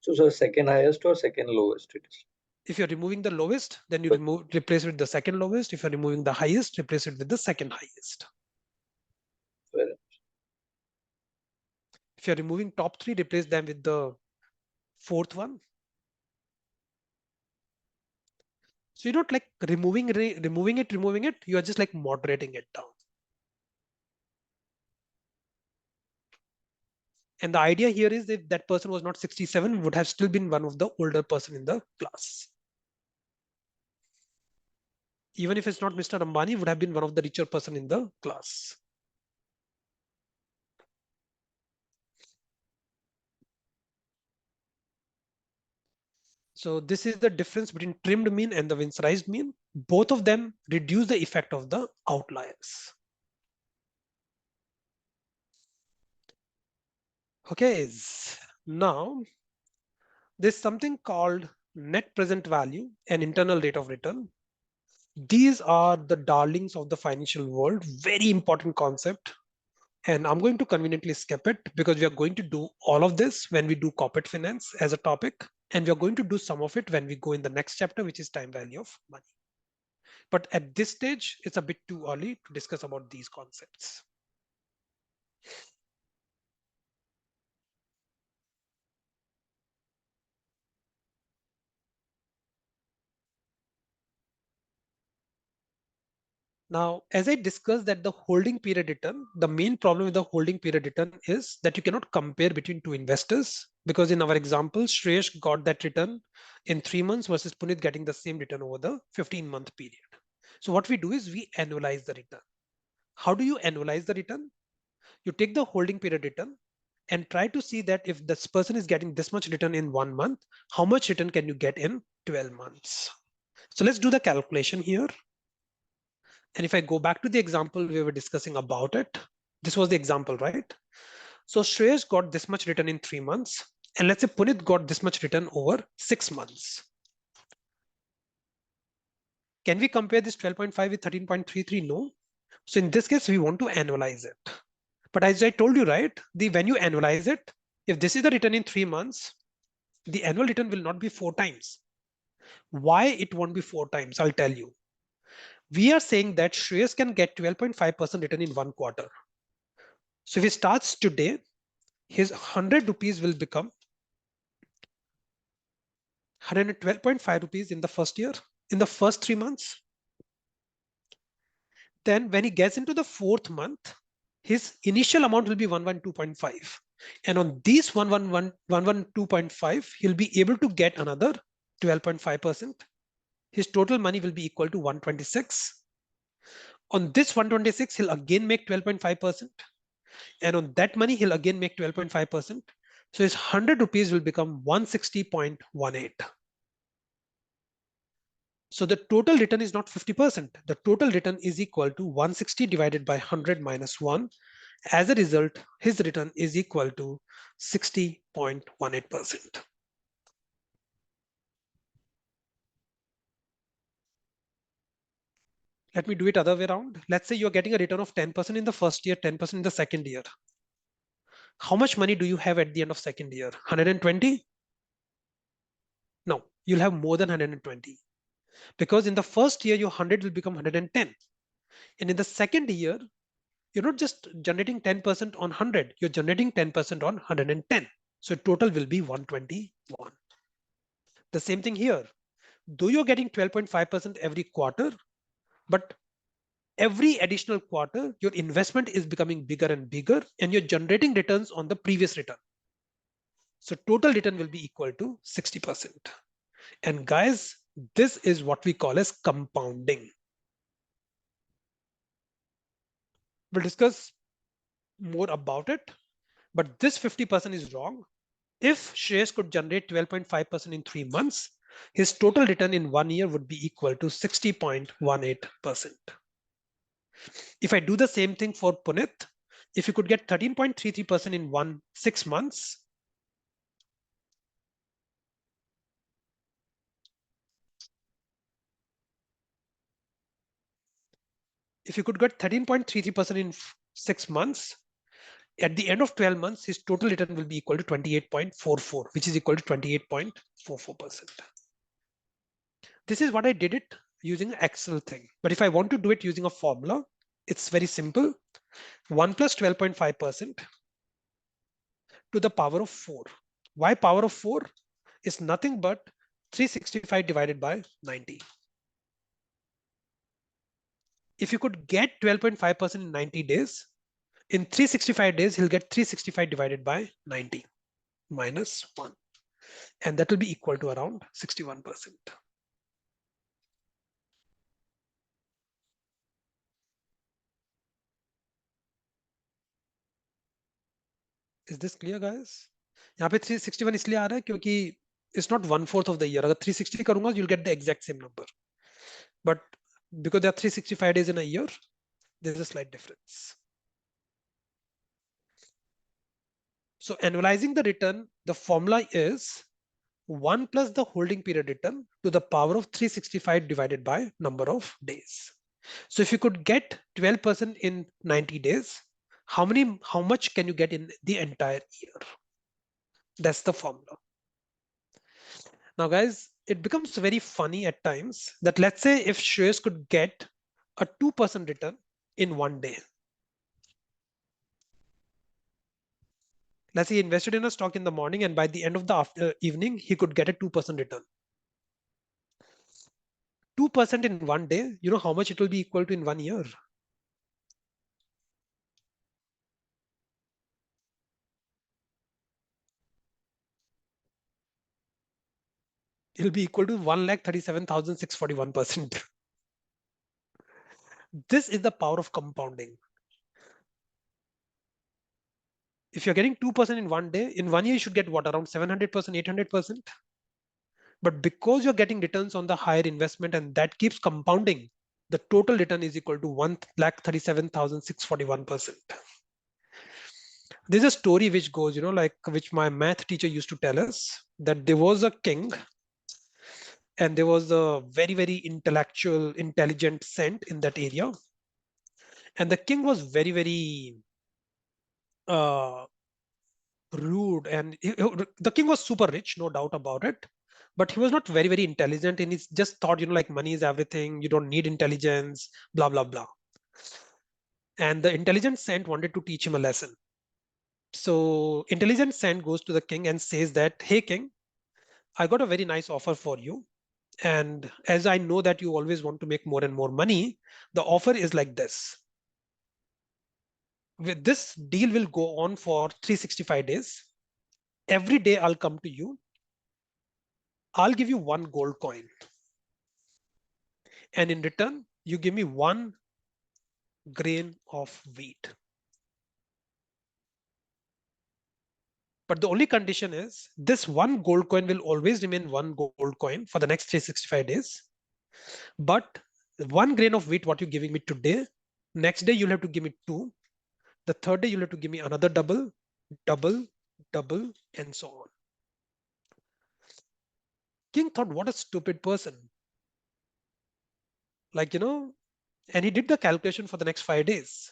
So second highest or second lowest it is. If you're removing the lowest, then you replace it with the second lowest. If you're removing the highest, replace it with the second highest. Well, If you're removing top three, replace them with the fourth one. So you're not like removing it. You are just like moderating it down. And the idea here is if that person was not 67, would have still been one of the older person in the class. Even if it's not Mr. Ambani, would have been one of the richer person in the class. So this is the difference between trimmed mean and the Winsorized mean. Both of them reduce the effect of the outliers. Okay, now there's something called net present value and internal rate of return. These are the darlings of the financial world, very important concept. And I'm going to conveniently skip it because we are going to do all of this when we do corporate finance as a topic. And we are going to do some of it when we go in the next chapter, which is time value of money. But at this stage, it's a bit too early to discuss about these concepts. Now, as I discussed that the holding period return, the main problem with the holding period return is that you cannot compare between two investors, because in our example, Shreyash got that return in 3 months versus Punit getting the same return over the 15-month period. So what we do is we annualize the return. How do you annualize the return? You take the holding period return and try to see that if this person is getting this much return in 1 month, how much return can you get in 12 months? So let's do the calculation here. And if I go back to the example we were discussing about it, this was the example, right? So Shreyas got this much return in 3 months. And let's say Punit got this much return over 6 months. Can we compare this 12.5 with 13.33? No. So in this case, we want to annualize it. But as I told you, right, when you annualize it, if this is the return in 3 months, the annual return will not be 4 times. Why it won't be 4 times? I'll tell you. We are saying that Shreyas can get 12.5% return in 1 quarter. So if he starts today, his 100 rupees will become 112.5 rupees in the first year, in the first 3 months. Then when he gets into the 4th month, his initial amount will be 112.5. And on these 112.5, he'll be able to get another 12.5%. His total money will be equal to 126. On this 126, he'll again make 12.5%. And on that money, he'll again make 12.5%. So his 100 rupees will become 160.18. So the total return is not 50%. The total return is equal to 160 divided by 100 minus 1. As a result, his return is equal to 60.18%. Let me do it other way around. Let's say you're getting a return of 10% in the first year, 10% in the second year. How much money do you have at the end of second year? 120? No, you'll have more than 120. Because in the first year, your 100 will become 110. And in the second year, you're not just generating 10% on 100, you're generating 10% on 110. So total will be 121. The same thing here. Though you're getting 12.5% every quarter, but every additional quarter, your investment is becoming bigger and bigger, and you're generating returns on the previous return. So total return will be equal to 60%. And guys, this is what we call as compounding. We'll discuss more about it, but this 50% is wrong. If shares could generate 12.5% in 3 months, his total return in 1 year would be equal to 60.18%. If I do the same thing for Punit, if you could get 13.33% in 6 months, if you could get 13.33% in 6 months, at the end of 12 months, his total return will be equal to 28.44, which is equal to 28.44%. This is what I did it using Excel thing. But if I want to do it using a formula, it's very simple. 1 plus 12.5% to the power of 4. Why power of 4? Is nothing but 365 divided by 90. If you could get 12.5% in 90 days, in 365 days, he'll get 365 divided by 90 minus 1. And that will be equal to around 61%. Is this clear, guys? यहाँ पे 361 इसलिए आ रहा है क्योंकि it's not 1/4 of the year. अगर 360 करूंगा, you'll get the exact same number. But because there are 365 days in a year, there's a slight difference. So annualizing the return, the formula is 1 plus the holding period return to the power of 365 divided by number of days. So if you could get 12% in 90 days, how much can you get in the entire year? That's the formula. Now, guys, it becomes very funny at times that let's say if shares could get a 2% return in 1 day. Let's say he invested in a stock in the morning and by the end of the evening, he could get a 2% return. 2% in 1 day, you know how much it will be equal to in 1 year? It'll be equal to 1,37,641%. This is the power of compounding. If you're getting 2% in 1 day, in 1 year, you should get what, around 700%, 800%? But because you're getting returns on the higher investment and that keeps compounding, the total return is equal to 1,37,641%. There's a story which goes, like which my math teacher used to tell us, that there was a king and there was a very, very intelligent saint in that area. And the king was very, very rude. And the king was super rich, no doubt about it. But he was not very, very intelligent. And he just thought, like money is everything. You don't need intelligence, blah, blah, blah. And the intelligent saint wanted to teach him a lesson. So intelligent saint goes to the king and says that, hey, king, I got a very nice offer for you. And as I know that you always want to make more and more money, the offer is like this. With this deal will go on for 365 days. Every day I'll come to you. I'll give you 1 gold coin. And in return, you give me 1 grain of wheat. But the only condition is this 1 gold coin will always remain 1 gold coin for the next 365 days. But 1 grain of wheat, what you're giving me today, next day you'll have to give me 2. The third day you'll have to give me another double, double, double, and so on. King thought, what a stupid person. Like, and he did the calculation for the next 5 days.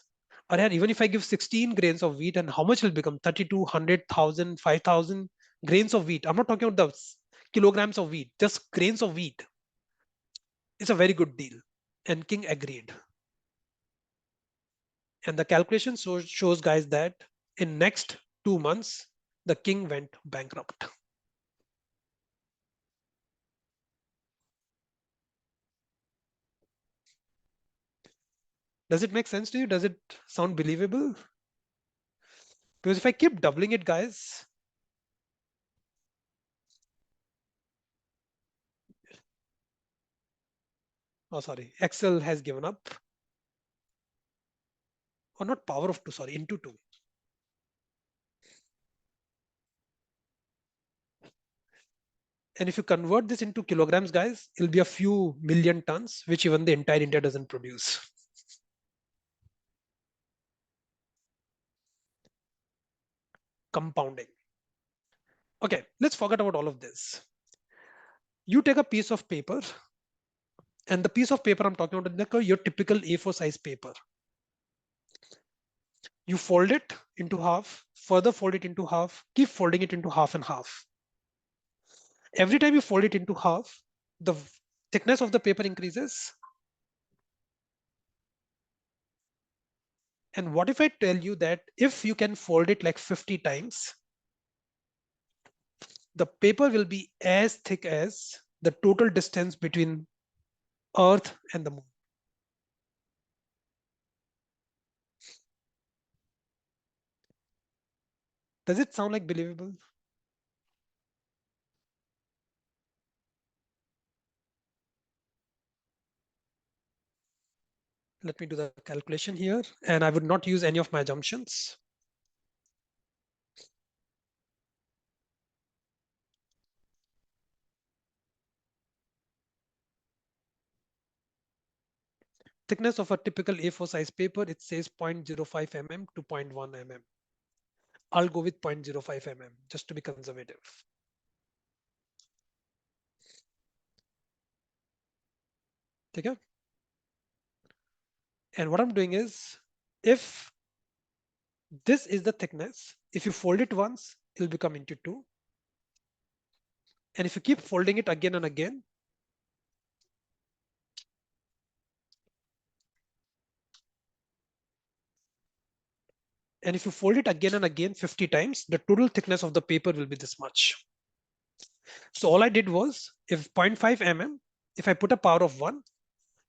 Or even if I give 16 grains of wheat, and how much will become 3,200,000, 5,000 grains of wheat. I'm not talking about the kilograms of wheat, just grains of wheat. It's a very good deal. And king agreed. And the calculation shows, guys, that in next 2 months, the king went bankrupt. Does it make sense to you? Does it sound believable? Because if I keep doubling it, guys, oh, sorry, Excel has given up. Or not power of 2, sorry, into 2. And if you convert this into kilograms, guys, it'll be a few million tons, which even the entire India doesn't produce. Compounding. Okay, let's forget about all of this. You take a piece of paper, and the piece of paper I'm talking about is like your typical A4 size paper. You fold it into half, further fold it into half, keep folding it into half and half. Every time you fold it into half, the thickness of the paper increases. And what if I tell you that if you can fold it like 50 times, the paper will be as thick as the total distance between Earth and the moon. Does it sound like believable? Let me do the calculation here, and I would not use any of my assumptions. Thickness of a typical A4 size paper, it says 0.05 mm to 0.1 mm. I'll go with 0.05 mm just to be conservative. Okay. And what I'm doing is, if this is the thickness, if you fold it once, it'll become into two. And if you keep folding it again and again, and if you fold it again and again 50 times, the total thickness of the paper will be this much. So all I did was, if 0.5 mm, if I put a power of 1,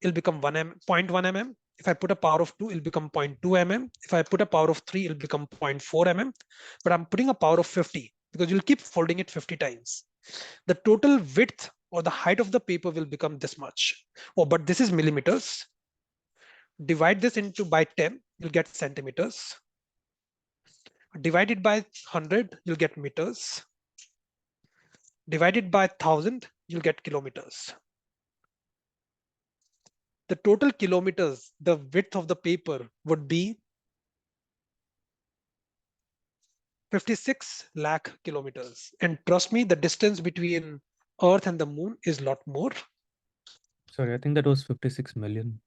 it'll become 0.1 mm. If I put a power of 2, it'll become 0.2 mm. If I put a power of 3, it'll become 0.4 mm. But I'm putting a power of 50 because you'll keep folding it 50 times. The total width or the height of the paper will become this much. Oh, but this is millimeters. Divide this into by 10, you'll get centimeters. Divided by 100, you'll get meters. Divided by 1000, you'll get kilometers. The total kilometers, the width of the paper would be 56 lakh kilometers. And trust me, the distance between Earth and the moon is a lot more. Sorry, I think that was 56 million.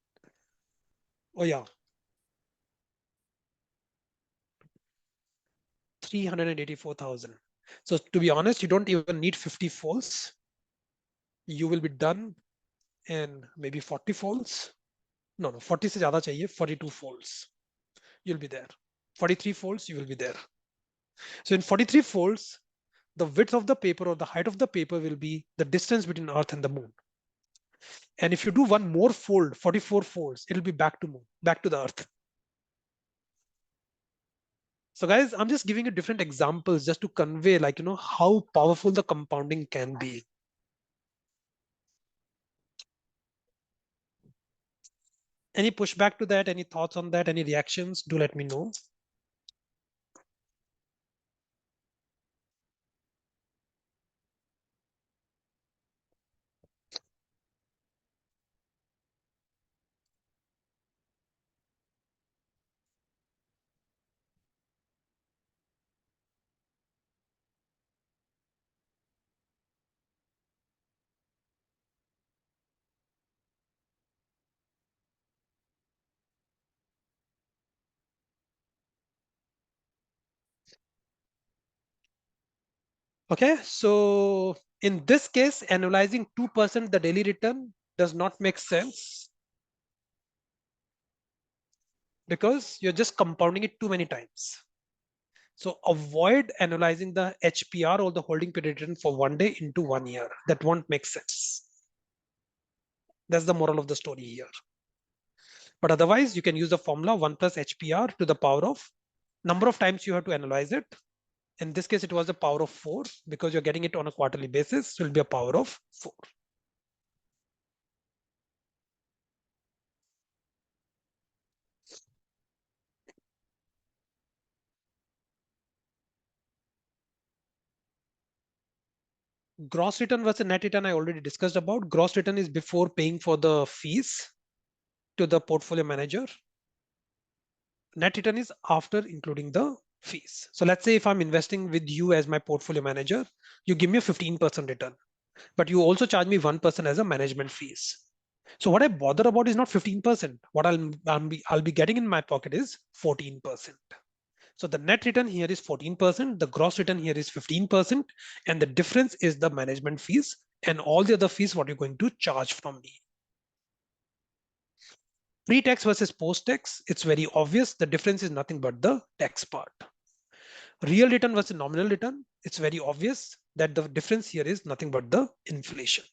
Oh yeah. 384,000. So to be honest, you don't even need 50 folds. You will be done in maybe 40 folds. No, 40 se zyada chahiye, 42 folds. You'll be there. 43 folds, you will be there. So in 43 folds, the width of the paper or the height of the paper will be the distance between Earth and the moon. And if you do one more fold, 44 folds, it'll be back to moon, back to the Earth. So guys, I'm just giving you different examples just to convey like, how powerful the compounding can be. Any pushback to that? Any thoughts on that? Any reactions? Do let me know. Okay, so in this case, analyzing 2% the daily return does not make sense because you're just compounding it too many times. So avoid analyzing the HPR or the holding period return for 1 day into 1 year. That won't make sense. That's the moral of the story here. But otherwise, you can use the formula 1 plus HPR to the power of number of times you have to analyze it. In this case, it was a power of 4 because you're getting it on a quarterly basis. So it will be a power of 4. Gross return versus net return I already discussed about. Gross return is before paying for the fees to the portfolio manager. Net return is after including the fees. So let's say if I'm investing with you as my portfolio manager, you give me a 15% return, but you also charge me 1% as a management fees. So what I bother about is not 15%. What I'll be getting in my pocket is 14%. So the net return here is 14%, the gross return here is 15%, and the difference is the management fees and all the other fees what you're going to charge from me. Pre-tax versus post-tax, it's very obvious. The difference is nothing but the tax part. Real return versus nominal return, it's very obvious that the difference here is nothing but the inflation.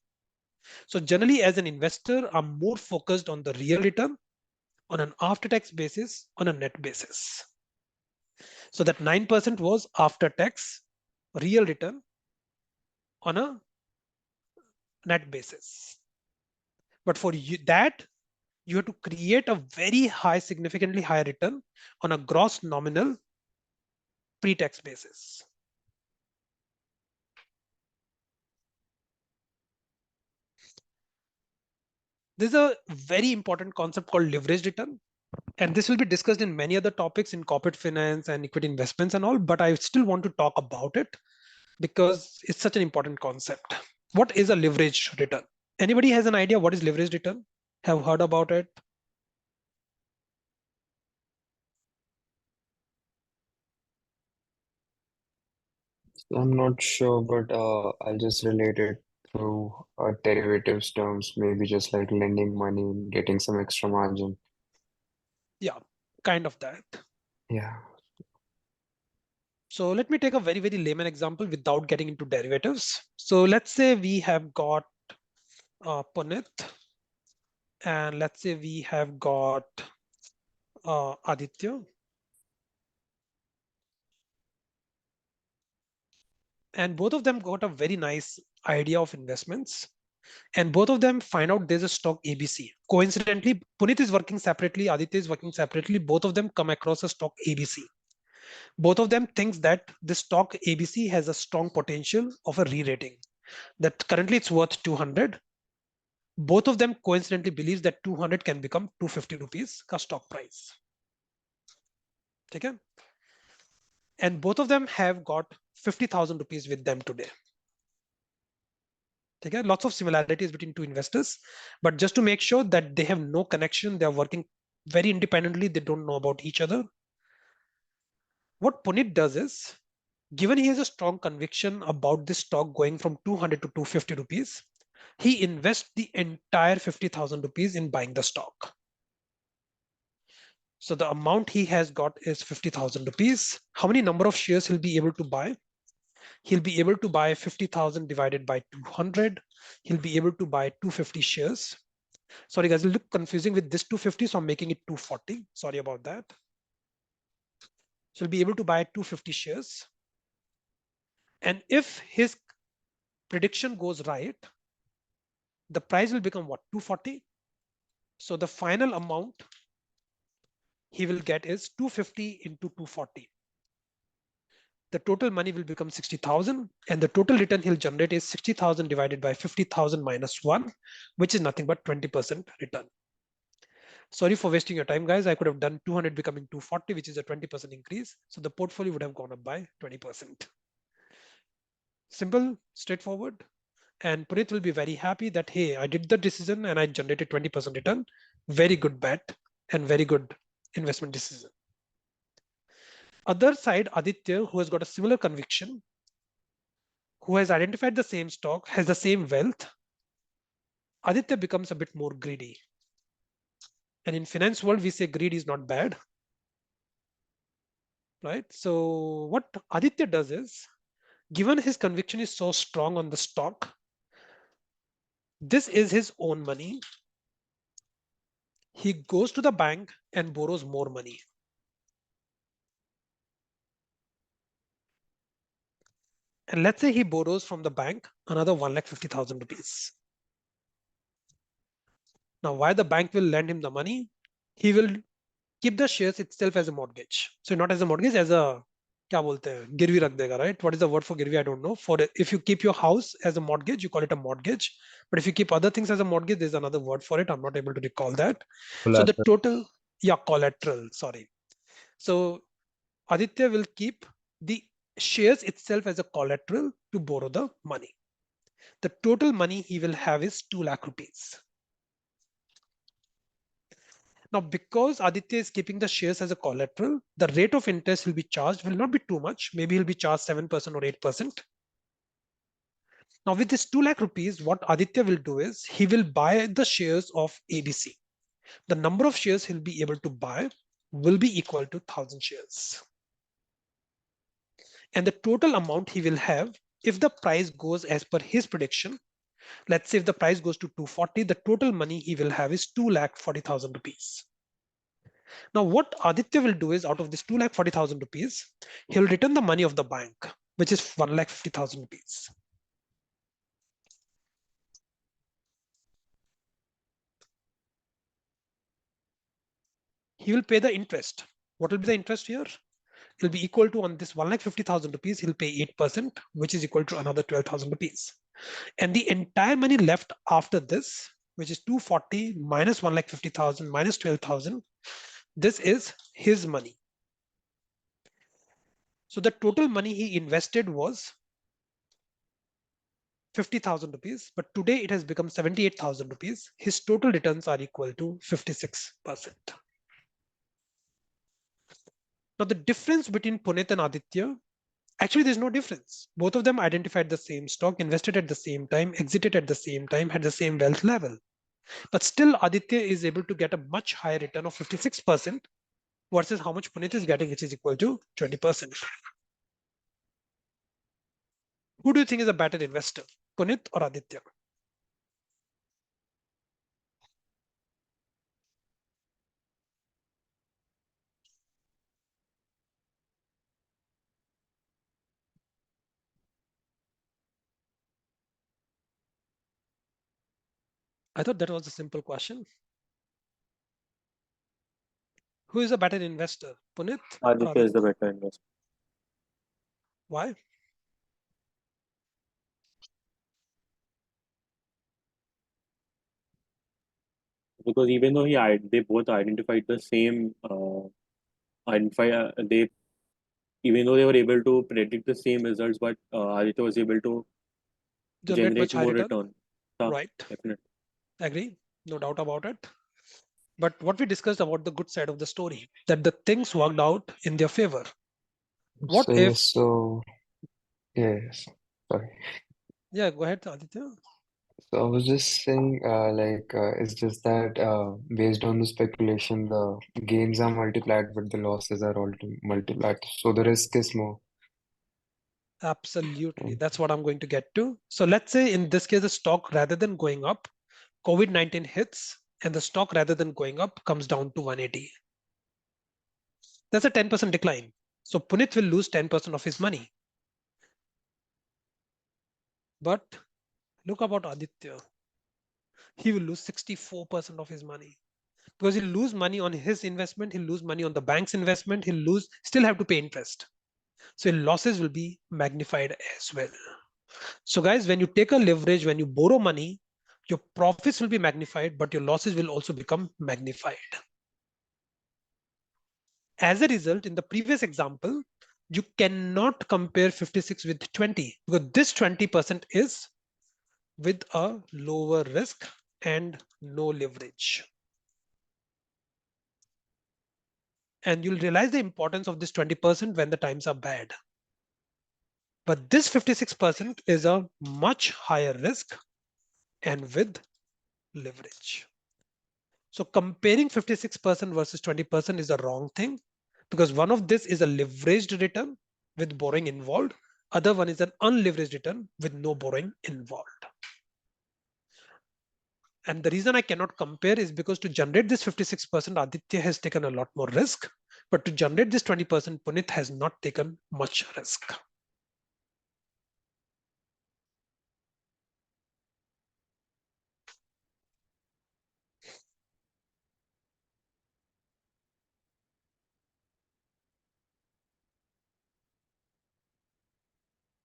So generally as an investor, I'm more focused on the real return on an after-tax basis, on a net basis. So that 9% was after-tax real return on a net basis. But for you, that you have to create a very high, significantly higher return on a gross nominal pre-tax basis. There's a very important concept called leverage return. And this will be discussed in many other topics in corporate finance and equity investments and all, but I still want to talk about it because it's such an important concept. What is a leverage return? Anybody has an idea what is leverage return? Have heard about it? I'm not sure, but I'll just relate it through derivatives terms, maybe just like lending money and getting some extra margin. Yeah, kind of that. Yeah. So let me take a very, very layman example without getting into derivatives. So let's say we have got Punit, and let's say we have got Aditya, and both of them got a very nice idea of investments, and both of them find out there's a stock ABC. Coincidentally, Punit is working separately, Aditya is working separately. Both of them come across a stock ABC. Both of them thinks that the stock ABC has a strong potential of a re-rating. That currently it's worth 200. Both of them coincidentally believes that 200 can become 250 rupees ka stock price. Okay? And both of them have got 50,000 rupees with them today. Okay? Lots of similarities between two investors, but just to make sure that they have no connection, they are working very independently, they don't know about each other. What Punit does is, given he has a strong conviction about this stock going from 200 to 250 rupees, he invests the entire 50,000 rupees in buying the stock. So the amount he has got is 50,000 rupees. How many number of shares he'll be able to buy? He'll be able to buy 50,000 divided by 200. He'll be able to buy 250 shares. Sorry guys, it'll look confusing with this 250, so I'm making it 240. Sorry about that. So he'll be able to buy 250 shares. And if his prediction goes right, the price will become what? 240. So the final amount he will get is 250 into 240. The total money will become 60,000, and the total return he'll generate is 60,000 divided by 50,000 minus 1, which is nothing but 20% return. Sorry for wasting your time, guys. I could have done 200 becoming 240, which is a 20% increase. So the portfolio would have gone up by 20%. Simple, straightforward. And Puneet will be very happy that, hey, I did the decision and I generated 20% return. Very good bet and very good investment decision. Other side, Aditya, who has got a similar conviction, who has identified the same stock, has the same wealth, Aditya becomes a bit more greedy. And in finance world, we say greed is not bad, right? So what Aditya does is, given his conviction is so strong on the stock, this is his own money. He goes to the bank and borrows more money. And let's say he borrows from the bank another 1,50,000 rupees. Now, why the bank will lend him the money? He will keep the shares itself as a mortgage. So not as a mortgage, as a क्या बोलते हैं, गिरवी रख देगा, right? What is the word for गिरवी? I don't know. For if you keep your house as a mortgage, you call it a mortgage. But if you keep other things as a mortgage, there's another word for it. I'm not able to recall that. So the Collateral. total, yeah, collateral. Sorry. So Aditya will keep the shares itself as a collateral to borrow the money. The total money he will have is 2 lakh rupees. Now, because Aditya is keeping the shares as a collateral, the rate of interest will be charged will not be too much. Maybe he'll be charged 7% or 8%. Now, with this 2 lakh rupees, what Aditya will do is he will buy the shares of ABC. The number of shares he'll be able to buy will be equal to 1,000 shares. And the total amount he will have, if the price goes as per his prediction, let's say if the price goes to 240, the total money he will have is 2,40,000 rupees. Now, what Aditya will do is out of this 2,40,000 rupees, he'll return the money of the bank, which is 1,50,000 rupees. He will pay the interest. What will be the interest here? It will be equal to, on this 1,50,000 rupees, he'll pay 8%, which is equal to another 12,000 rupees. And the entire money left after this, which is 240 minus 1,50,000 minus 12,000, this is his money. So the total money he invested was 50,000 rupees, but today it has become 78,000 rupees. His total returns are equal to 56%. Now, the difference between Punit and Aditya, actually, there's no difference. Both of them identified the same stock, invested at the same time, exited at the same time, had the same wealth level. But still, Aditya is able to get a much higher return of 56% versus how much Punit is getting, which is equal to 20%. Who do you think is a better investor, Punit or Aditya? I thought that was a simple question. Who is a better investor, Punit or Aditya is the Aditya? better investor Why? because even though they both identified the same identify they even though they were able to predict the same results, but Aditya was able to Generate much generate higher more return, return. Yeah, right? definitely. Agree, no doubt about it. But what we discussed about the good side of the story, that the things worked out in their favor. What So if, yes, so yes, sorry. yeah, go ahead, Aditya. So I was just saying, it's just that based on the speculation, the gains are multiplied, but the losses are also multiplied. So the risk is more. Absolutely. Mm. That's what I'm going to get to. So let's say in this case, the stock rather than going up, COVID-19 hits and the stock rather than going up comes down to 180. That's a 10% decline. So Punit will lose 10% of his money. But look about Aditya. He will lose 64% of his money because he'll lose money on his investment. He'll lose money on the bank's investment. Still have to pay interest. So losses will be magnified as well. So guys, when you take a leverage, when you borrow money, your profits will be magnified, but your losses will also become magnified. As a result, in the previous example, you cannot compare 56 with 20 because this 20% is with a lower risk and no leverage. And you'll realize the importance of this 20% when the times are bad. But this 56% is a much higher risk and with leverage. So comparing 56% versus 20% is the wrong thing because one of this is a leveraged return with borrowing involved. Other one is an unleveraged return with no borrowing involved. And the reason I cannot compare is because to generate this 56%, Aditya has taken a lot more risk. But to generate this 20%, Punit has not taken much risk.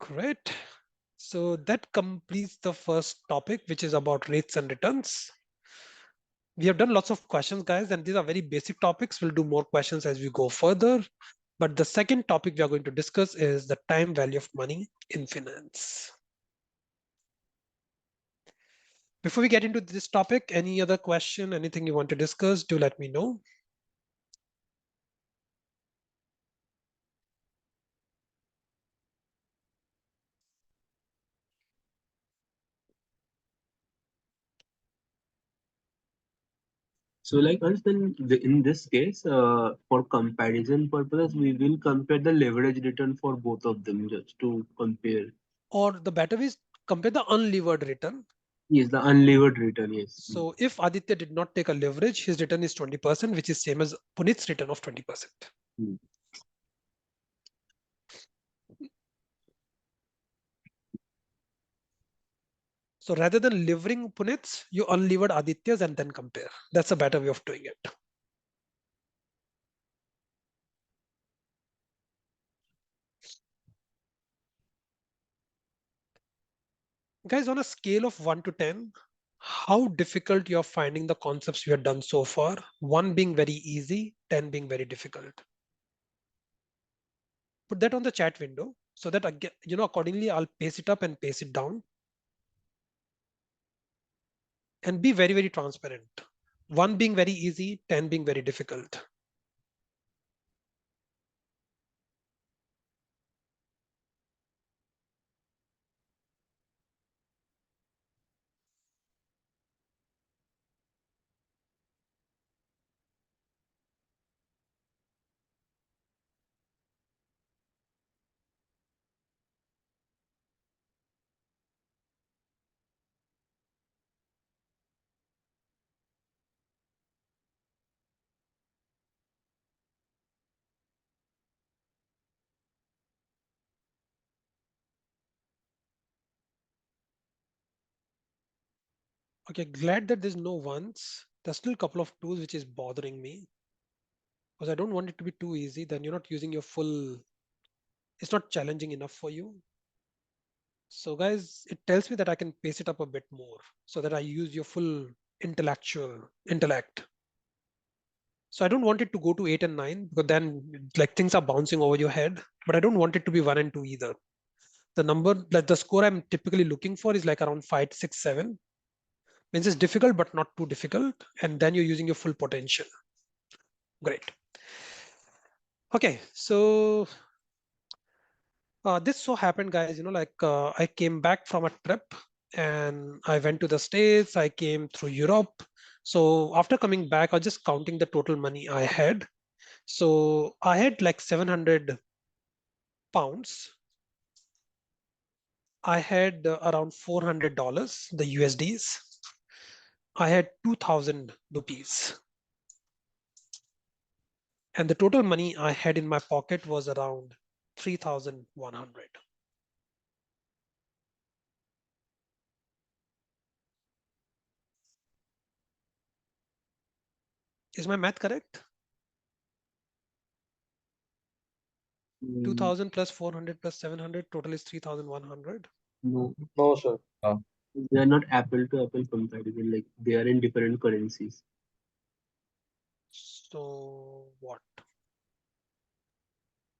Great. So that completes the first topic, which is about rates and returns. We have done lots of questions, guys, and these are very basic topics. We'll do more questions as we go further. But the second topic we are going to discuss is the time value of money in finance. Before we get into this topic, any other question, anything you want to discuss, do let me know. So like us then in this case, for comparison purposes, we will compare the leverage return for both of them just to compare. Or the better is compare the unlevered return. Yes, the unlevered return, yes. So if Aditya did not take a leverage, his return is 20%, which is same as Punit's return of 20%. Hmm. So rather than levering Punit's, you unlevered Aditya's and then compare. That's a better way of doing it. Guys, on a scale of 1 to 10, how difficult you're finding the concepts we have done so far? 1 being very easy, 10 being very difficult. Put that on the chat window so that again, accordingly I'll pace it up and pace it down. And be very, very transparent. 1 being very easy, 10 being very difficult. Okay, glad that there's no ones. There's still a couple of tools which is bothering me because I don't want it to be too easy. Then you're not using your full, it's not challenging enough for you. So guys, it tells me that I can pace it up a bit more so that I use your full intellectual intellect. So I don't want it to go to 8 and 9 because then like things are bouncing over your head, but I don't want it to be 1 and 2 either. The number that the score I'm typically looking for is like around 5, 6, 7. Means it's difficult but not too difficult, and then you're using your full potential. Great. Okay, so this so happened, guys. I came back from a trip and I went to the States. I came through Europe. So after coming back, I was just counting the total money I had. So I had like 700 pounds. I had around $400, the USDs. I had 2000 rupees. And the total money I had in my pocket was around 3,100. Is my math correct? 2000 plus 400 plus 700, total is 3,100. No, No, sir. they are not apple to apple comparison. Like they are in different currencies. So what?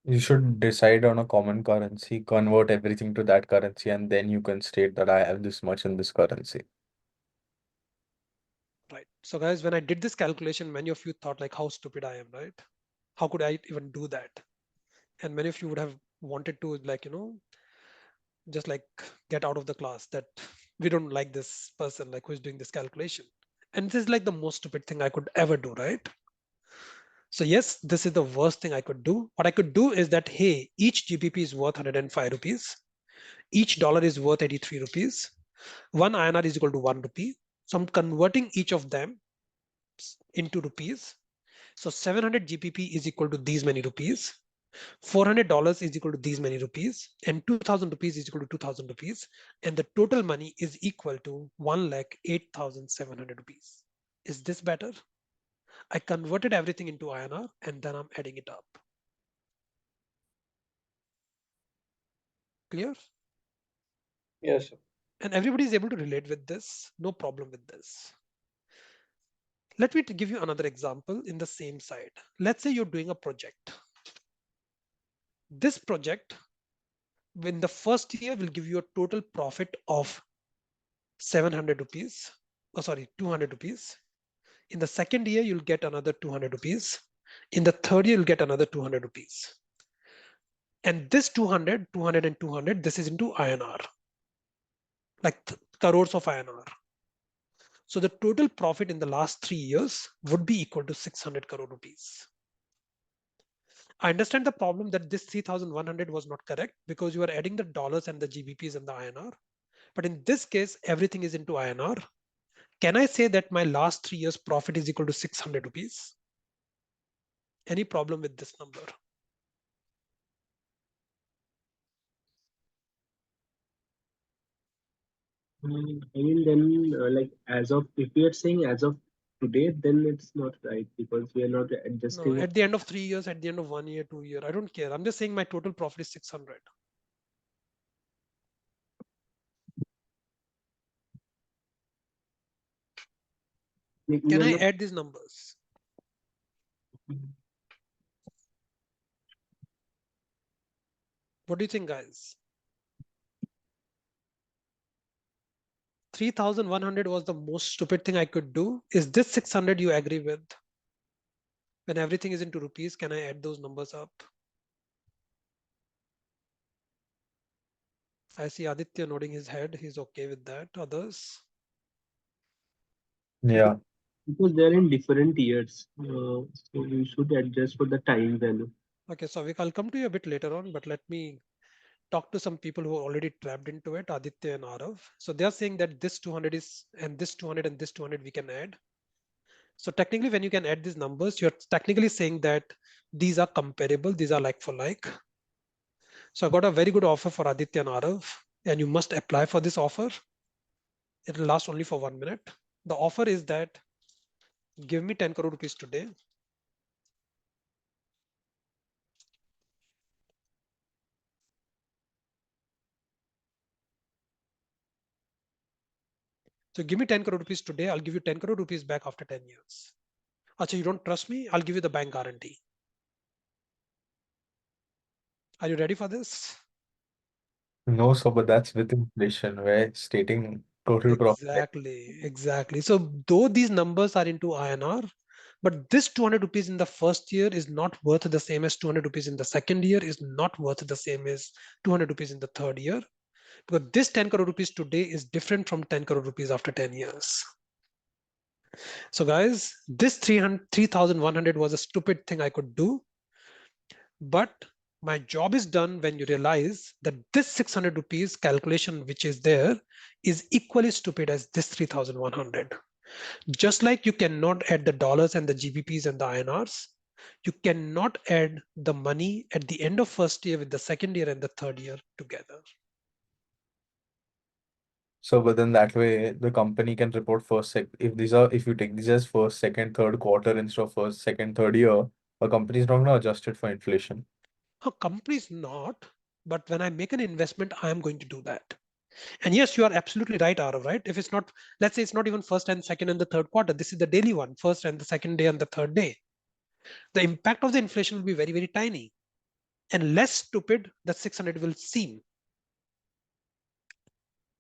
You should decide on a common currency, convert everything to that currency, and then you can state that I have this much in this currency. Right. So guys, when I did this calculation, many of you thought like how stupid I am, right? How could I even do that? And many of you would have wanted to like, just like get out of the class that we don't like this person, like who's doing this calculation. And this is like the most stupid thing I could ever do, right? So yes, this is the worst thing I could do. What I could do is that, hey, each GBP is worth 105 rupees. Each dollar is worth 83 rupees. 1 INR is equal to 1 rupee. So I'm converting each of them into rupees. So 700 GBP is equal to these many rupees. $400 is equal to these many rupees, and 2000 rupees is equal to 2000 rupees. And the total money is equal to 1,08,700 rupees. Is this better? I converted everything into INR and then I'm adding it up. Clear? Yes, sir. And everybody is able to relate with this. No problem with this. Let me give you another example in the same side. Let's say you're doing a project. This project, in the first year, will give you a total profit of 700 rupees. Oh, sorry, 200 rupees. In the second year, you'll get another 200 rupees. In the third year, you'll get another 200 rupees. And this 200, 200 and 200, this is into INR, like crores of INR. So the total profit in the last 3 years would be equal to 600 crore rupees. I understand the problem that this 3,100 was not correct because you are adding the dollars and the GBPs and the INR. But in this case, everything is into INR. Can I say that my last 3 years profit is equal to 600 rupees? Any problem with this number? I mean, then, like, as of, if we are saying as of today, then it's not right because we are not No, adjusting it. at the end of 3 years, at the end of 1 year, 2 year, I don't care. I'm just saying my total profit is 600. We Can are I not. add these numbers? What do you think, guys? 3,100 was the most stupid thing I could do. Is this 600 you agree with? When everything is into rupees, can I add those numbers up? I see Aditya nodding his head. He's okay with that. Others? Yeah. Because they're in different years, so we should adjust for the time value. Okay, so I'll come to you a bit later on, but let me talk to some people who are already trapped into it, Aditya and Arav. So they're saying that this 200 is, and this 200 and this 200 we can add. So technically, when you can add these numbers, you're technically saying that these are comparable, these are like for like. So I got a very good offer for Aditya and Arav, and you must apply for this offer. It will last only for 1 minute. The offer is that give me 10 crore rupees today. So give me 10 crore rupees today. I'll give you 10 crore rupees back after 10 years. Acha, you don't trust me? I'll give you the bank guarantee. Are you ready for this? No, so but that's with inflation, where stating total profit. Exactly. So though these numbers are into INR, but this 200 rupees in the first year is not worth the same as 200 rupees in the second year, is not worth the same as 200 rupees in the third year. Because this 10 crore rupees today is different from 10 crore rupees after 10 years. So guys, this 3,100 was a stupid thing I could do. But my job is done when you realize that this 600 rupees calculation which is there is equally stupid as this 3,100. Just like you cannot add the dollars and the GBPs and the INRs, you cannot add the money at the end of first year with the second year and the third year together. So, but then that way the company can report if you take these as first, second, third quarter instead of first, second, third year, a company is not gonna adjust it for inflation. A company is not, but when I make an investment, I am going to do that. And yes, you are absolutely right, Arav, right? If it's not, let's say it's not even first and second and the third quarter, this is the daily one, first and the second day and the third day. The impact of the inflation will be very, very tiny and less stupid that 600 will seem,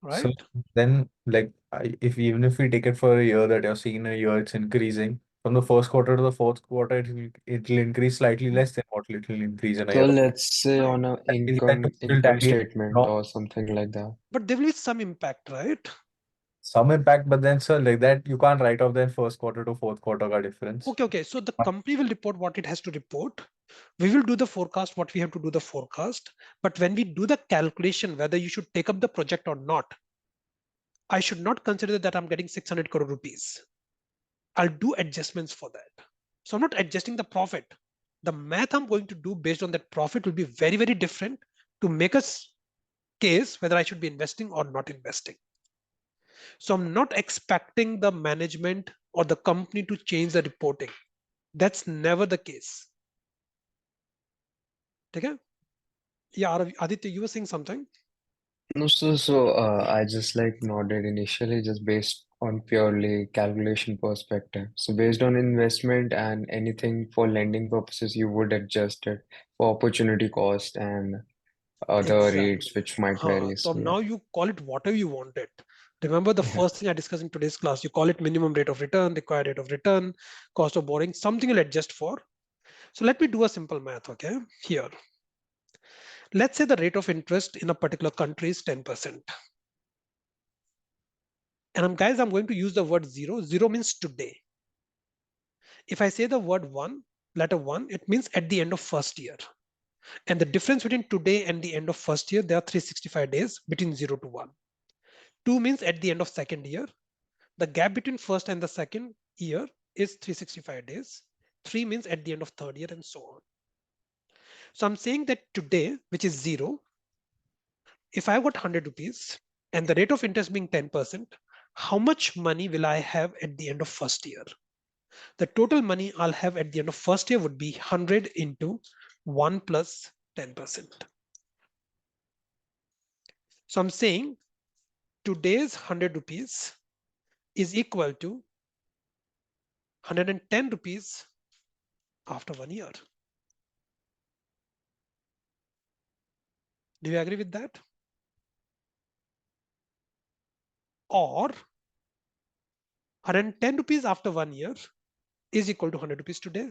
So right? then, like, if even if we take it for a year that you're seeing a year, it's increasing from the first quarter to the fourth quarter, it'll increase slightly less than what it'll increase in a So year. let's say on a That means that will income tally statement drop or something like that. But there will be some impact, right? some impact, but then sir, like that you can't write off the first quarter to fourth quarter ka difference. Okay. So the company will report what it has to report. We will do the forecast, what we have to do the forecast. But when we do the calculation, whether you should take up the project or not, I should not consider that I'm getting 600 crore rupees. I'll do adjustments for that. So I'm not adjusting the profit. The math I'm going to do based on that profit will be very, very different to make a case whether I should be investing or not investing. So I'm not expecting the management or the company to change the reporting. That's never the case. Okay? Yeah, Aditya, you were saying something? No, I just like nodded initially just based on purely calculation perspective. So based on investment and anything for lending purposes, you would adjust it for opportunity cost and other rates Exactly. which might vary. So So now you call it whatever you want it. Remember the yeah. first thing I discussed in today's class, you call it minimum rate of return, required rate of return, cost of borrowing, something you'll adjust for. So let me do a simple math, okay? Here, let's say the rate of interest in a particular country is 10%. And guys, I'm going to use the word zero. Zero means today. If I say the word one, letter one, it means at the end of first year. And the difference between today and the end of first year, there are 365 days between 0 to 1. 2 means at the end of second year. The gap between first and the second year is 365 days. 3 means at the end of third year and so on. So I'm saying that today, which is 0, if I got 100 rupees and the rate of interest being 10%, how much money will I have at the end of first year? The total money I'll have at the end of first year would be 100 into 1 plus 10%. So I'm saying today's 100 rupees is equal to 110 rupees after 1 year. Do you agree with that? Or 110 rupees after 1 year is equal to 100 rupees today.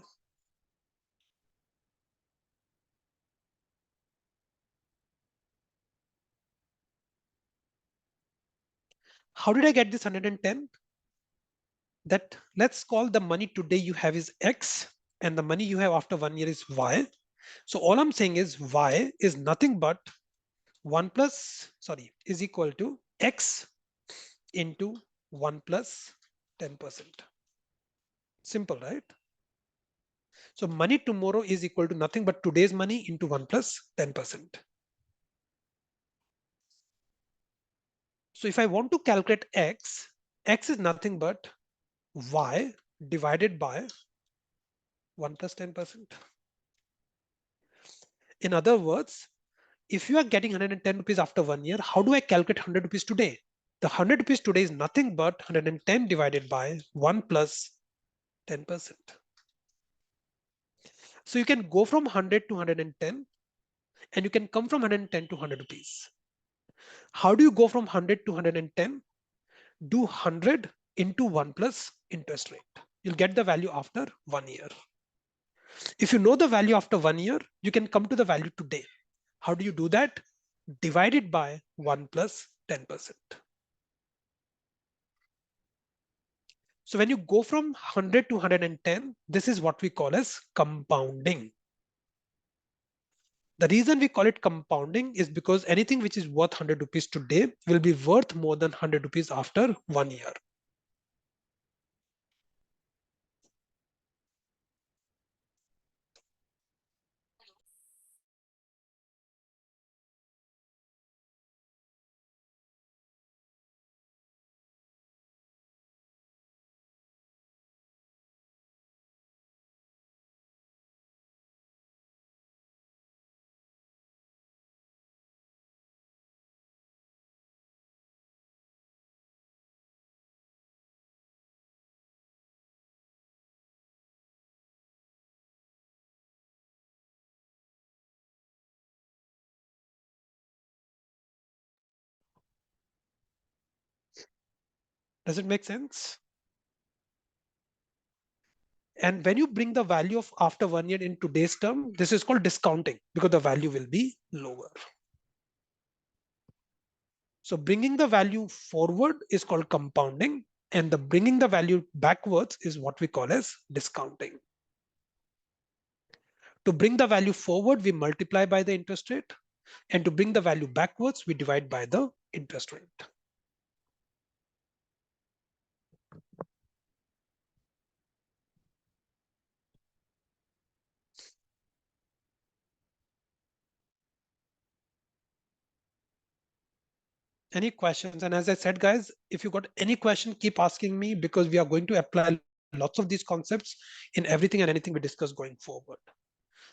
How did I get this 110? That let's call the money today you have is X and the money you have after 1 year is Y. So all I'm saying is Y is nothing but 1 plus, is equal to X into 1 plus 10%. Simple, right? So money tomorrow is equal to nothing but today's money into 1 plus 10%. So if I want to calculate X, X is nothing but Y divided by 1 plus 10%. In other words, if you are getting 110 rupees after 1 year, how do I calculate 100 rupees today? The 100 rupees today is nothing but 110 divided by 1 plus 10%. So you can go from 100 to 110 and you can come from 110 to 100 rupees. How do you go from 100 to 110? Do 100 into 1 plus interest rate. You'll get the value after 1 year. If you know the value after 1 year, you can come to the value today. How do you do that? Divide it by 1 plus 10%. So when you go from 100 to 110, this is what we call as compounding. The reason we call it compounding is because anything which is worth 100 rupees today will be worth more than 100 rupees after 1 year. Does it make sense? And when you bring the value of after 1 year in today's term, this is called discounting because the value will be lower. So bringing the value forward is called compounding, and the bringing the value backwards is what we call as discounting. To bring the value forward, we multiply by the interest rate, and to bring the value backwards, we divide by the interest rate. Any questions? And as I said, guys, if you got any question, keep asking me because we are going to apply lots of these concepts in everything and anything we discuss going forward.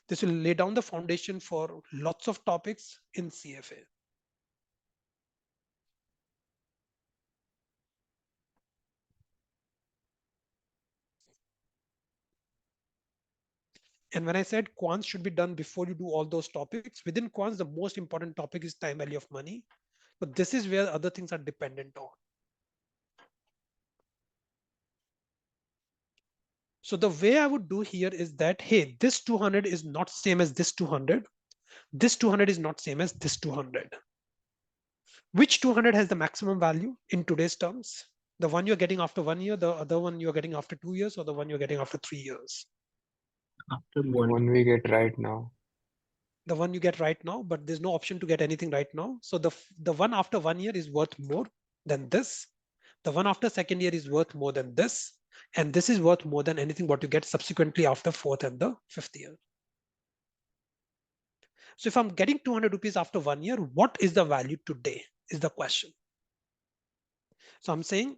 This will lay down the foundation for lots of topics in CFA. And when I said quants should be done before you do all those topics, within quants, the most important topic is time value of money. But this is where other things are dependent on. So the way I would do here is that, hey, this 200 is not same as this 200. This 200 is not same as this 200. Which 200 has the maximum value in today's terms? The one you're getting after 1 year, the other one you're getting after 2 years, or the one you're getting after 3 years? After The one, one we get right now. The one you get right now, but there's no option to get anything right now. So the one after 1 year is worth more than this. The one after second year is worth more than this. And this is worth more than anything what you get subsequently after fourth and the fifth year. So if I'm getting 200 rupees after 1 year, what is the value today is the question. So I'm saying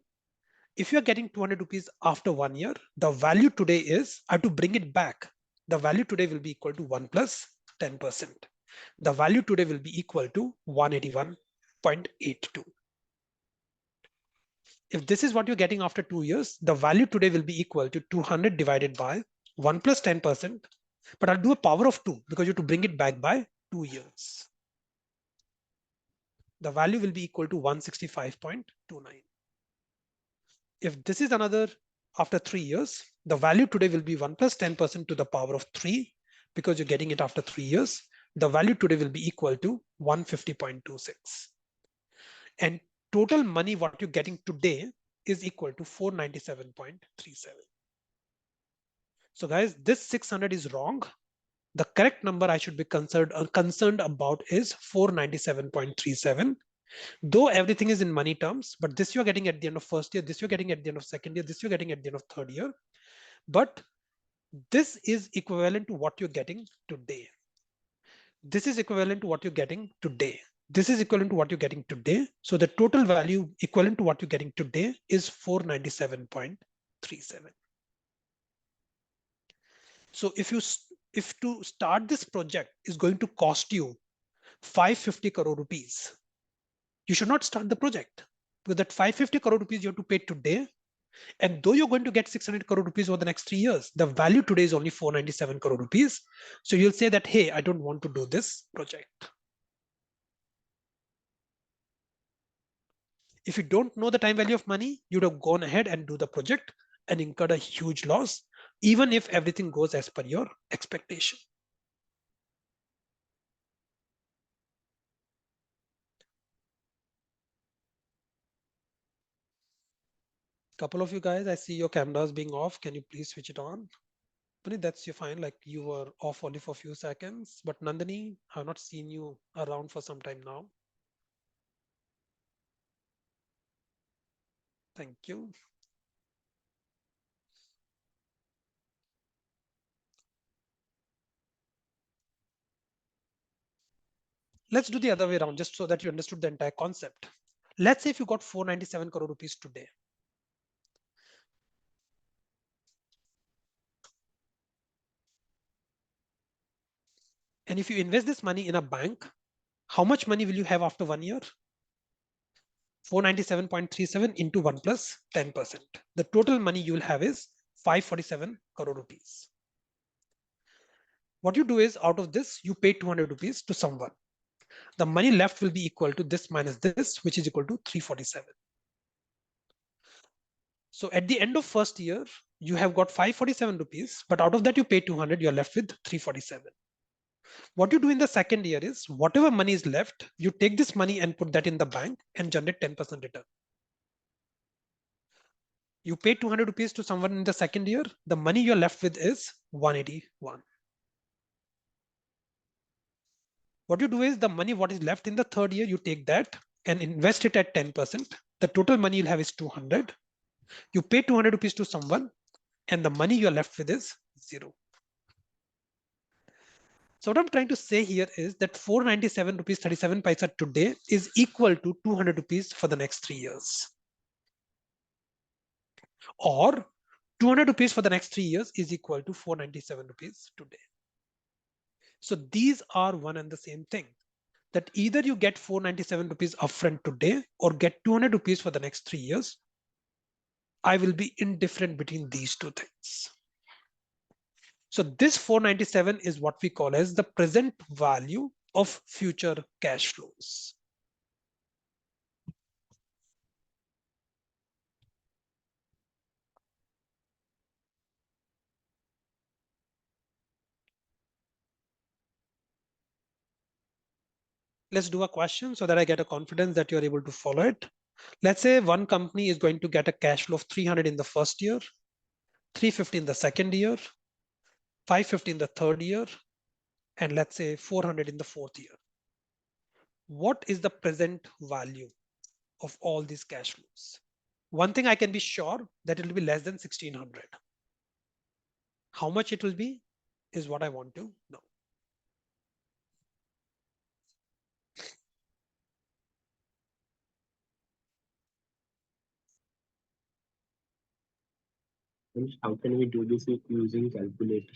if you're getting 200 rupees after 1 year, the value today is, I have to bring it back. The value today will be equal to 1 plus 10%. The value today will be equal to 181.82. If this is what you're getting after 2 years, the value today will be equal to 200 divided by 1 plus 10%. But I'll do a power of 2 because you have to bring it back by 2 years. The value will be equal to 165.29. If this is another after 3 years, the value today will be 1 plus 10% to the power of 3 because you're getting it after 3 years. The value today will be equal to 150.26. And total money what you're getting today is equal to 497.37. So guys, this 600 is wrong. The correct number I should be concerned about is 497.37. Though everything is in money terms, but this you're getting at the end of first year, this you're getting at the end of second year, this you're getting at the end of third year. But this is equivalent to what you're getting today. This is equivalent to what you're getting today. This is equivalent to what you're getting today. So the total value equivalent to what you're getting today is 497.37. So if to start this project is going to cost you 550 crore rupees, you should not start the project, because that 550 crore rupees you have to pay today. And though you're going to get 600 crore rupees over the next 3 years, the value today is only 497 crore rupees. So you'll say that, hey, I don't want to do this project. If you don't know the time value of money, you'd have gone ahead and do the project and incurred a huge loss, even if everything goes as per your expectation. Couple of you guys, I see your cameras being off. Can you please switch it on? Puneet, that's you fine. Like you were off only for a few seconds, but Nandini, I've not seen you around for some time now. Thank you. Let's do the other way around, just so that you understood the entire concept. Let's say if you got 497 crore rupees today. And if you invest this money in a bank, how much money will you have after 1 year? 497.37 into 1 plus 10%. The total money you will have is 547 crore rupees. What you do is, out of this, you pay 200 rupees to someone. The money left will be equal to this minus this, which is equal to 347. So at the end of first year, you have got 547 rupees, but out of that you pay 200, you're left with 347. What you do in the second year is, whatever money is left, you take this money and put that in the bank and generate 10% return. You pay 200 rupees to someone in the second year, the money you're left with is 181. What you do is, the money what is left in the third year, you take that and invest it at 10%. The total money you'll have is 200. You pay 200 rupees to someone and the money you're left with is 0. So what I'm trying to say here is that 497 rupees 37 paisa today is equal to 200 rupees for the next 3 years. Or 200 rupees for the next 3 years is equal to 497 rupees today. So these are one and the same thing. That either you get 497 rupees upfront today or get 200 rupees for the next 3 years. I will be indifferent between these two things. So this 497 is what we call as the present value of future cash flows. Let's do a question so that I get a confidence that you're able to follow it. Let's say one company is going to get a cash flow of 300 in the first year, 350 in the second year, 550 in the third year, and let's say 400 in the fourth year. What is the present value of all these cash flows? One thing I can be sure that it will be less than 1600. How much it will be is what I want to know. How can we do this using calculator?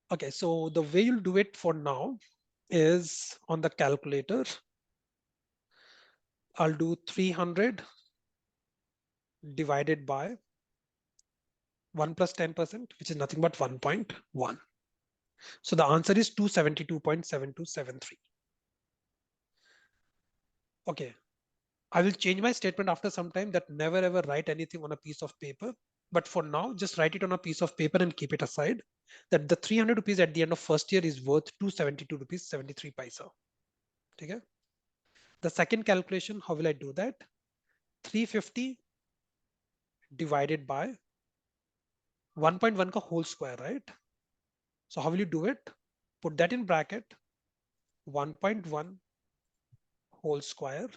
Okay, so the way you'll do it for now is on the calculator. I'll do 300 divided by 1 plus 10%, which is nothing but 1.1. So the answer is 272.7273. Okay, I will change my statement after some time that never ever write anything on a piece of paper. But for now, just write it on a piece of paper and keep it aside. That the 300 rupees at the end of first year is worth 272 rupees 73 paisa. Okay. The second calculation, how will I do that? 350 divided by 1.1 ka whole square, right? So how will you do it? Put that in bracket, 1.1 whole square,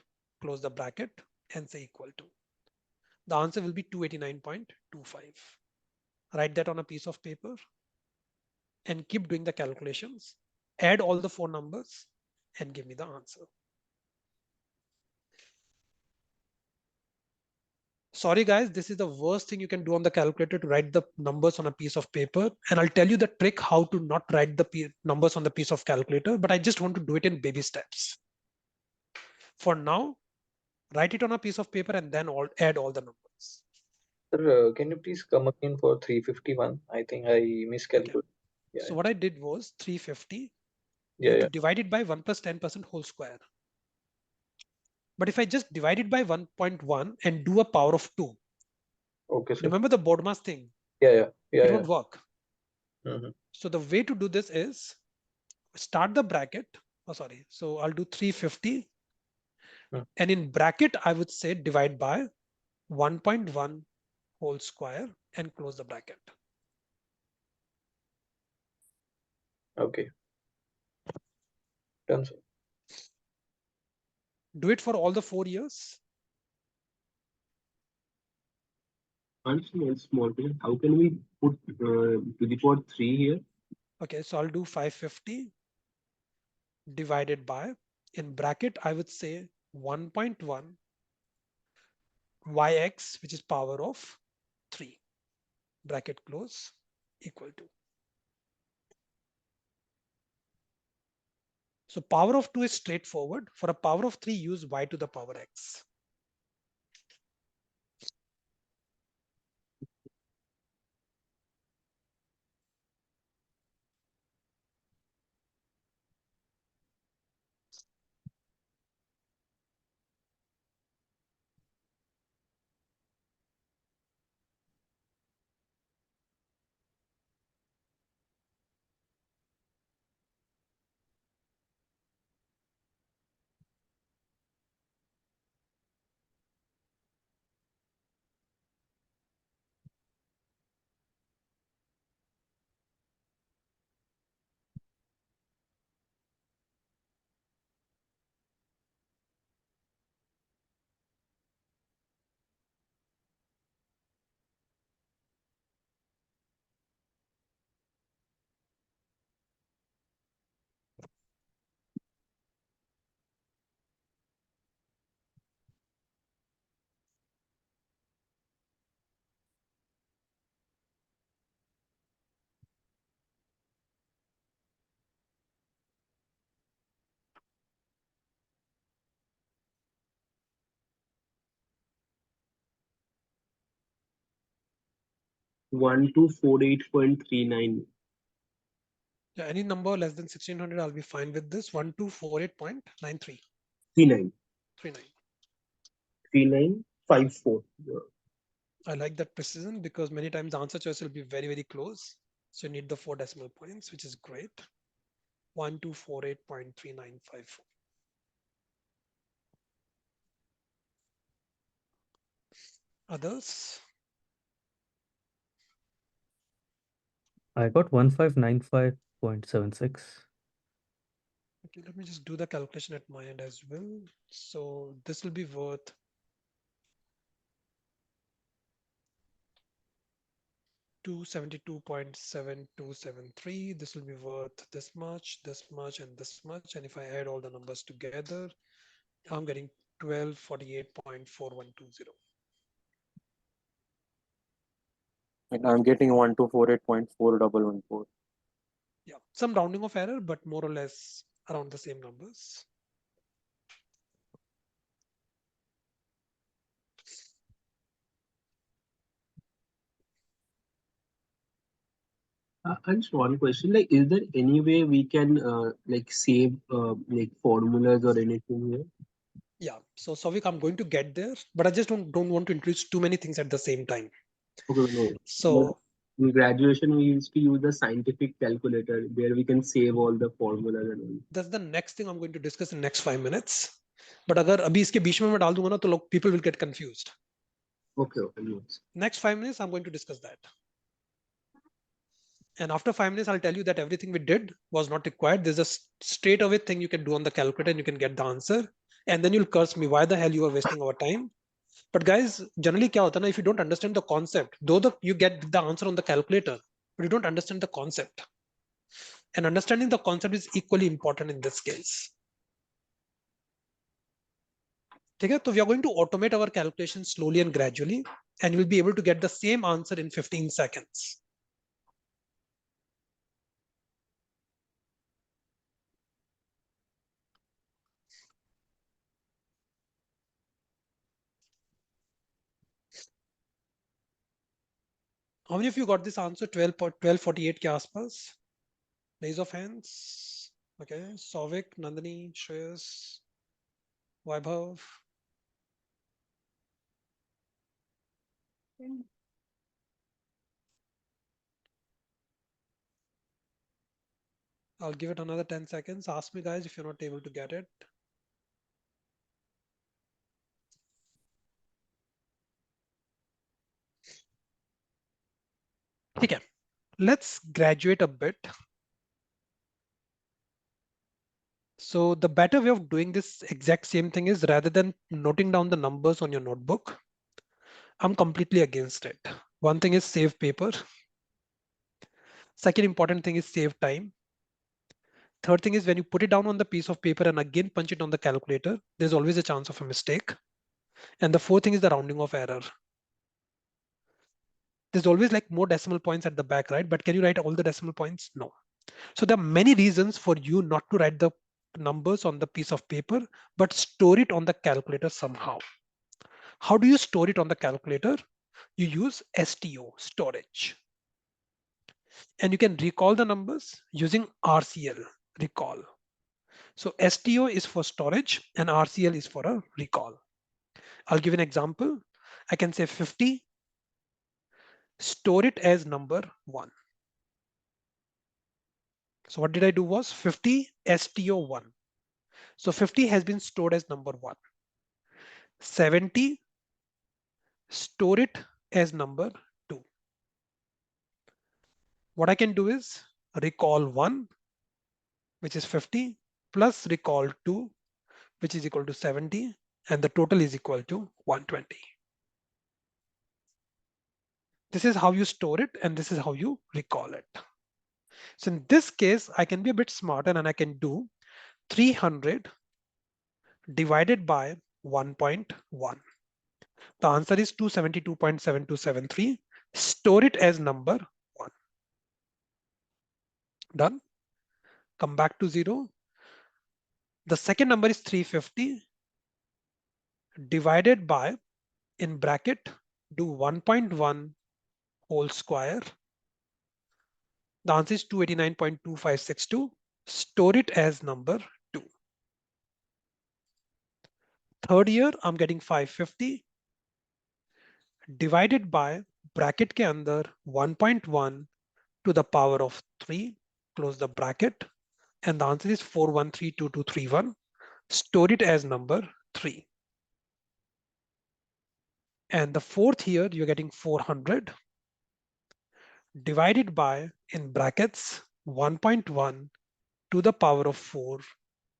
close the bracket, and say equal to. The answer will be 289.25. Write that on a piece of paper and keep doing the calculations. Add all the four numbers and give me the answer. Sorry guys, this is the worst thing you can do on the calculator, to write the numbers on a piece of paper. And I'll tell you the trick how to not write the numbers on the piece of calculator, but I just want to do it in baby steps. For now, write it on a piece of paper and then add all the numbers. Sir, can you please come again for 351? I think I miscalculated. Okay. Yeah, So what I did was 350. yeah, You have yeah. to divide it by 1 plus 10% whole square. But if I just divide it by 1.1 and do a power of 2, Okay, sir. remember the BODMAS thing? Yeah, yeah, yeah, It yeah. won't work. So the way to do this is start the bracket. Oh, sorry. So I'll do 350. And in bracket, I would say divide by 1.1 whole square and close the bracket. Okay. Done, sir. Do it for all the 4 years. Small thing. How can we put to the power 3 here? Okay, so I'll do 550 divided by, in bracket, I would say 1.1 yx, which is power of 3, bracket close, equal to. So power of 2 is straightforward. For a power of 3, use y to the power x. One to 48.39. Yeah, any number less than 1600, I'll be fine with this. 1248.93. 39. 39. 3954. I like that precision because many times the answer choice will be very, very close. So you need the 4 decimal points, which is great. 1248.3954. Others? I got 1595.76. Okay, let me just do the calculation at my end as well. So this will be worth 272.7273. This will be worth this much, and this much. And if I add all the numbers together, I'm getting 1248.4120. And I'm getting 1248.4114. Yeah, some rounding of error, but more or less around the same numbers. Ansh, one question, like, is there any way we can like save like formulas or anything here? Yeah, so Savik, I'm going to get there, but I just don't want to introduce too many things at the same time. Okay, no. But So in graduation, we used to use the scientific calculator where we can save all the formulas and all. that's the next thing I'm going to discuss in next 5 minutes. But अगर अभी इसके बीच में मैं डाल दूंगा ना तो लोग people will get confused. Okay, okay, no. Next 5 minutes, I'm going to discuss that. And after 5 minutes, I'll tell you that everything we did was not required. There's a straight away thing you can do on the calculator and you can get the answer. And then you'll curse me, why the hell you are wasting our time? But guys, generally क्या होता है ना, if you don't understand the concept, though you get the answer on the calculator, but you don't understand the concept. And understanding the concept is equally important in this case. ठीक है, so we are going to automate our calculation slowly and gradually, and you'll be able to get the same answer in 15 seconds. How many of you got this answer 1248 के आसपास? Raise of hands. Okay, Souvik, Nandini, Shreyas, Vaibhav. I'll give it another 10 seconds. Ask me guys if you're not able to get it. Okay, let's graduate a bit. So the better way of doing this exact same thing is rather than noting down the numbers on your notebook, I'm completely against it. One thing is save paper. Second important thing is save time. Third thing is when you put it down on the piece of paper and again punch it on the calculator, there's always a chance of a mistake. And the fourth thing is the rounding of error. There's always like more decimal points at the back, right? But can you write all the decimal points? No. So there are many reasons for you not to write the numbers on the piece of paper, but store it on the calculator somehow. How do you store it on the calculator? You use STO, storage. And you can recall the numbers using RCL, recall. So STO is for storage and RCL is for a recall. I'll give an example. I can say 50, store it as number 1. So what did I do was 50 STO1. So 50 has been stored as number 1. 70, store it as number 2. What I can do is recall 1, which is 50, plus recall 2, which is equal to 70, and the total is equal to 120. This is how you store it, and this is how you recall it. So in this case, I can be a bit smarter and I can do 300 divided by 1.1. The answer is 272.7273. Store it as number 1. Done. Come back to 0. The second number is 350 divided by, in bracket, do 1.1 whole square. The answer is 289.2562. Store it as number 2. Third year, I'm getting 550 divided by bracket के अंदर 1.1 to the power of 3, close the bracket, and the answer is 4132231. Store it as number 3. And the fourth year, you're getting 400 divided by, in brackets, 1.1 to the power of 4,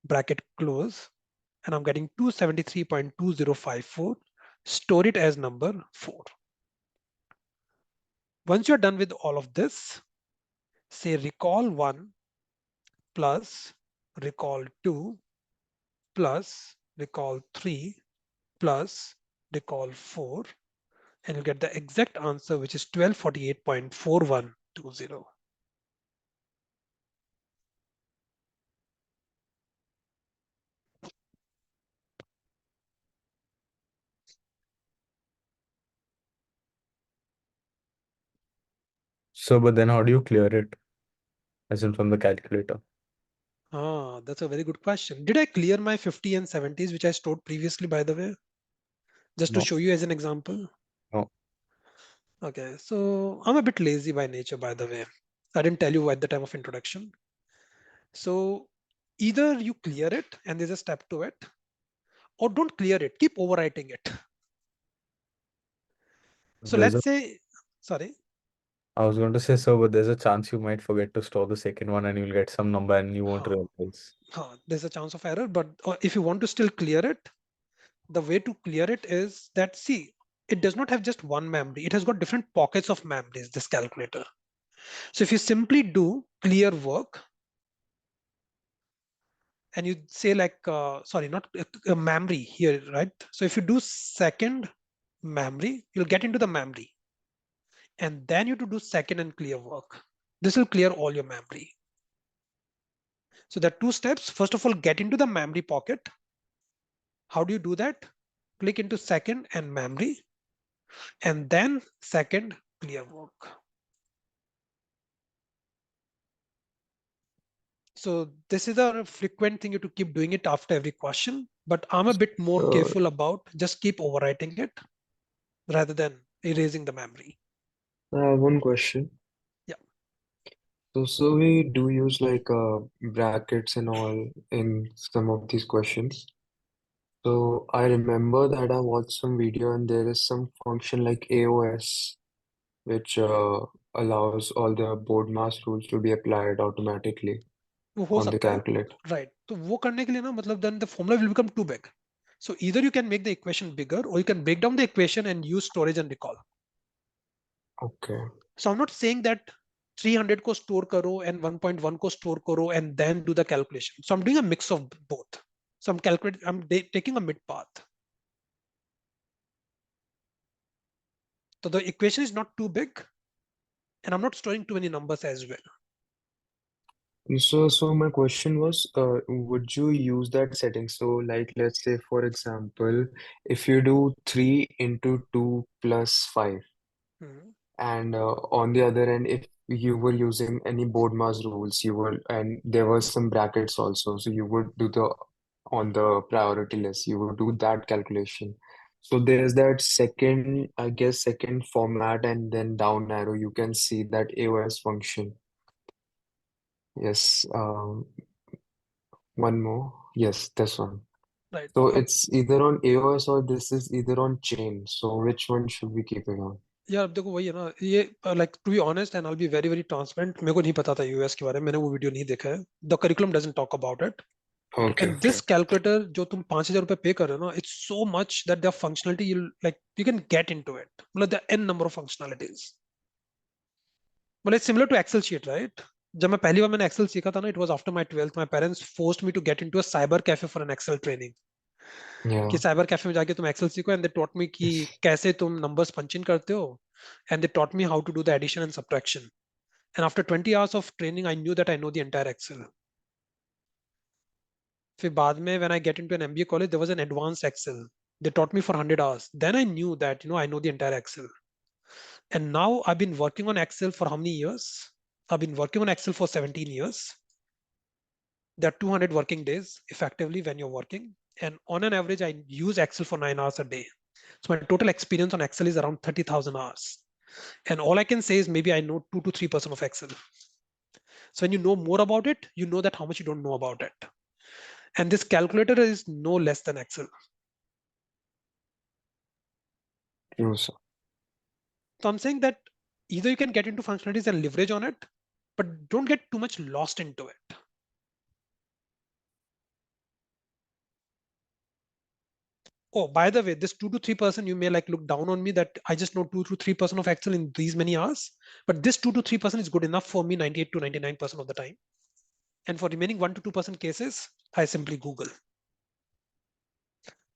bracket close, and I'm getting 273.2054. Store it as number 4. Once you're done with all of this, say recall 1 plus recall 2 plus recall 3 plus recall 4, and you'll get the exact answer, which is 1248.4120. So, but then how do you clear it? As in from the calculator. That's a very good question. Did I clear my 50 and 70s, which I stored previously, by the way? Just to No. show you as an example. No. Okay, so I'm a bit lazy by nature, by the way. I didn't tell you at the time of introduction. So either you clear it and there's a step to it, or don't clear it, keep overwriting it. So There's let's say, sorry. I was going to say so, but there's a chance you might forget to store the second one and you'll get some number and you won't realize. There's a chance of error, but if you want to still clear it, the way to clear it is that, see, it does not have just one memory. It has got different pockets of memories, this calculator. So if you simply do clear work, and you say like, sorry, not memory here, right? So if you do second memory, you'll get into the memory. And then you have to do second and clear work. This will clear all your memory. So there are 2 steps. First of all, get into the memory pocket. How do you do that? Click into second and memory, and then second clear work. So this is a frequent thing you have to keep doing it after every question, but I'm a bit more careful about just keep overwriting it rather than erasing the memory. One question. Yeah. So we do use like brackets and all in some of these questions. So I remember that I watched some video and there is some function like AOS which allows all the board mass rules to be applied automatically वो हो on the सकता है, calculator. right? तो वो करने के लिए ना, मतलब then the formula will become too big. So either you can make the equation bigger, or you can break down the equation and use storage and recall. Okay. So I'm not saying that 300 को store करो and 1.1 को store करो and then do the calculation. So I'm doing a mix of both. So I'm taking a mid path. So the equation is not too big, and I'm not storing too many numbers as well. So my question was, would you use that setting? So like let's say for example, if you do 3 into 2 plus 5, Mhm. and on the other end, if you were using any board mass rules, you were, and there were some brackets also, so you would do the on the priority list, you would do that calculation. So there's that second, I guess, second format, and then down arrow, you can see that AOS function. Yes, one more. Yes, this one. Right. So it's either on AOS or this is either on chain. So which one should we keep it on? यार अब देखो वही है ना, ये like to be honest and I'll be very very transparent, मेरे को नहीं पता था यूएस के बारे में, मैंने वो वीडियो नहीं देखा है. The curriculum doesn't talk about it. Okay, And okay. this calculator जो तुम 5,000 रुपए पे कर रहे हो ना, it's so much that the functionality you can get into it. मतलब there are n number of functionalities. Well, it's similar to Excel sheet, right? जब मैं पहली बार मैंने Excel सीखा था ना, it was after my 12th. My parents forced me to get into a cyber cafe for an Excel training. Yeah. कि cyber cafe में जाके तुम एक्सेल सीखो, एंड दे टॉट मी कि कैसे तुम नंबर्स पंच इन करते हो, and they taught me how to do the addition and subtraction. And after 20 hours of training I knew that I know the entire Excel. फिर बाद में when I get into an MBA college there was an advanced Excel. They taught me for 100 hours. Then I knew that I know the entire Excel. And now I've been working on Excel for how many years? I've been working on Excel for 17 years. There are 200 working days effectively when you're working. And on an average, I use Excel for 9 hours a day. So my total experience on Excel is around 30,000 hours. And all I can say is maybe I know 2 to 3% of Excel. So when you know more about it, you know that how much you don't know about it. And this calculator is no less than Excel. True, sir. So I'm saying that either you can get into functionalities and leverage on it, but don't get too much lost into it. Oh, by the way, this 2 to 3%, you may like look down on me that I just know 2 to 3% of Excel in these many hours. But this 2 to 3% is good enough for me 98 to 99% of the time. And for remaining 1 to 2% cases, I simply Google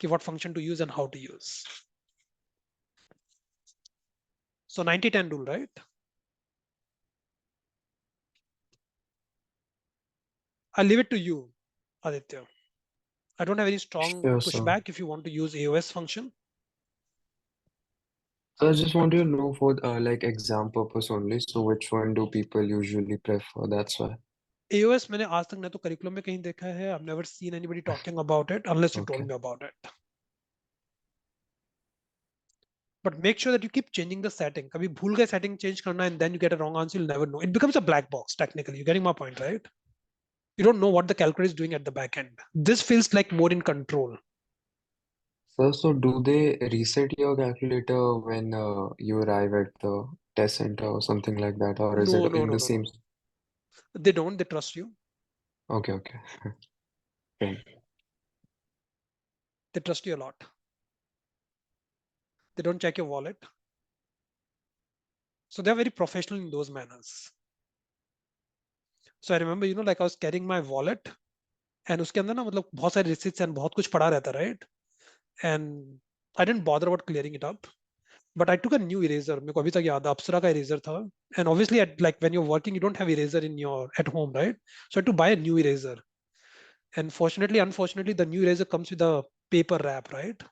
what function to use and how to use. So 90-10 rule, right? I'll leave it to you, Aditya. I don't have any strong Sure, sir. pushback if you want to use AOS function. So I just wanted to know for like exam purpose only. So which one do people usually prefer? That's why. AOS मैंने आज तक ना तो curriculum में कहीं देखा है. I've never seen anybody talking about it unless you Okay. told me about it. But make sure that you keep changing the setting. कभी भूल गए setting change करना and then you get a wrong answer, you'll never know. It becomes a black box technically. You're getting my point, right? You don't know what the calculator is doing at the back end. This feels like more in control. Sir, so do they reset your calculator when you arrive at the test center or something like that, or is it No, no, in no, the no, same? no. They don't. They trust you. Okay, okay. Right. They trust you a lot. They don't check your wallet. So they're very professional in those manners. So I remember, like I was carrying my wallet and उसके अंदर ना मतलब बहुत सारे receipts and बहुत कुछ पड़ा रहता, right? And I didn't bother about clearing it up. But I took a new eraser. मेरे को अभी तक याद है अप्सरा का eraser था. And obviously, like when you're working, you don't have eraser at home, right? So I had to buy a new eraser. And unfortunately, the new eraser comes with a paper wrap, right?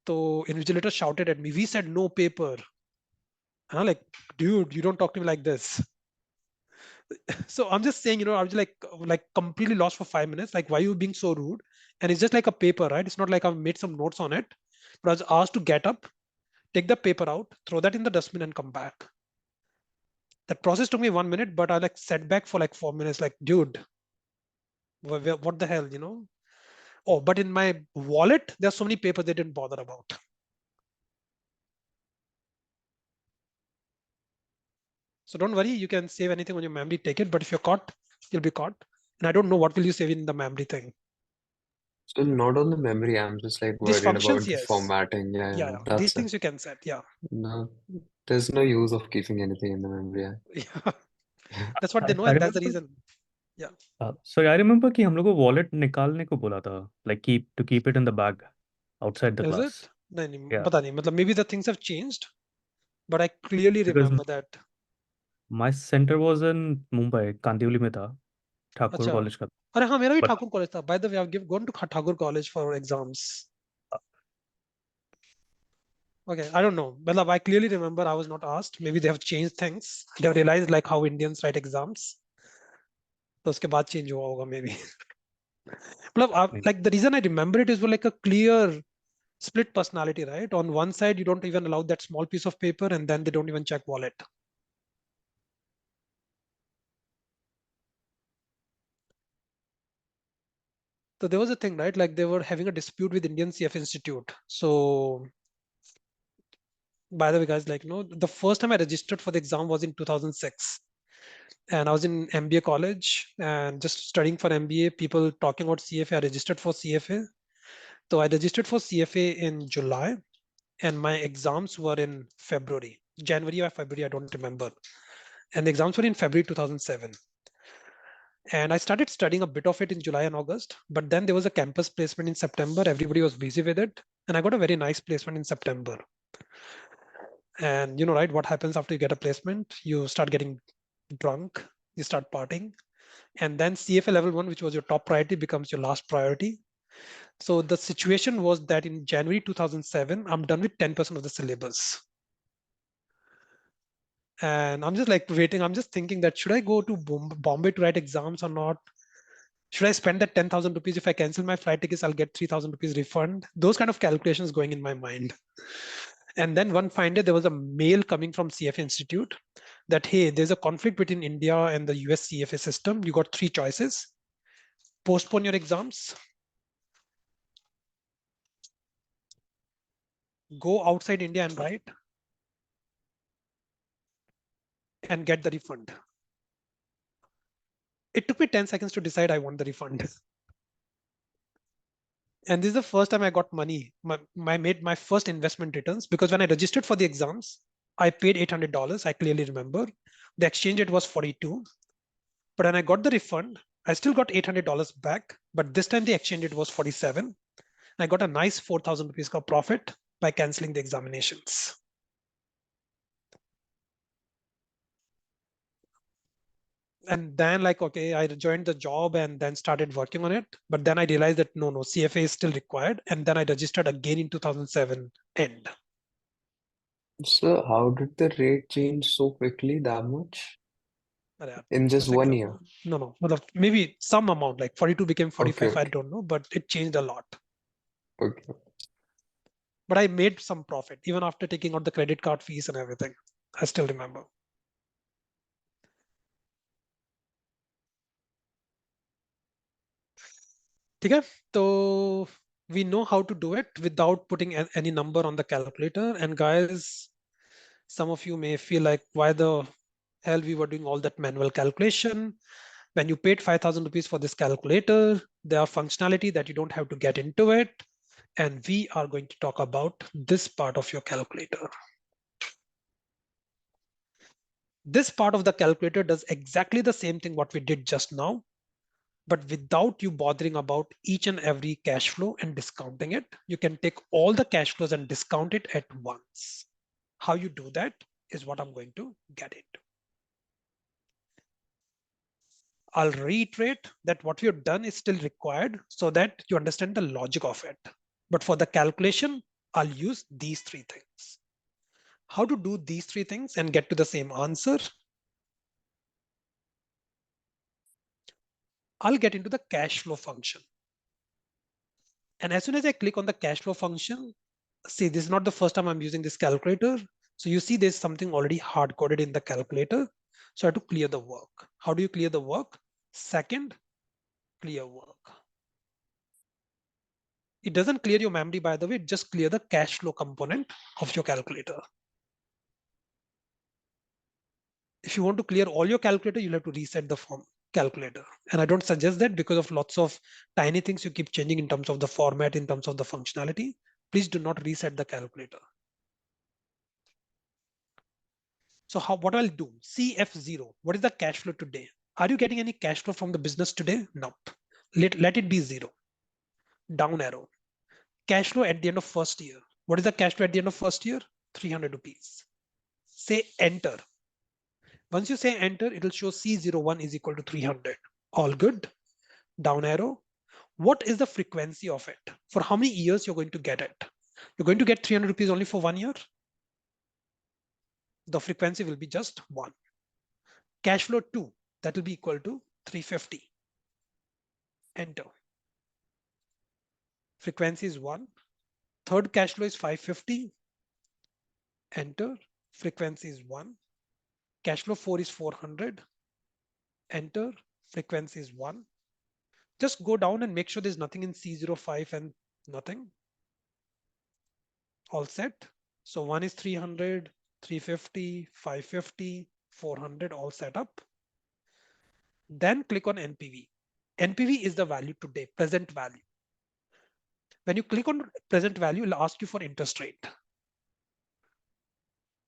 So invigilator shouted at me. We said no paper. And I'm like, dude, you don't talk to me like this. So I'm just saying, I was like completely lost for 5 minutes. Like, why are you being so rude? And it's just like a paper, right? It's not like I've made some notes on it. But I was asked to get up, take the paper out, throw that in the dustbin, and come back. That process took me 1 minute, but I like sat back for like 4 minutes. Like, dude, what the hell, Oh, but in my wallet, there's so many papers they didn't bother about. So don't worry, you can save anything on your memory, take it. But if you're caught, you'll be caught. And I don't know what will you save in the memory thing. Still not on the memory. I'm just like These worried functions, about the yes. formatting. Yeah, Yeah, yeah, yeah. These that's it. things you can set. Yeah. No, there's no use of keeping anything in the memory. Yeah. That's what they know, I and that's the remember. reason. Yeah. Sorry, I remember कि हम लोग को wallet निकालने को बोला था, like to keep it in the bag outside the Is class. it? नहीं, Yeah, पता नहीं. मतलब maybe the things have changed, but I clearly because remember that. my center was in Mumbai, Kandivali में था, ठाकुर अच्छा. कॉलेज का. अरे हाँ, मेरा भी But ठाकुर कॉलेज था. By the way, I've gone to Thakur College for exams. Okay, I don't know. Well, I clearly remember I was not asked. Maybe they have changed things. They have realized like how Indians write exams. तो उसके बाद change हुआ होगा maybe. मतलब like the reason I remember it is like a clear split personality, right? On one side, you don't even allow that small piece of paper, and then they don't even check wallet. So there was a thing, right? Like they were having a dispute with Indian CFA Institute. So by the way, guys, like the first time I registered for the exam was in 2006. And I was in MBA college and just studying for MBA, people talking about CFA. I registered for CFA. So I registered for CFA in July and my exams were in February, January or February, I don't remember. And the exams were in February 2007. And I started studying a bit of it in July and August, but then there was a campus placement in September. Everybody was busy with it. And I got a very nice placement in September. And right, what happens after you get a placement? You start getting drunk, you start partying. And then CFA level 1, which was your top priority, becomes your last priority. So the situation was that in January 2007, I'm done with 10% of the syllabus. And I'm just like waiting. I'm just thinking that should I go to Bombay to write exams or not? Should I spend that 10,000 rupees? If I cancel my flight tickets, I'll get 3,000 rupees refund. Those kind of calculations going in my mind. And then one fine day, there was a mail coming from CFA Institute that, hey, there's a conflict between India and the US CFA system. You got three choices. Postpone your exams, go outside India and write, and get the refund. It took me 10 seconds to decide I want the refund. And this is the first time I got money. Made my first investment returns, because when I registered for the exams, I paid $800. I clearly remember. The exchange rate was 42. But when I got the refund, I still got $800 back. But this time the exchange rate was 47. I got a nice 4,000 rupees ka profit by canceling the examinations. And then like, okay, I joined the job and then started working on it. But then I realized that no, CFA is still required. And then I registered again in 2007 end. So how did the rate change so quickly, that much? In just 1 year? No. Maybe some amount, like 42 became 45, Okay. I don't know, but it changed a lot. Okay. But I made some profit, even after taking out the credit card fees and everything. I still remember. Okay, so we know how to do it without putting any number on the calculator. And guys, some of you may feel like, why the hell we were doing all that manual calculation? When you paid 5,000 rupees for this calculator, there are functionality that you don't have to get into it. And we are going to talk about this part of your calculator. This part of the calculator does exactly the same thing what we did just now, but without you bothering about each and every cash flow and discounting it. You can take all the cash flows and discount it at once. How you do that is what I'm going to get into. I'll reiterate that what we have done is still required so that you understand the logic of it. But for the calculation, I'll use these three things. How to do these three things and get to the same answer? I'll get into the cash flow function. And as soon as I click on the cash flow function, see, this is not the first time I'm using this calculator. So you see there's something already hard coded in the calculator. So I have to clear the work. How do you clear the work? Second, clear work. It doesn't clear your memory, by the way, it just clear the cash flow component of your calculator. If you want to clear all your calculator, you'll have to reset the form calculator. And I don't suggest that because of lots of tiny things you keep changing in terms of the format, in terms of the functionality. Please do not reset the calculator. So what I'll do, CF0, what is the cash flow today? Are you getting any cash flow from the business today? No. Let it be 0. Down arrow. Cash flow at the end of first year. What is the cash flow at the end of first year? 300 rupees. Say enter. Once you say enter, it'll show C01 is equal to 300. All good. Down arrow. What is the frequency of it? For how many years you're going to get it? You're going to get 300 rupees only for 1 year? The frequency will be just 1. Cash flow 2, that will be equal to 350. Enter. Frequency is 1. Third cash flow is 550. Enter. Frequency is 1. Cash flow 4 is 400. Enter. Frequency is 1. Just go down and make sure there's nothing in C05 and nothing. All set. So 1 is 300, 350, 550, 400, all set up. Then click on NPV. NPV is the value today, present value. When you click on present value, it'll ask you for interest rate.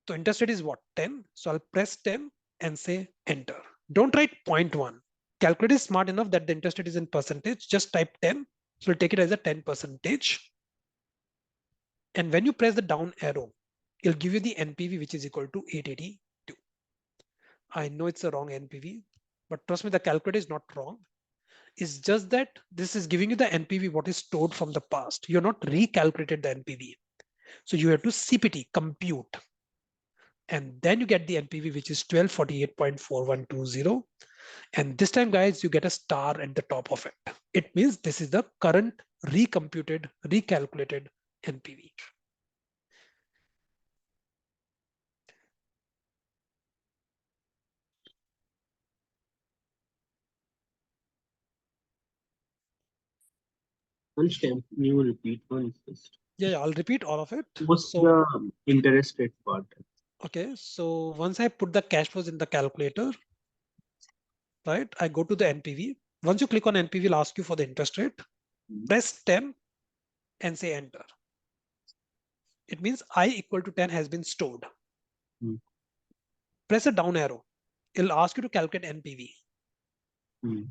So interest rate is what? 10. So I'll press 10 and say enter. Don't write 0.1. Calculator is smart enough that the interest rate is in percentage. Just type 10. So we'll take it as a 10 percentage. And when you press the down arrow, it'll give you the NPV, which is equal to 882. I know it's a wrong NPV, but trust me, the calculator is not wrong. It's just that this is giving you the NPV, what is stored from the past. You're not recalculated the NPV. So you have to CPT, compute. and then you get the NPV, which is 1248.4120. And this time, guys, you get a star at the top of it. It means this is the current recomputed, recalculated NPV. Ansh, can you repeat one first? Yeah, I'll repeat all of it. What's So, the interest rate part? okay, so once I put the cash flows in the calculator, right, I go to the NPV. Once you click on NPV, it'll ask you for the interest rate. Press 10 and say enter. It means I equal to 10 has been stored. Hmm. Press a down arrow. It'll ask you to calculate NPV. Hmm.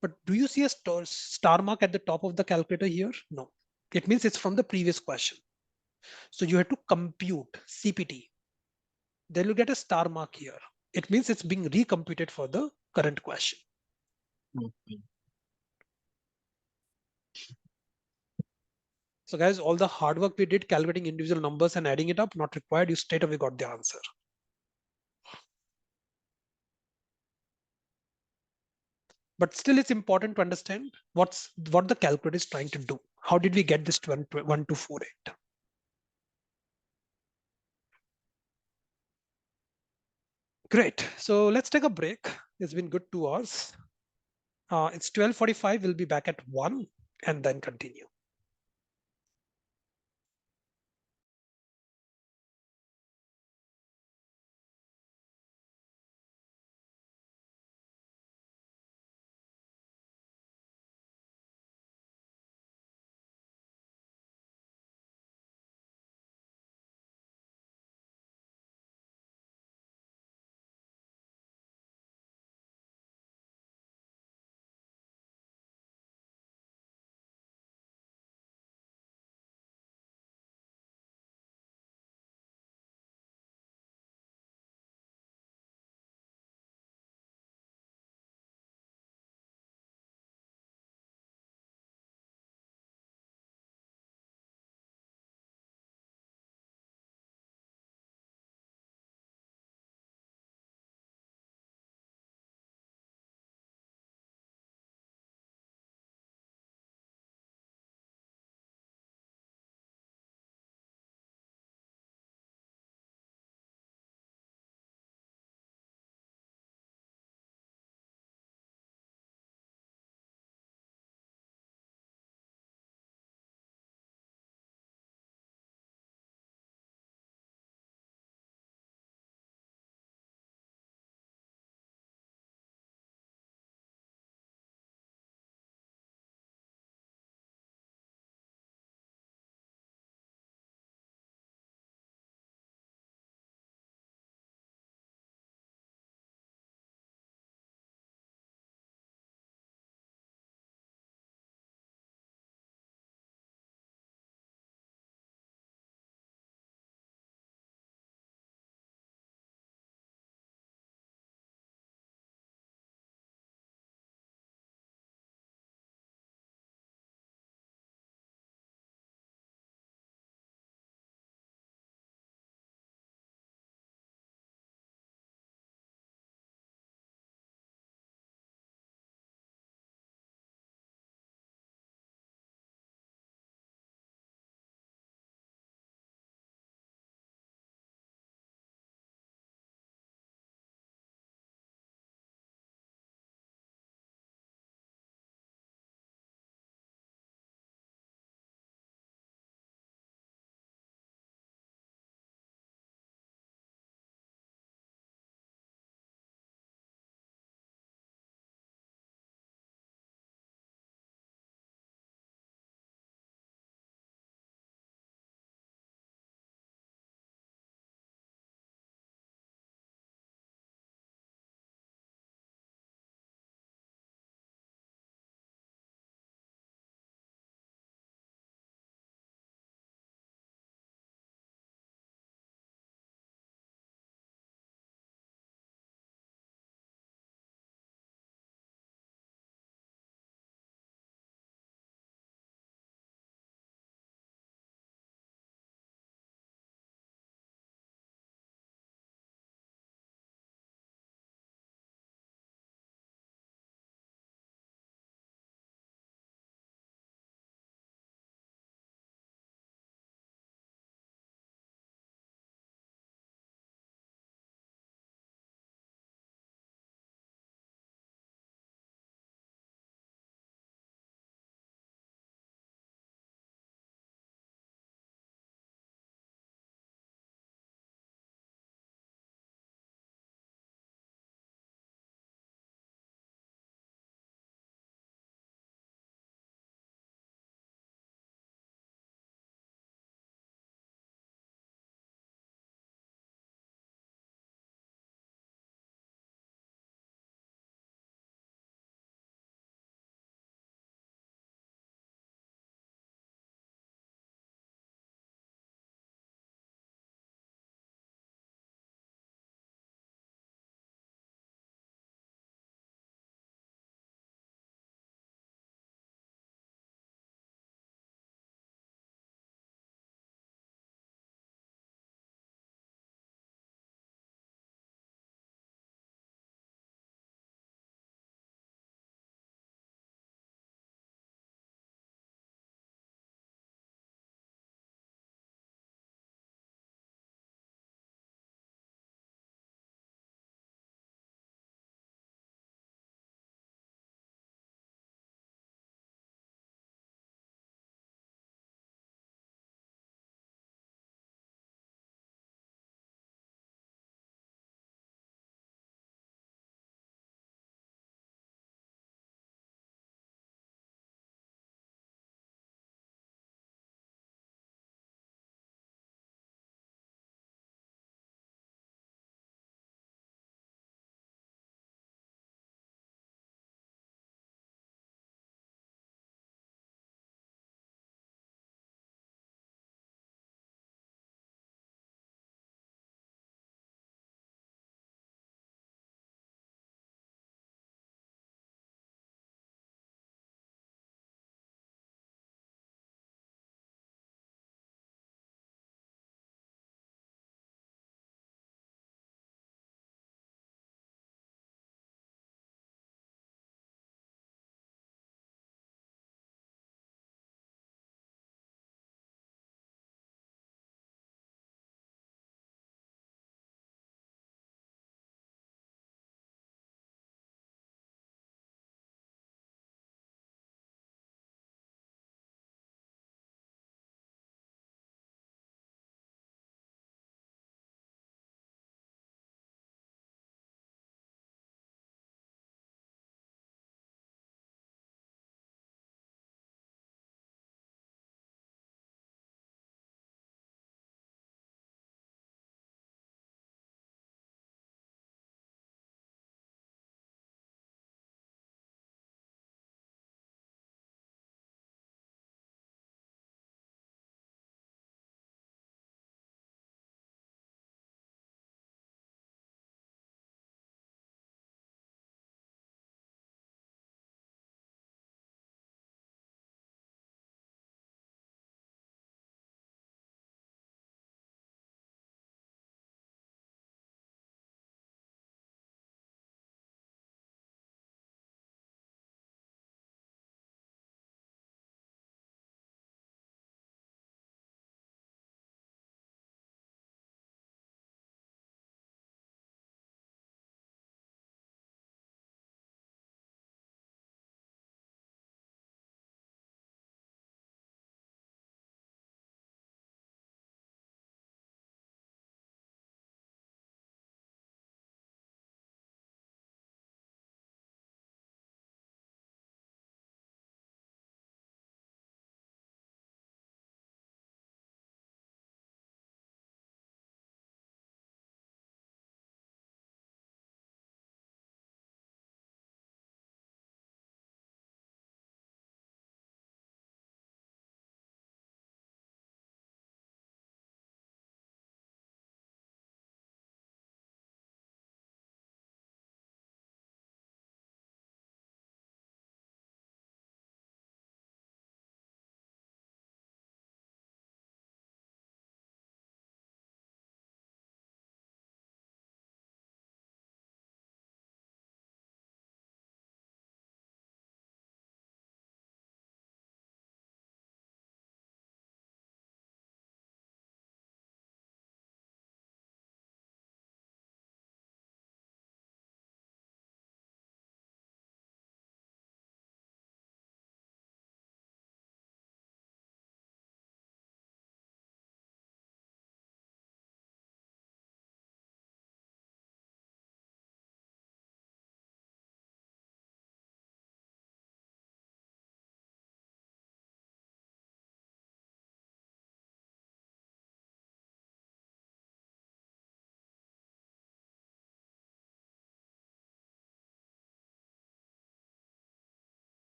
But do you see a star mark at the top of the calculator here? No. It means it's from the previous question. So you have to compute CPT. Then you get a star mark here. It means it's being recomputed for the current question. Okay. So guys, all the hard work we did calculating individual numbers and adding it up, not required. You straight away got the answer. But still, it's important to understand what the calculator is trying to do. How did we get this 1248? Great. So let's take a break. It's been good 2 hours. It's 12:45. We'll be back at 1 and then continue.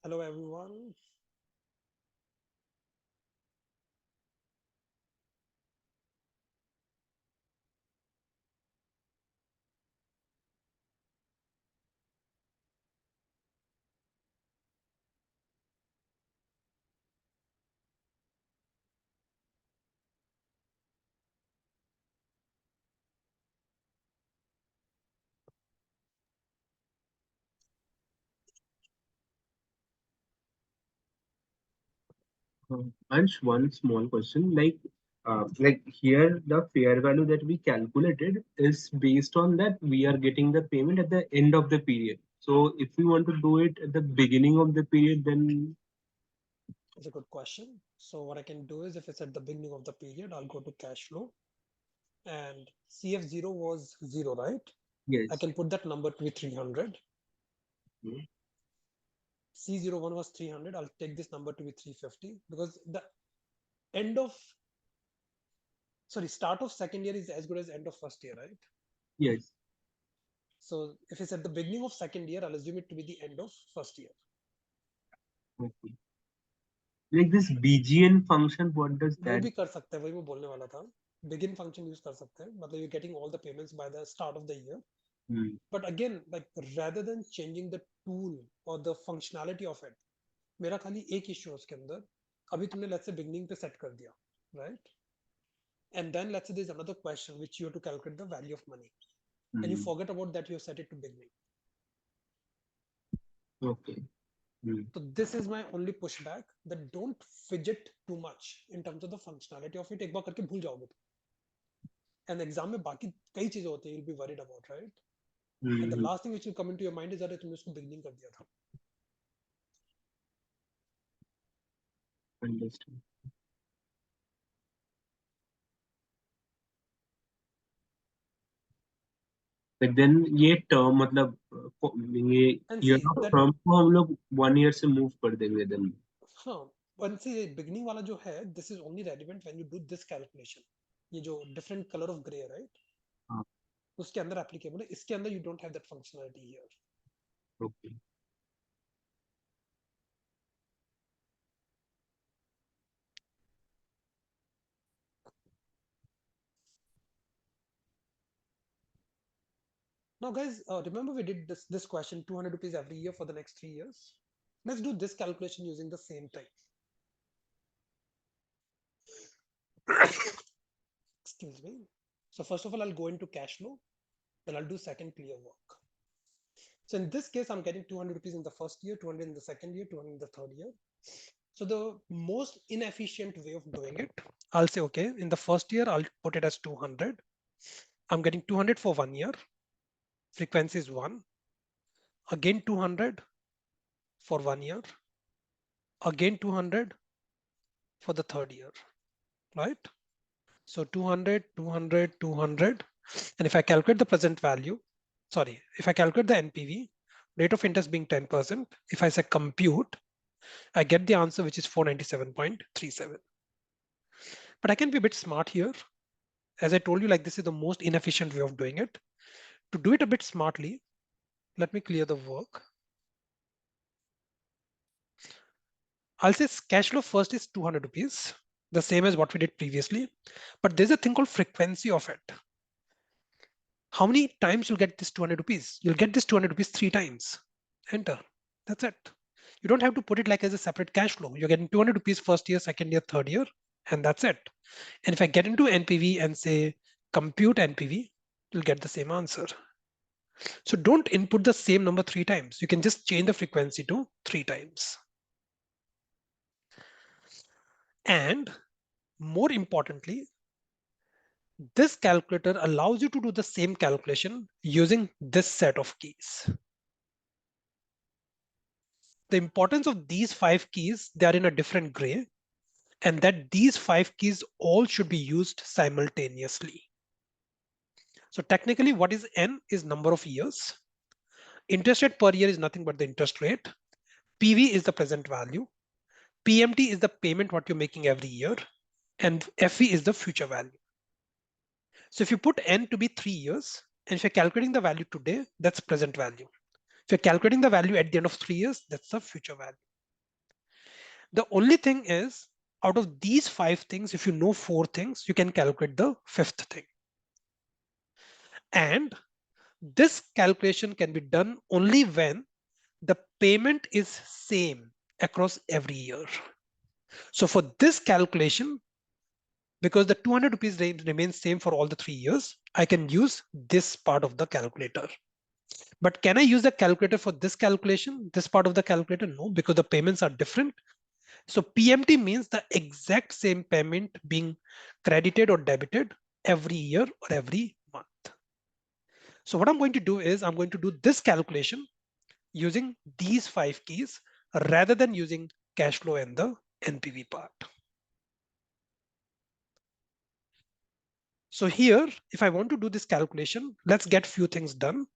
Hello, everyone. Ansh, one small question. Like here, the fair value that we calculated is based on that we are getting the payment at the end of the period. So if we want to do it at the beginning of the period, then It's a good question. So what I can do is, if it's at the beginning of the period, I'll go to cash flow, and CF0 was 0, right? I yes. can put that number to be 300. Hmm. C01 was 300. I'll take this number to be 350, because the end of, sorry, start of second year is as good as end of first year, right? Yes. So if it's at the beginning of second year, I'll assume it to be the end of first year. Okay. Like this BGN function, what does वो that? भी कर सकते हैं, वही मैं बोलने वाला था. Begin function use कर सकते हैं, मतलब you're getting all the payments by the start of the year. Hmm. But again, like rather than changing the tool or the functionality of it, मेरा खाली एक issue है उसके अंदर. अभी तुमने let's say beginning पे set कर दिया, right? And then let's say there's another question which you have to calculate the value of money, and you Hmm. forget about that, you have set it to beginning. Okay. Hmm. So this is my only pushback, that don't fidget too much in terms of the functionality of it. एक बार करके भूल जाओगे तुम. And exam में बाकी कई चीजें होती हैं, you'll be worried about, right? And the Hmm. last thing which will come into your mind is, अरे तुमने उसको beginning कर दिया था. Understand. But then ये term मतलब ये And year see of that, term को हम लोग 1 year से move कर देंगे then. हाँ, once ये beginning वाला जो है, this is only relevant when you do this calculation. ये जो different color of gray, right? हाँ. उसके अंदर applicable है. इसके अंदर you don't have that functionality here. Okay. Now, guys, remember we did this question 200 rupees every year for the next 3 years. Let's do this calculation using the same thing. Excuse me. So first of all, I'll go into cash flow, then I'll do second clear work. So in this case, I'm getting 200 rupees in the first year, 200 in the second year, 200 in the third year. So the most inefficient way of doing it, I'll say, okay, in the first year, I'll put it as 200. I'm getting 200 for 1 year. Frequency is 1. Again 200 for 1 year. Again 200 for the third year, right? So 200, 200, 200. And if I calculate the present value, sorry, if I calculate the NPV, rate of interest being 10%, if I say compute, I get the answer, which is 497.37. But I can be a bit smart here. As I told you, like this is the most inefficient way of doing it. To do it a bit smartly, let me clear the work. I'll say cash flow first is 200 rupees, the same as what we did previously. But there's a thing called frequency of it. How many times you'll get this 200 rupees? You'll get this 200 rupees 3 times. Enter. That's it. You don't have to put it like as a separate cash flow. You're getting 200 rupees first year, second year, third year, and that's it. And if I get into NPV and say compute NPV, you'll get the same answer. So don't input the same number 3 times. You can just change the frequency to 3 times. And more importantly, this calculator allows you to do the same calculation using this set of keys. The importance of these 5 keys, they are in a different gray, and that these 5 keys all should be used simultaneously. So technically, what is N is number of years. Interest rate per year is nothing but the interest rate. PV is the present value. PMT is the payment what you're making every year. And FE is the future value. So if you put N to be 3 years, and if you're calculating the value today, that's present value. If you're calculating the value at the end of 3 years, that's the future value. The only thing is, out of these 5 things, if you know 4 things, you can calculate the 5th thing. And this calculation can be done only when the payment is same across every year. So for this calculation, because the 200 rupees remains same for all the 3 years, I can use this part of the calculator. But can I use the calculator for this calculation, this part of the calculator? No, because the payments are different. So PMT means the exact same payment being credited or debited every year or every month. So what I'm going to do is I'm going to do this calculation using these 5 keys rather than using cash flow and the NPV part. So here, if I want to do this calculation, let's get few things done.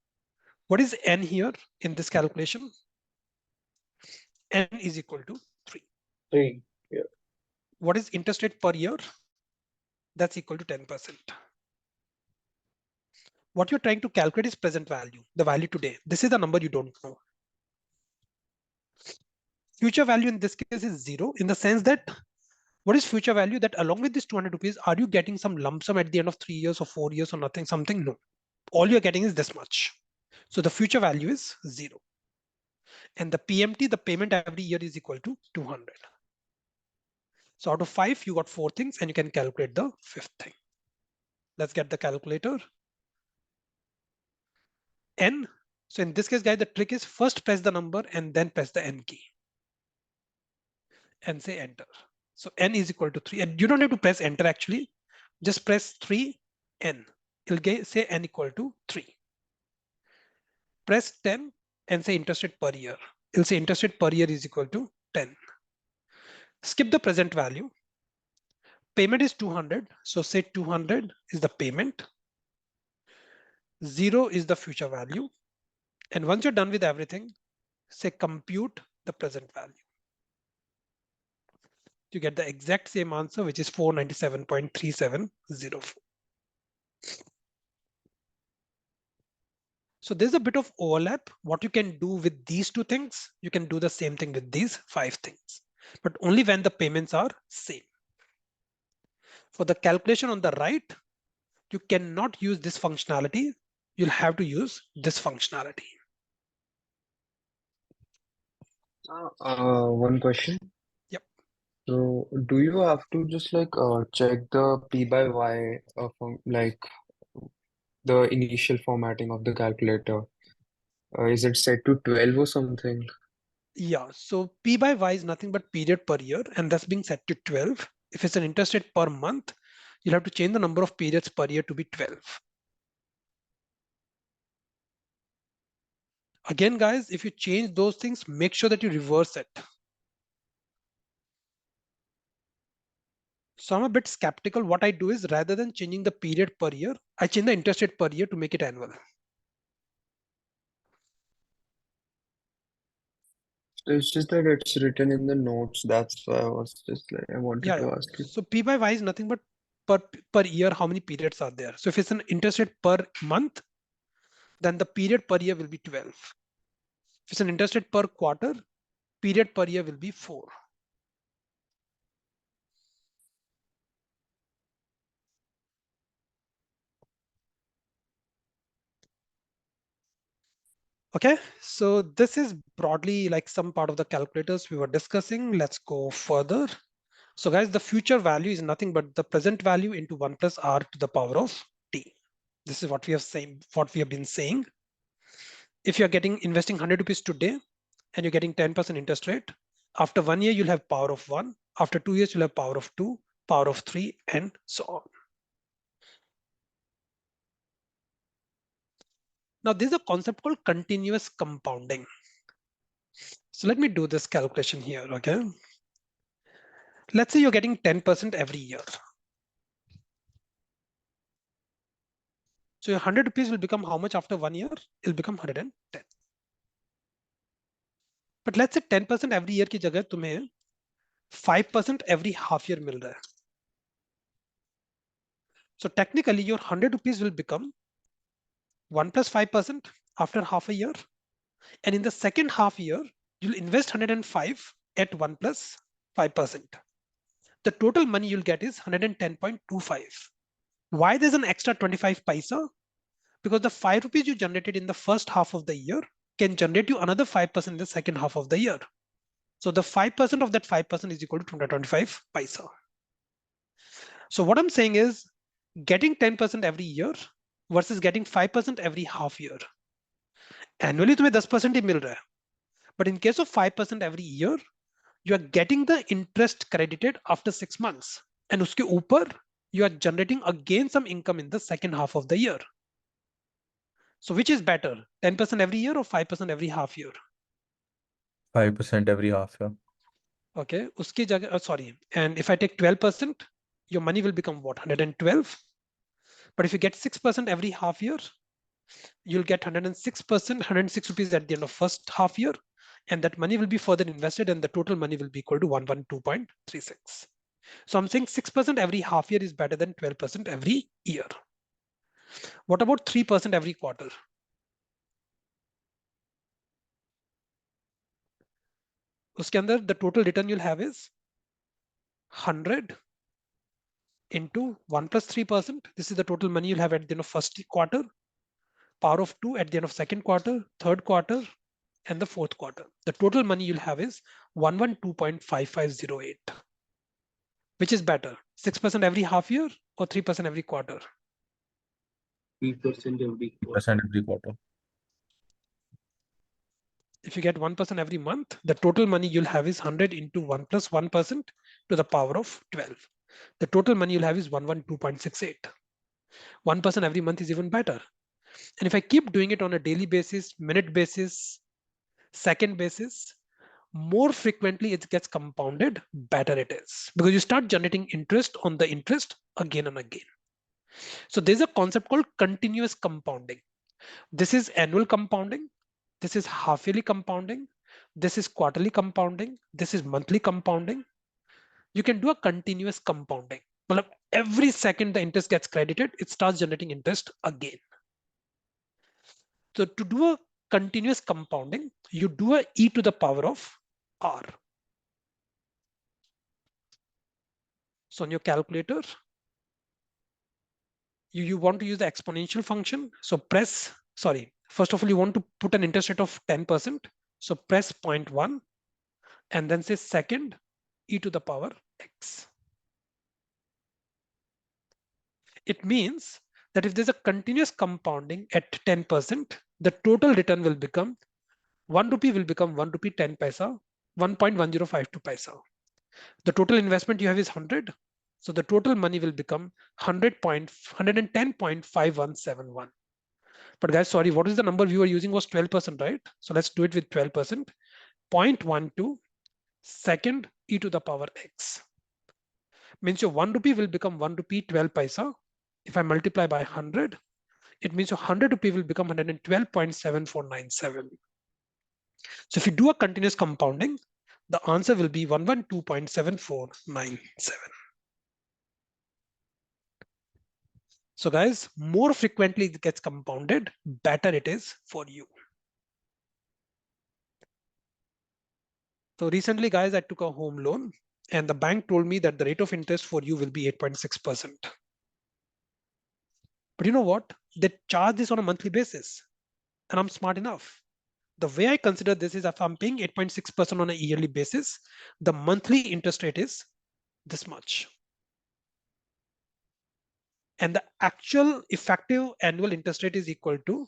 What is N here in this calculation? N is equal to 3. 3. Yeah. What is interest rate per year? That's equal to 10%. What you're trying to calculate is present value, the value today. This is the number you don't know. Future value in this case is 0 in the sense that what is future value? That along with this 200 rupees, are you getting some lump sum at the end of 3 years or 4 years or nothing, something? No. All you're getting is this much. So the future value is 0. And the PMT, the payment every year is equal to 200. So out of 5, you got 4 things and you can calculate the 5th thing. Let's get the calculator. N. So in this case, guys, the trick is first press the number and then press the N key and say enter. So N is equal to 3. And you don't have to press enter actually. Just press 3 N. It'll say N equal to 3. Press 10 and say interest rate per year. It'll say interest rate per year is equal to 10. Skip the present value. Payment is 200. So say 200 is the payment. 0 is the future value. And once you're done with everything, say compute the present value. You get the exact same answer, which is 497.3704. So there's a bit of overlap. What you can do with these 2 things, you can do the same thing with these 5 things, but only when the payments are same. For the calculation on the right, you cannot use this functionality. You'll have to use this functionality. One question. Yep. So, do you have to just like check the P by Y from like the initial formatting of the calculator? Is it set to 12 or something? Yeah, so P by Y is nothing but period per year, and that's being set to 12. If it's an interest rate per month, you'll have to change the number of periods per year to be 12. Again, guys, if you change those things, make sure that you reverse it. So I'm a bit skeptical. What I do is rather than changing the period per year, I change the interest rate per year to make it annual. So it's just that it's written in the notes. That's why I was just like, I wanted to Yeah. ask you. So P by Y is nothing but per year, how many periods are there? So if it's an interest rate per month, then the period per year will be 12. If it's an interest rate per quarter, period per year will be 4. Okay, so this is broadly like some part of the calculators we were discussing. Let's go further. So guys, the future value is nothing but the present value into 1 plus r to the power of t. This is what we have been saying. If you're investing 100 rupees today and you're getting 10% interest rate, after 1 year, you'll have power of 1. After 2 years, you'll have power of 2, power of 3, and so on. Now, there's a concept called continuous compounding. So let me do this calculation here, okay? Let's say you're getting 10% every year. So your 100 rupees will become how much after 1 year? It'll become 110. But let's say 10% every year की जगह तुम्हें 5% every half year मिल रहा है. So technically your 100 rupees will become 1 plus 5% after half a year. And in the second half year, you'll invest 105 at 1 plus 5%. The total money you'll get is 110.25. Why there's an extra 25 paisa? Because the 5 rupees you generated in the first half of the year can generate you another 5% in the second half of the year. So the 5% of that 5% is equal to 225 paisa. So what I'm saying is getting 10% every year versus getting 5% every half year. Annually तुम्हें 10% ही मिल रहा है. But in case of 5% every year, you are getting the interest credited after 6 months. And uske upar, you are generating again some income in the second half of the year. So which is better, 10% every year or 5% every half year? 5% every half year. Okay, uski jagah, sorry. And if I take 12%, your money will become what? 112. But if you get 6% every half year, you'll get 106%, 106 rupees at the end of first half year. And that money will be further invested and the total money will be equal to 112.36. So I'm saying 6% every half year is better than 12% every year. What about 3% every quarter? उसके अंदर the total return you'll have is 100 into 1 plus 3%. This is the total money you'll have at the end of first quarter. Power of 2 at the end of second quarter, third quarter, and the fourth quarter. The total money you'll have is 112.5508. Which is better, 6% every half year or 3% every quarter? 3% every quarter. 3% every quarter. If you get 1% every month, the total money you'll have is 100 into 1 plus 1% to the power of 12. The total money you'll have is 112.68. 1% every month is even better. And if I keep doing it on a daily basis, minute basis, second basis, more frequently it gets compounded, better it is. Because you start generating interest on the interest again and again. So there's a concept called continuous compounding. This is annual compounding. This is half yearly compounding. This is quarterly compounding. This is monthly compounding. You can do a continuous compounding. Well, every second the interest gets credited, it starts generating interest again. So to do a continuous compounding, you do a e to the power of r. So on your calculator, you want to use the exponential function. So first of all, you want to put an interest rate of 10%. So press 0.1 and then say second e to the power x. It means that if there's a continuous compounding at 10%, the total return will become 1 rupee will become 1 rupee 10 paisa, 1.1052 paisa. The total investment you have is 100. So the total money will become 110.5171. But guys, sorry, what is the number we were using was 12%, right? So let's do it with 12%. 0.12 second e to the power x. Means your 1 rupee will become 1 rupee 12 paisa. If I multiply by 100, it means your 100 rupee will become 112.7497. So if you do a continuous compounding, the answer will be 112.7497. So guys, more frequently it gets compounded, better it is for you. So recently, guys, I took a home loan and the bank told me that the rate of interest for you will be 8.6%. But you know what? They charge this on a monthly basis. And I'm smart enough. The way I consider this is if I'm paying 8.6% on a yearly basis, the monthly interest rate is this much. And the actual effective annual interest rate is equal to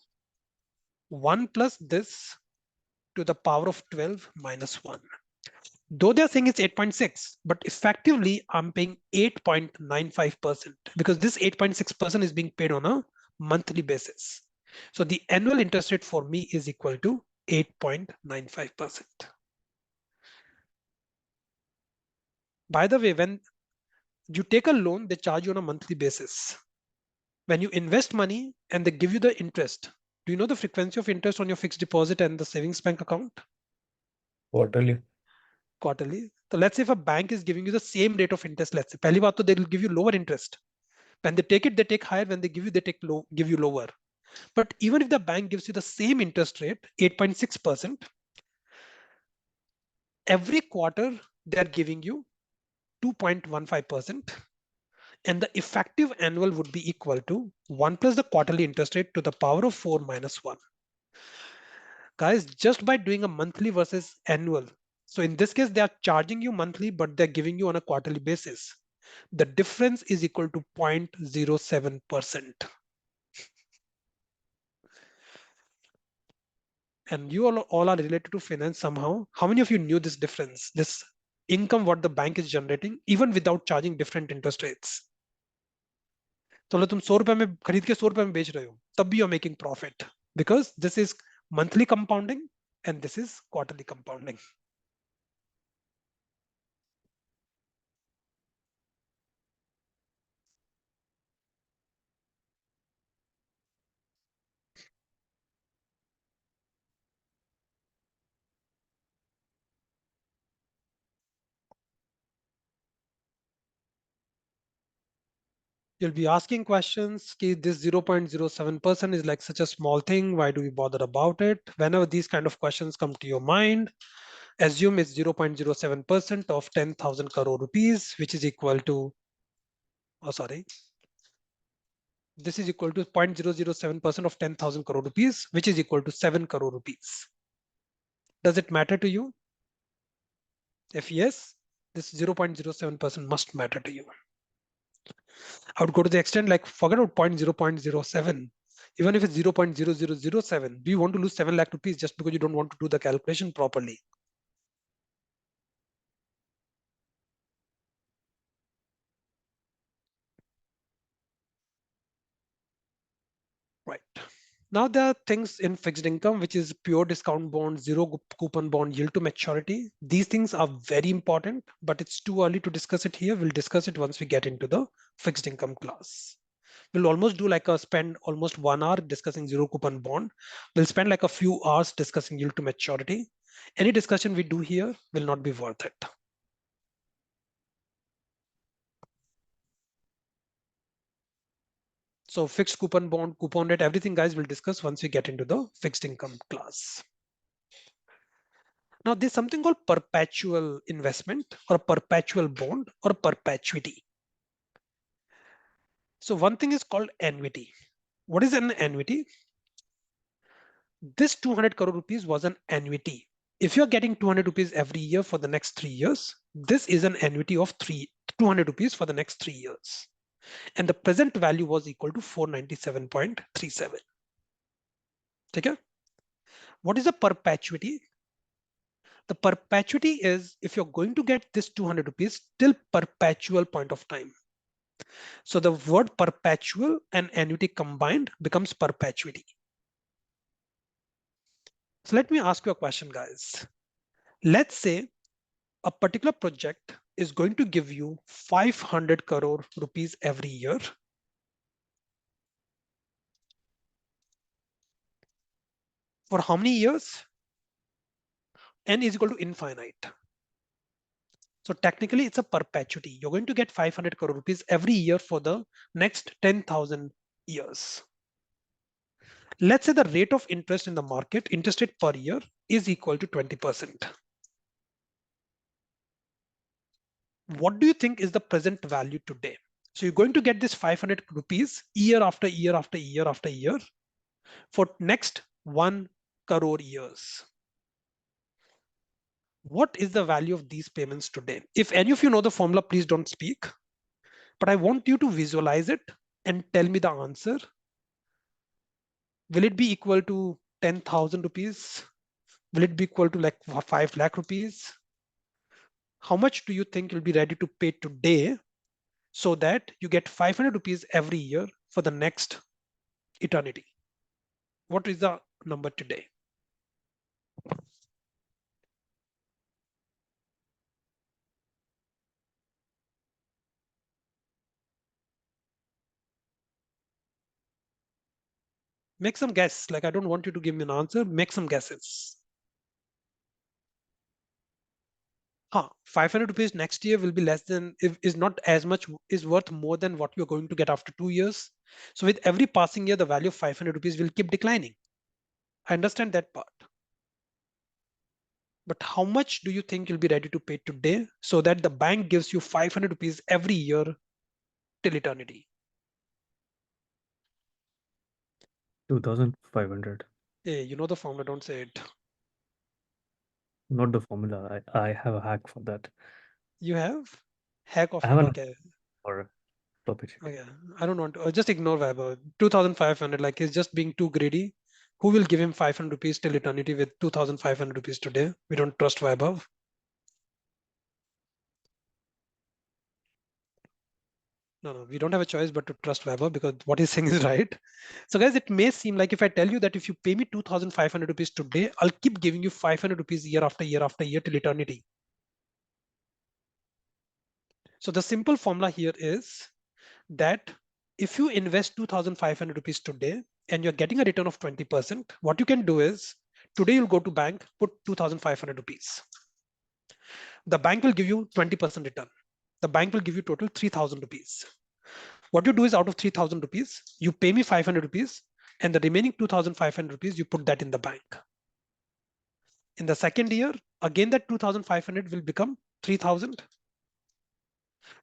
1 plus this to the power of 12 minus 1. Though they're saying it's 8.6, but effectively I'm paying 8.95% because this 8.6% is being paid on a monthly basis. So the annual interest rate for me is equal to 8.95%. By the way, when you take a loan, they charge you on a monthly basis. When you invest money and they give you the interest, do you know the frequency of interest on your fixed deposit and the savings bank account? Quarterly. Quarterly. So let's say if a bank is giving you the same rate of interest, let's say, pehli baat to they will give you lower interest. When they take it, they take higher. When they give you, they give you lower. But even if the bank gives you the same interest rate, 8.6%, every quarter they are giving you 2.15%, and the effective annual would be equal to 1 plus the quarterly interest rate to the power of 4 minus 1. Guys, just by doing a monthly versus annual, so in this case, they are charging you monthly, but they're giving you on a quarterly basis. The difference is equal to 0.07%. And you all are related to finance somehow. How many of you knew this difference, this income what the bank is generating, even without charging different interest rates? तो तुम 100 रुपए में खरीद के 100 रुपए में बेच रहे हो, तब भी you're making profit, because this is monthly compounding and this is quarterly compounding. You'll be asking questions. This 0.07% is like such a small thing. Why do we bother about it? Whenever these kind of questions come to your mind, assume it's 0.07% of 10,000 crore rupees, which is equal to, oh, sorry, this is equal to 0.007% of 10,000 crore rupees, which is equal to 7 crore rupees. Does it matter to you? If yes, this 0.07% must matter to you. I would go to the extent like forget about 0.007. Even if it's 0.0007, do you want to lose 7 lakh rupees just because you don't want to do the calculation properly? Right. Now there are things in fixed income, which is pure discount bond, zero coupon bond, yield to maturity. These things are very important, but it's too early to discuss it here. We'll discuss it once we get into the fixed income class. We'll almost do like spend almost 1 hour discussing zero coupon bond. We'll spend like a few hours discussing yield to maturity. Any discussion we do here will not be worth it. So fixed coupon bond, coupon rate, everything guys will discuss once we get into the fixed income class. Now there's something called perpetual investment or a perpetual bond or a perpetuity. So one thing is called annuity. What is an annuity? This 200 crore rupees was an annuity. If you're getting 200 rupees every year for the next 3 years, this is an annuity of 200 rupees for the next 3 years. And the present value was equal to 497.37. Okay? What is a perpetuity? The perpetuity is if you're going to get this 200 rupees till perpetual point of time. So the word perpetual and annuity combined becomes perpetuity. So let me ask you a question, guys. Let's say a particular project is going to give you 500 crore rupees every year. For how many years? N is equal to infinite. So technically it's a perpetuity. You're going to get 500 crore rupees every year for the next 10,000 years. Let's say the rate of interest in the market, interest rate per year, is equal to 20%. What do you think is the present value today? So you're going to get this 500 rupees year after year after year after year for next 1 crore years. What is the value of these payments today? If any of you know the formula, please don't speak. But I want you to visualize it and tell me the answer. Will it be equal to 10,000 rupees? Will it be equal to like 5 lakh rupees? How much do you think you'll be ready to pay today so that you get 500 rupees every year for the next eternity? What is the number today? Make some guess. Like, I don't want you to give me an answer. Make some guesses. 500 rupees next year will be less than, is not as much, is worth more than what you're going to get after 2 years. So with every passing year, the value of 500 rupees will keep declining. I understand that part. But how much do you think you'll be ready to pay today so that the bank gives you 500 rupees every year till eternity? 2,500. Hey, you know the formula, don't say it. Not the formula. I have a hack for that. You have? Hack of I have an okay. or topic sheet. Okay. I don't want to just ignore Vaibhav. 2,500, like he's just being too greedy. Who will give him 500 rupees till eternity with 2,500 rupees today? We don't trust Vaibhav. No, we don't have a choice but to trust Vaibhav because what he's saying is right. So guys, it may seem like if I tell you that if you pay me 2,500 rupees today, I'll keep giving you 500 rupees year after year after year till eternity. So the simple formula here is that if you invest 2,500 rupees today and you're getting a return of 20%, what you can do is today you'll go to bank, put 2,500 rupees. The bank will give you 20% return. The bank will give you total 3,000 rupees. What you do is out of 3,000 rupees, you pay me 500 rupees and the remaining 2,500 rupees, you put that in the bank. In the second year, again that 2,500 will become 3,000.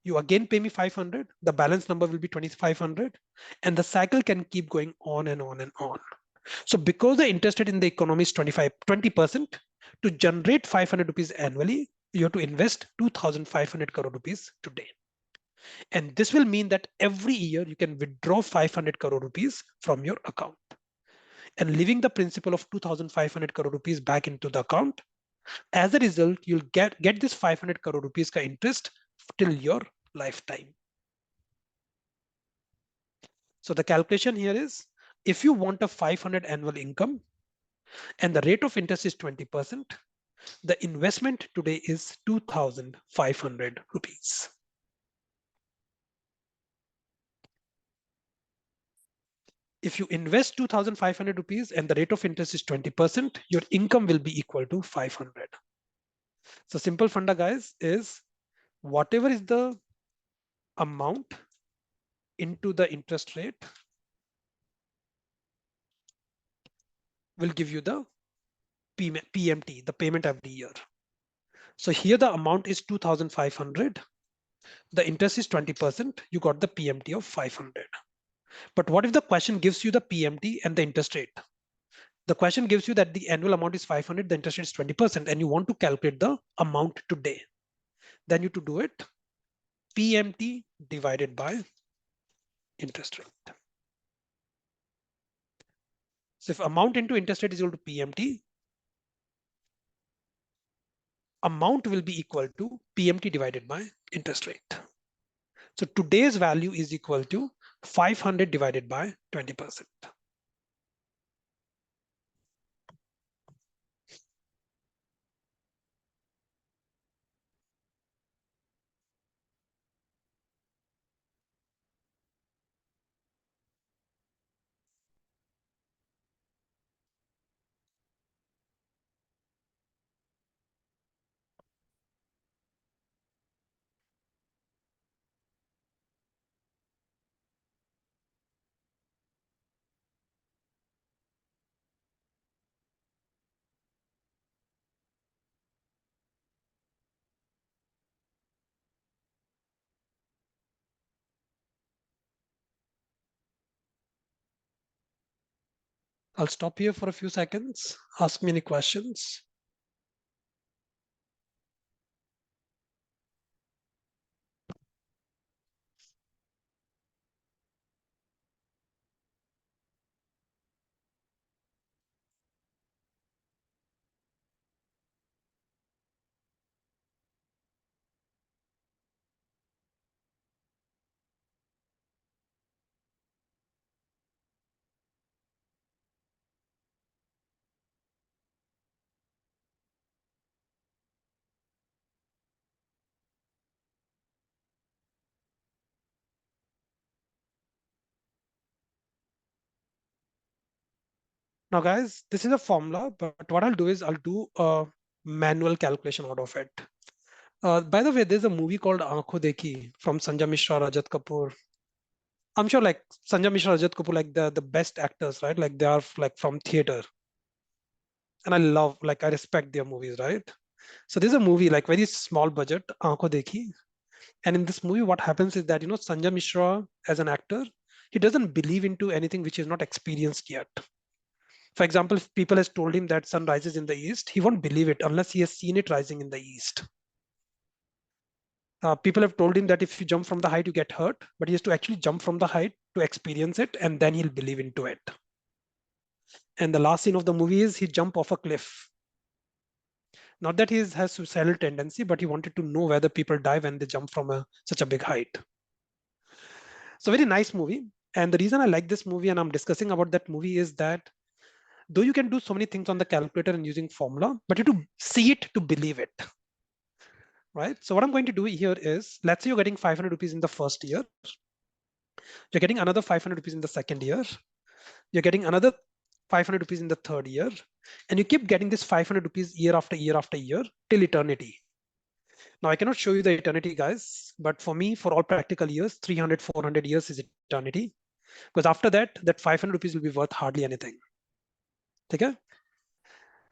You again pay me 500, the balance number will be 2,500, and the cycle can keep going on and on and on. So because the interest rate in the economy is 20%, to generate 500 rupees annually, you have to invest 2,500 crore rupees today. And this will mean that every year you can withdraw 500 crore rupees from your account. And leaving the principal of 2,500 crore rupees back into the account, as a result, you'll get this 500 crore rupees ka interest till your lifetime. So the calculation here is, if you want a 500 annual income and the rate of interest is 20%, the investment today is 2,500 rupees. If you invest 2,500 rupees and the rate of interest is 20%, your income will be equal to 500. So simple funda, guys, is whatever is the amount into the interest rate will give you the PMT, the payment every year. So here the amount is 2,500. The interest is 20%. You got the PMT of 500. But what if the question gives you the PMT and the interest rate? The question gives you that the annual amount is 500, the interest rate is 20%, and you want to calculate the amount today. Then you to do it PMT divided by interest rate. So if amount into interest rate is equal to PMT, amount will be equal to PMT divided by interest rate. So today's value is equal to 500 divided by 20%. I'll stop here for a few seconds. Ask me any questions. Now, guys, this is a formula, but what I'll do is I'll do a manual calculation out of it. By the way, there's a movie called Aankho Dekhi from Sanjay Mishra, Rajat Kapoor. I'm sure like Sanjay Mishra, Rajat Kapoor, like the best actors, right? Like they are like from theater. and I respect their movies, right? So there's a movie like very small budget, Aankho Dekhi, and in this movie, what happens is that Sanjay Mishra as an actor, he doesn't believe into anything which is not experienced yet. For example, if people has told him that sun rises in the east, he won't believe it unless he has seen it rising in the east. People have told him that if you jump from the height, you get hurt, but he has to actually jump from the height to experience it, and then he'll believe into it. And the last scene of the movie is he jump off a cliff. Not that he has suicidal tendency, but he wanted to know whether people die when they jump from such a big height. So very nice movie. And the reason I like this movie and I'm discussing about that movie is that though you can do so many things on the calculator and using formula, but you have to see it to believe it. Right? So what I'm going to do here is, let's say you're getting 500 rupees in the first year. You're getting another 500 rupees in the second year. You're getting another 500 rupees in the third year. And you keep getting this 500 rupees year after year after year till eternity. Now I cannot show you the eternity, guys, but for me, for all practical years, 300, 400 years is eternity. Because after that, that 500 rupees will be worth hardly anything. Okay?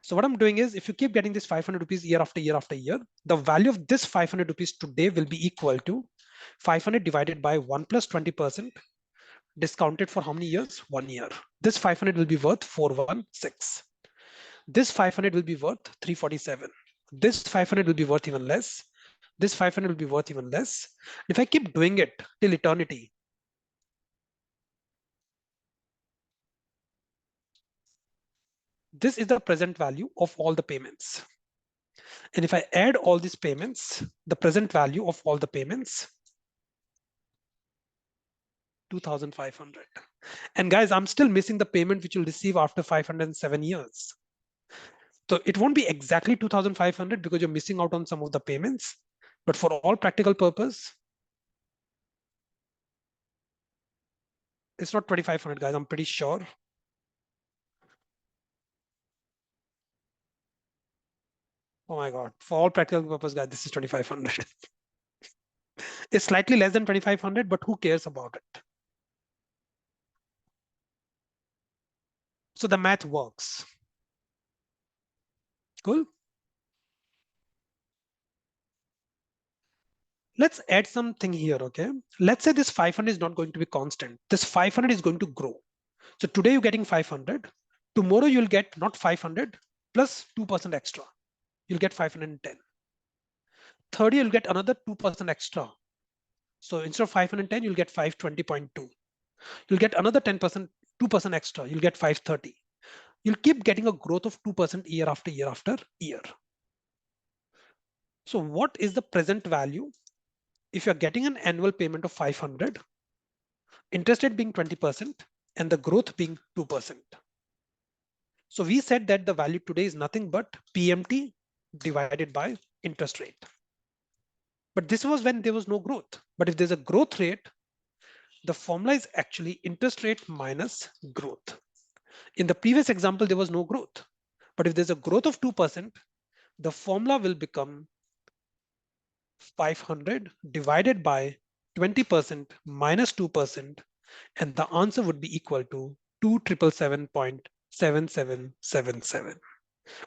So what I'm doing is, if you keep getting this 500 rupees year after year after year, the value of this 500 rupees today will be equal to 500 divided by 1 plus 20%, discounted for how many years? 1 year. This 500 will be worth 416. This 500 will be worth 347. This 500 will be worth even less. This 500 will be worth even less. If I keep doing it till eternity, this is the present value of all the payments. And if I add all these payments, the present value of all the payments, 2,500. And guys, I'm still missing the payment which you'll receive after 507 years. So it won't be exactly 2,500 because you're missing out on some of the payments. But for all practical purpose, it's not 2,500, guys. I'm pretty sure. Oh my God. For all practical purpose, guys, this is 2,500. It's slightly less than 2,500, but who cares about it? So the math works. Cool. Let's add something here, okay? Let's say this 500 is not going to be constant. This 500 is going to grow. So today you're getting 500. Tomorrow you'll get not 500 plus 2% extra. You'll get 510. Third you'll get another 2% extra. So instead of 510, you'll get 520.2. You'll get another 10%, 2% extra. You'll get 530. You'll keep getting a growth of 2% year after year after year. So what is the present value? If you're getting an annual payment of 500, interest rate being 20% and the growth being 2%. So we said that the value today is nothing but PMT divided by interest rate. But this was when there was no growth. But if there's a growth rate, the formula is actually interest rate minus growth. In the previous example, there was no growth. But if there's a growth of 2%, the formula will become 500 divided by 20% minus 2%, and the answer would be equal to 2,777.7777.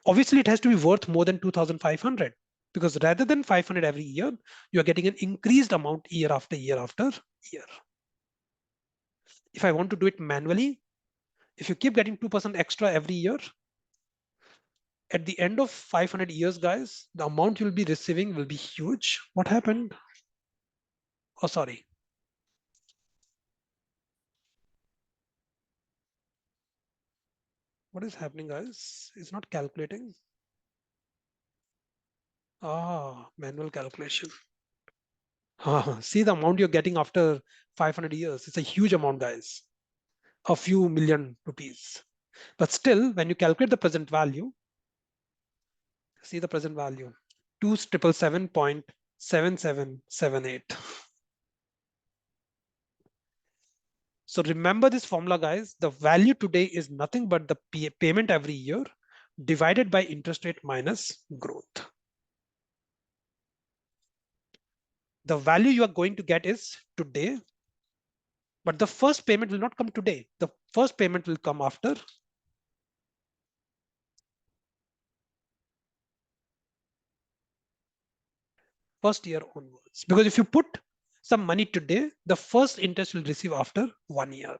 Obviously, it has to be worth more than 2,500 because rather than 500 every year, you are getting an increased amount year after year after year. If I want to do it manually, if you keep getting 2% extra every year, at the end of 500 years, guys, the amount you'll be receiving will be huge. What happened? Oh, sorry. What is happening, guys? It's not calculating. Manual calculation. See the amount you're getting after 500 years. It's a huge amount, guys. A few million rupees. But still, when you calculate the present value, see the present value, 2,777.7778. So remember this formula, guys. The value today is nothing but the payment every year divided by interest rate minus growth. The value you are going to get is today, but the first payment will not come today. The first payment will come after first year onwards. Because if you put some money today, the first interest will receive after 1 year.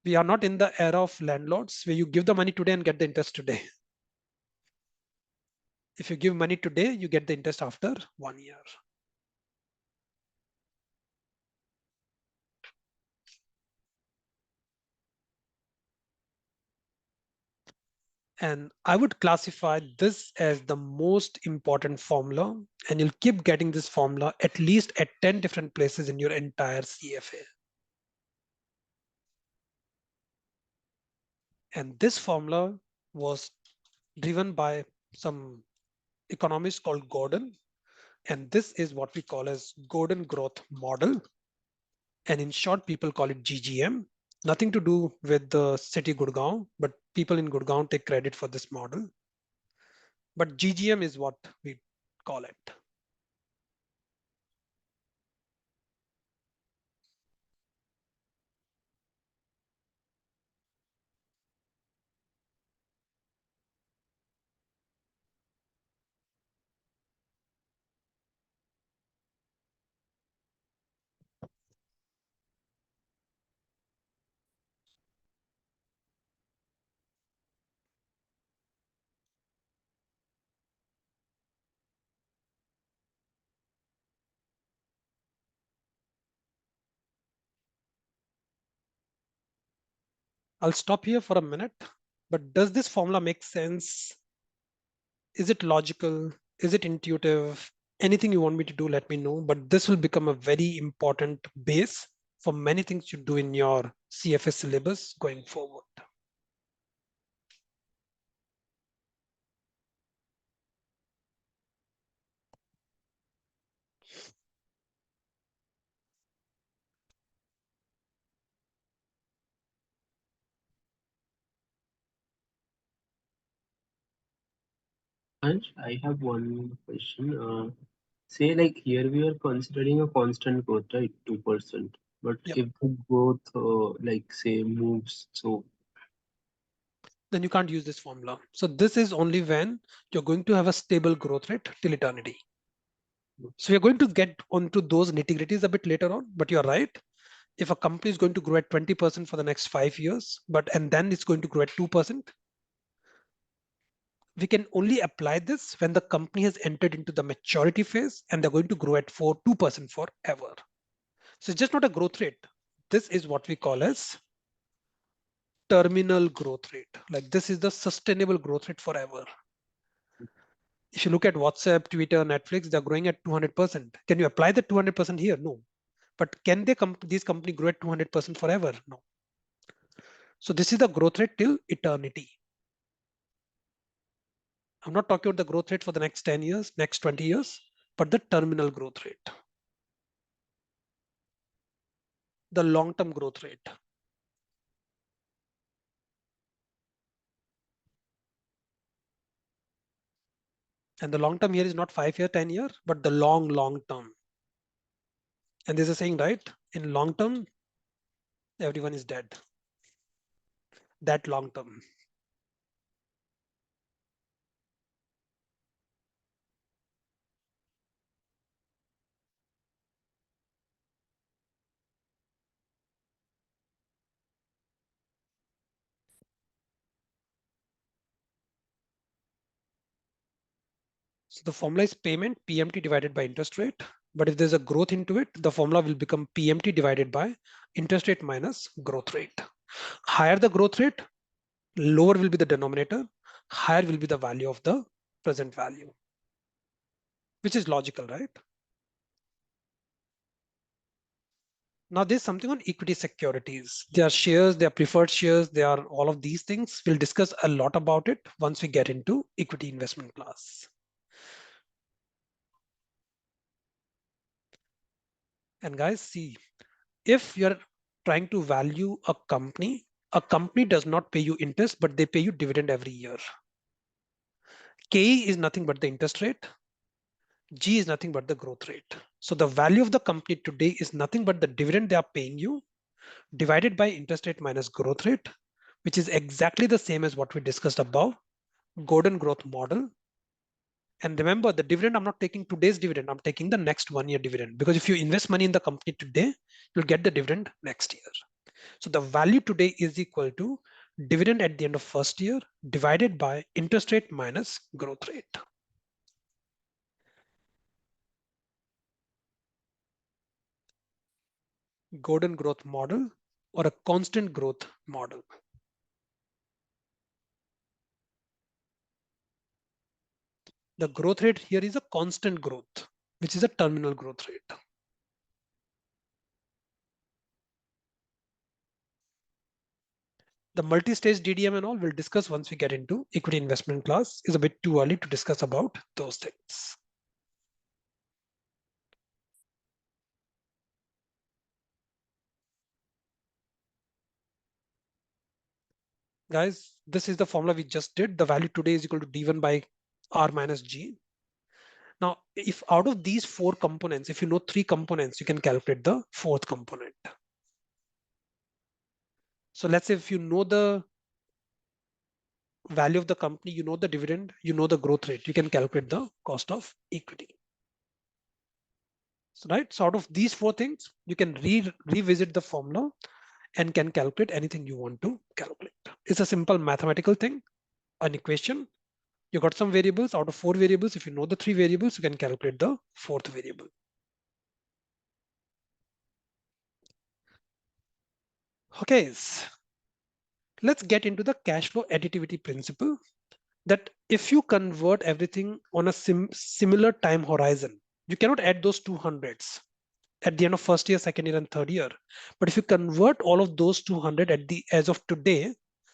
We are not in the era of landlords where you give the money today and get the interest today. If you give money today, you get the interest after 1 year. And I would classify this as the most important formula, and you'll keep getting this formula at least at 10 different places in your entire CFA. And this formula was driven by some economist called Gordon. And this is what we call as Gordon Growth Model. And in short, people call it GGM. Nothing to do with the city Gurgaon, but people in Gurgaon take credit for this model. But GGM is what we call it. I'll stop here for a minute, but does this formula make sense? Is it logical? Is it intuitive? Anything you want me to do, let me know. But this will become a very important base for many things you do in your CFA syllabus going forward. Ansh, I have one question. Say like here we are considering a constant growth, right? 2%. But Yep. if the growth like say moves, so Then you can't use this formula. So this is only when you're going to have a stable growth rate till eternity. So we're going to get onto those nitty-gritties a bit later on, but you're right. If a company is going to grow at 20% for the next 5 years, and then it's going to grow at 2%, we can only apply this when the company has entered into the maturity phase and they're going to grow at 2% forever. So it's just not a growth rate. This is what we call as terminal growth rate. Like this is the sustainable growth rate forever. If you look at WhatsApp, Twitter, Netflix, they're growing at 200%. Can you apply the 200% here? No. But can these companies grow at 200% forever? No. So this is the growth rate till eternity. I'm not talking about the growth rate for the next 10 years, next 20 years, but the terminal growth rate, the long-term growth rate. And the long term here is not 5 year, 10 year, but the long term. And there's a saying, right? In long term, everyone is dead. That long term. So the formula is payment, PMT divided by interest rate. But if there's a growth into it, the formula will become PMT divided by interest rate minus growth rate. Higher the growth rate, lower will be the denominator, higher will be the value of the present value, which is logical, right? Now there's something on equity securities. There are shares, there are preferred shares, there are all of these things. We'll discuss a lot about it once we get into equity investment class. And guys, see, if you're trying to value a company does not pay you interest, but they pay you dividend every year. K is nothing but the interest rate. G is nothing but the growth rate. So the value of the company today is nothing but the dividend they are paying you divided by interest rate minus growth rate, which is exactly the same as what we discussed above, Gordon growth model. And remember, the dividend, I'm not taking today's dividend, I'm taking the next 1 year dividend. Because if you invest money in the company today, you'll get the dividend next year. So the value today is equal to dividend at the end of first year divided by interest rate minus growth rate. Gordon growth model or a constant growth model. The growth rate here is a constant growth, which is a terminal growth rate. The multi-stage DDM and all we'll discuss once we get into equity investment class. It's a bit too early to discuss about those things. Guys, this is the formula we just did. The value today is equal to D1 by R minus G. Now, if out of these 4 components, if you know 3 components, you can calculate the 4th component. So let's say if you know the value of the company, you know the dividend, you know the growth rate, you can calculate the cost of equity. So, right, so out of these 4 things, you can revisit the formula and can calculate anything you want to calculate. It's a simple mathematical thing, an equation. You got some variables. Out of 4 variables, if you know the 3 variables, you can calculate the 4th variable. Okay, let's get into the cash flow additivity principle, that if you convert everything on a similar time horizon, you cannot add those 200s at the end of first year, second year, and third year. But if you convert all of those 200 as of today,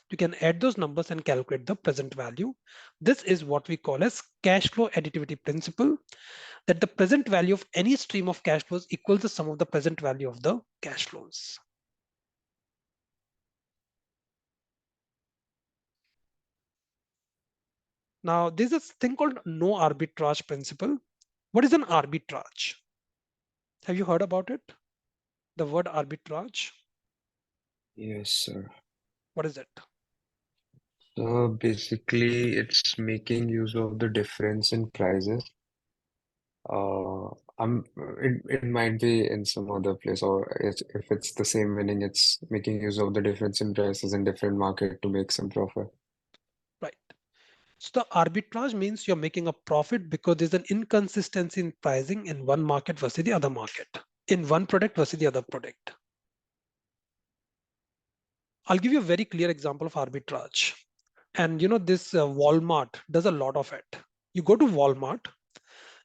you can add those numbers and calculate the present value. This is what we call as cash flow additivity principle, that the present value of any stream of cash flows equals the sum of the present value of the cash flows. Now, there's a thing called no arbitrage principle. What is an arbitrage? Have you heard about it? The word arbitrage? Yes, sir. What is it? So basically, it's making use of the difference in prices. Uh, it might be in some other place, or if it's the same meaning, it's making use of the difference in prices in different market to make some profit. Right. So the arbitrage means you're making a profit because there's an inconsistency in pricing in one market versus the other market, in one product versus the other product. I'll give you a very clear example of arbitrage. And you know, this Walmart does a lot of it. You go to Walmart,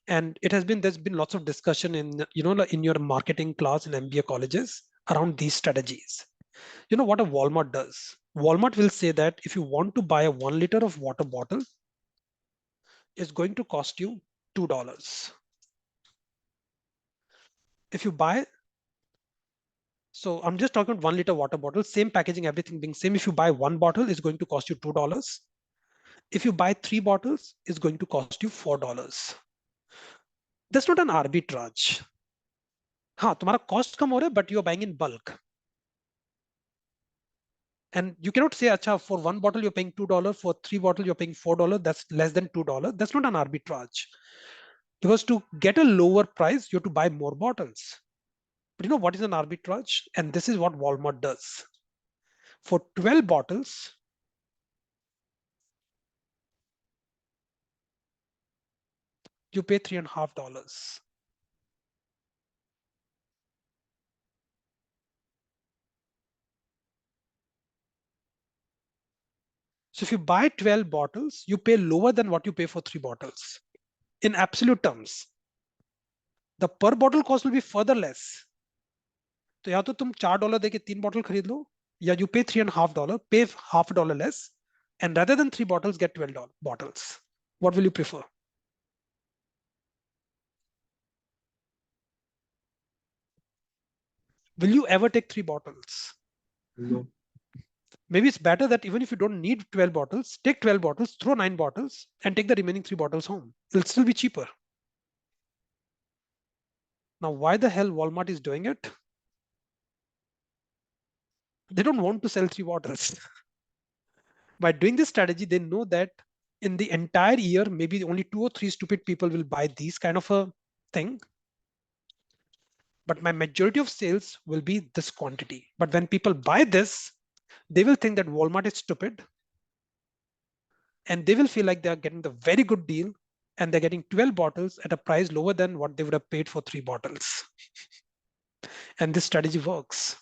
and there's been lots of discussion in, you know, in your marketing class in MBA colleges around these strategies. You know what a Walmart does? Walmart will say that if you want to buy a 1 liter of water bottle, it's going to cost you $2. If you buy, so I'm just talking about 1 liter water bottle, same packaging, everything being same. If you buy 1 bottle, it's going to cost you $2. If you buy 3 bottles, it's going to cost you $4. That's not an arbitrage. हाँ, तुम्हारा cost कम हो रहा है, but you're buying in bulk. And you cannot say, acha, for 1 bottle, you're paying $2, for 3 bottles, you're paying $4. That's less than $2. That's not an arbitrage. Because to get a lower price, you have to buy more bottles. But you know what is an arbitrage? And this is what Walmart does. For 12 bottles, you pay $3.50. So if you buy 12 bottles, you pay lower than what you pay for 3 bottles. In absolute terms, the per bottle cost will be further less. तो या तो तुम $4 देके 3 bottle खरीद लो, या you pay $3.50, pay $0.50 less, and rather than 3 bottles, get 12 bottles. What will you prefer? Will you ever take 3 bottles? No. Maybe it's better that even if you don't need 12 bottles, take 12 bottles, throw 9 bottles, and take the remaining 3 bottles home. It'll still be cheaper. Now, why the hell Walmart is doing it? They don't want to sell 3 bottles. By doing this strategy, they know that in the entire year, maybe only 2 or 3 stupid people will buy these kind of a thing. But my majority of sales will be this quantity. But when people buy this, they will think that Walmart is stupid, and they will feel like they are getting the very good deal, and they're getting 12 bottles at a price lower than what they would have paid for 3 bottles. And this strategy works.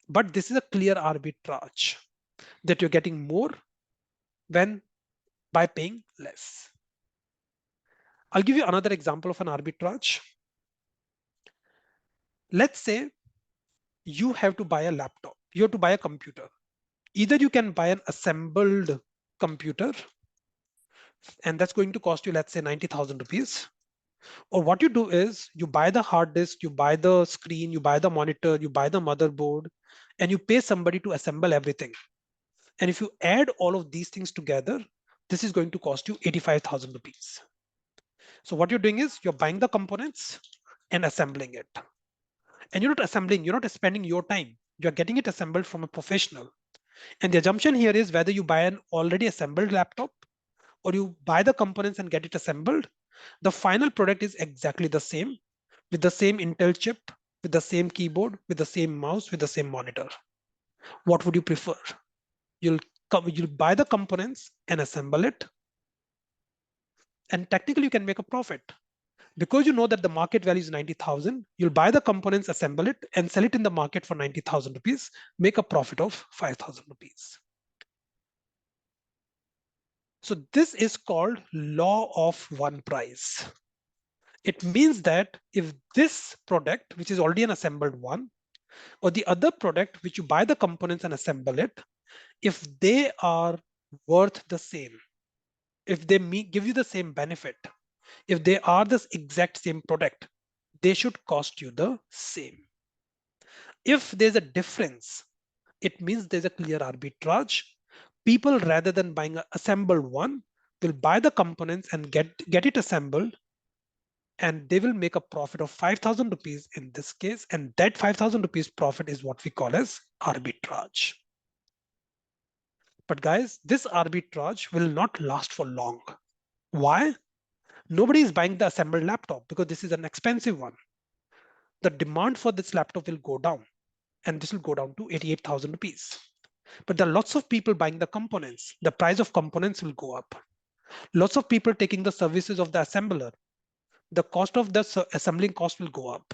But this is a clear arbitrage that you're getting more when by paying less. I'll give you another example of an arbitrage. Let's say you have to buy a laptop, you have to buy a computer. Either you can buy an assembled computer, and that's going to cost you, let's say, 90,000 rupees. Or what you do is you buy the hard disk, you buy the screen, you buy the monitor, you buy the motherboard, and you pay somebody to assemble everything. And if you add all of these things together, this is going to cost you 85,000 rupees. So what you're doing is you're buying the components and assembling it. And you're not assembling, you're not spending your time. You're getting it assembled from a professional. And the assumption here is whether you buy an already assembled laptop or you buy the components and get it assembled, the final product is exactly the same, with the same Intel chip, with the same keyboard, with the same mouse, with the same monitor. What would you prefer? You'll buy the components and assemble it, and technically you can make a profit. Because you know that the market value is 90,000, you'll buy the components, assemble it, and sell it in the market for 90,000 rupees, make a profit of 5,000 rupees. So this is called law of one price. It means that if this product, which is already an assembled one, or the other product, which you buy the components and assemble it, if they are worth the same, if they give you the same benefit, if they are the exact same product, they should cost you the same. If there's a difference, it means there's a clear arbitrage. People, rather than buying an assembled one, will buy the components and get it assembled, and they will make a profit of 5,000 rupees in this case. And that 5,000 rupees profit is what we call as arbitrage. But guys, this arbitrage will not last for long. Why? Nobody is buying the assembled laptop because this is an expensive one. The demand for this laptop will go down, and this will go down to 88,000 rupees. But there are lots of people buying the components. The price of components will go up. Lots of people taking the services of the assembler. The cost of the assembling cost will go up.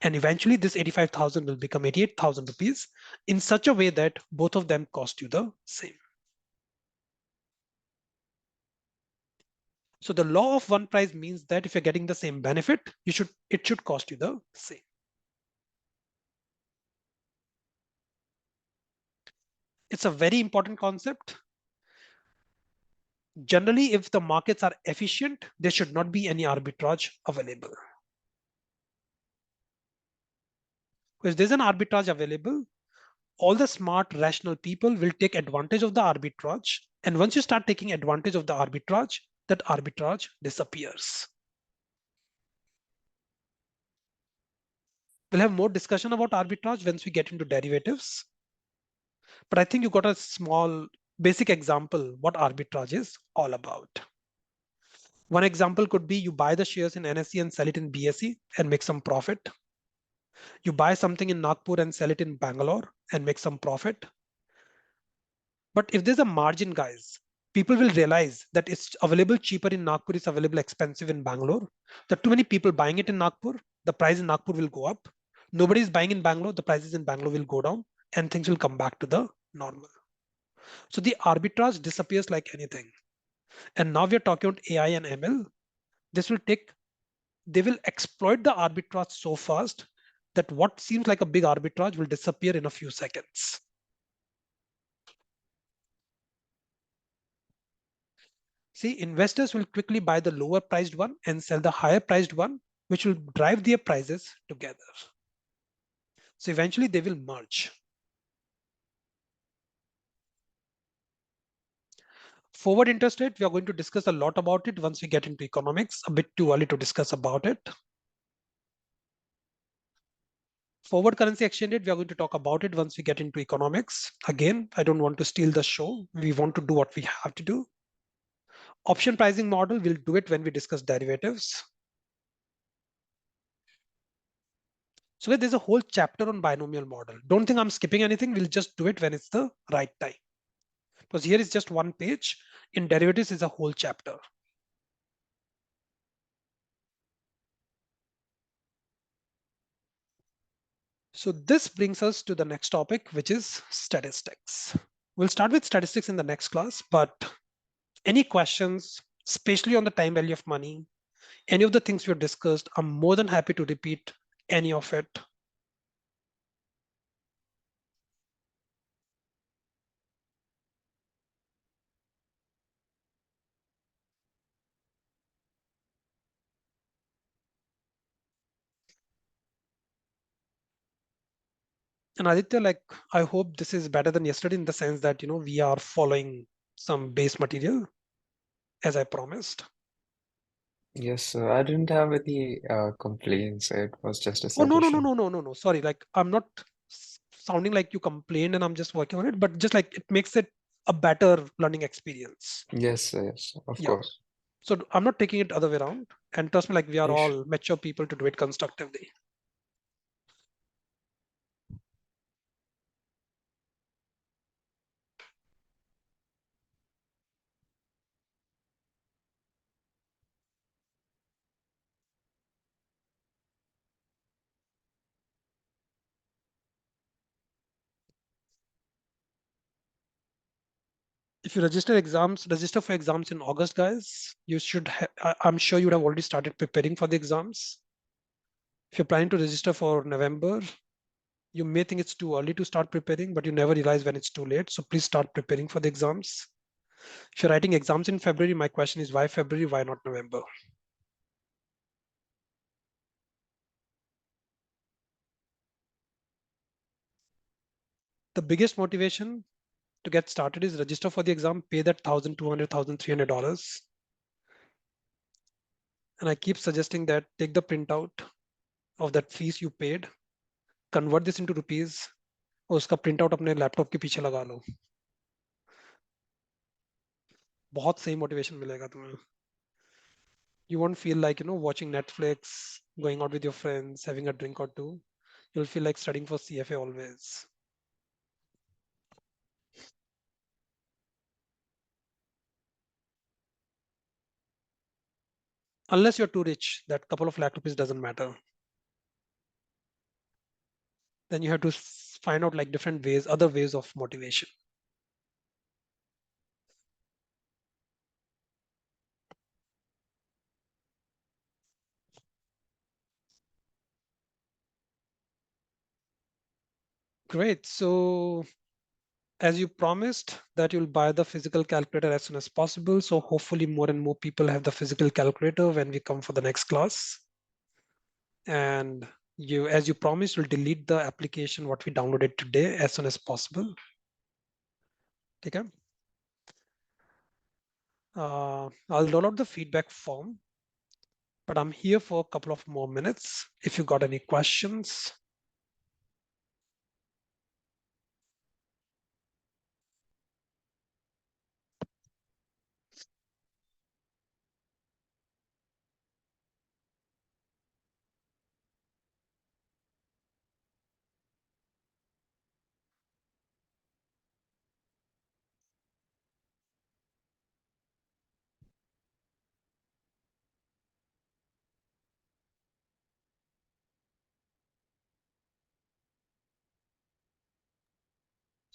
And eventually this 85,000 will become 88,000 rupees in such a way that both of them cost you the same. So the law of one price means that if you're getting the same benefit, it should cost you the same. It's a very important concept. Generally, if the markets are efficient, there should not be any arbitrage available. If there's an arbitrage available, all the smart, rational people will take advantage of the arbitrage. And once you start taking advantage of the arbitrage, that arbitrage disappears. We'll have more discussion about arbitrage once we get into derivatives. But I think you got a small basic example what arbitrage is all about. One example could be you buy the shares in NSE and sell it in BSE and make some profit. You buy something in Nagpur and sell it in Bangalore and make some profit. But if there's a margin, guys, people will realize that it's available cheaper in Nagpur, it's available expensive in Bangalore. There are too many people buying it in Nagpur, the price in Nagpur will go up. Nobody is buying in Bangalore, the prices in Bangalore will go down, and things will come back to the normal. So the arbitrage disappears like anything. And now we're talking about AI and ML. They will exploit the arbitrage so fast that what seems like a big arbitrage will disappear in a few seconds. See, investors will quickly buy the lower priced one and sell the higher priced one, which will drive their prices together. So eventually they will merge. Forward interest rate, we are going to discuss a lot about it once we get into economics. A bit too early to discuss about it. Forward currency exchange rate, we are going to talk about it once we get into economics. Again, I don't want to steal the show. We want to do what we have to do. Option pricing model, we'll do it when we discuss derivatives. So there's a whole chapter on binomial model. Don't think I'm skipping anything. We'll just do it when it's the right time. Because here is just one page. In derivatives is a whole chapter. So this brings us to the next topic, which is statistics. We'll start with statistics in the next class, but any questions, especially on the time value of money, any of the things we have discussed, I'm more than happy to repeat any of it. And Aditya, like, I hope this is better than yesterday in the sense that, we are following some base material as I promised. Yes, sir. I didn't have any complaints. It was just a Oh, suggestion. no. Sorry, like, I'm not sounding like you complained and I'm just working on it, but just like it makes it a better learning experience. Yes, sir, yes, sir, of Yeah. course. So I'm not taking it other way around. And trust me, like, we are You sh all mature people to do it constructively. If you register for exams in August, guys, you should, I'm sure you would have already started preparing for the exams. If you're planning to register for November, you may think it's too early to start preparing, but you never realize when it's too late. So please start preparing for the exams. If you're writing exams in February, my question is why February, why not November? The biggest motivation to get started is register for the exam, pay that $1,200, $1,300. And I keep suggesting that take the printout of that fees you paid, convert this into rupees, और उसका print out अपने laptop के पीछे लगा लो. बहुत सही motivation मिलेगा तुम्हें. You won't feel like, watching Netflix, going out with your friends, having a drink or two. You'll feel like studying for CFA always. Unless you're too rich, that couple of lakh rupees doesn't matter. Then you have to find out like different ways, other ways of motivation. Great. So as you promised that you'll buy the physical calculator as soon as possible. So hopefully more and more people have the physical calculator when we come for the next class. And as you promised, you'll delete the application what we downloaded today as soon as possible. Okay. I'll download the feedback form, but I'm here for a couple of more minutes. If you got any questions.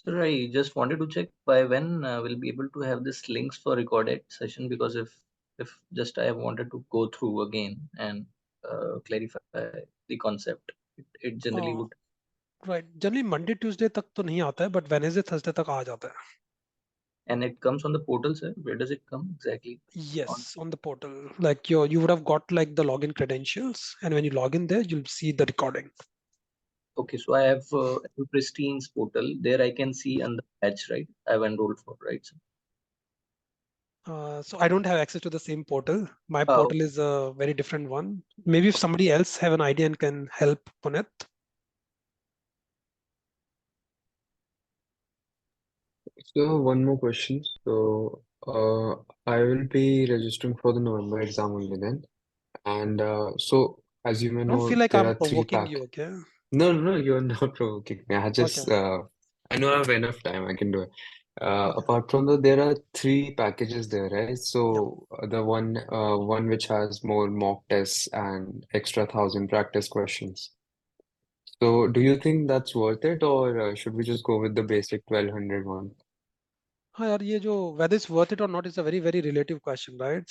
Sir, I just wanted to check by when we'll be able to have this links for recorded session, because if just I wanted to go through again and clarify the concept, it generally would. Right. Generally Monday, Tuesday तक तो नहीं आता है, but Wednesday, Thursday तक आ जाता है. And it comes on the portal, sir. Where does it come exactly? Yes, on the portal. Like you would have got like the login credentials, and when you log in there, you'll see the recording. Okay, so I have Pristine's portal. There I can see on the batch, right? I've enrolled for, right? Sir? So I don't have access to the same portal. My Oh, portal is a very different one. Maybe if somebody else have an idea and can help Puneet. So one more question. So I will be registering for the November exam only then. And so as you may I don't know, feel like there I'm are three provoking pack. you, okay? No, no, no, you're not provoking me. Okay, I know I have enough time. I can do it. okay. Apart from that, there are three packages there, right? Yeah. So the one which has more mock tests and extra 1,000 practice questions. So do you think that's worth it, or should we just go with the basic 1,200 one? हाँ यार ये जो whether it's worth it or not is a very very relative question, right?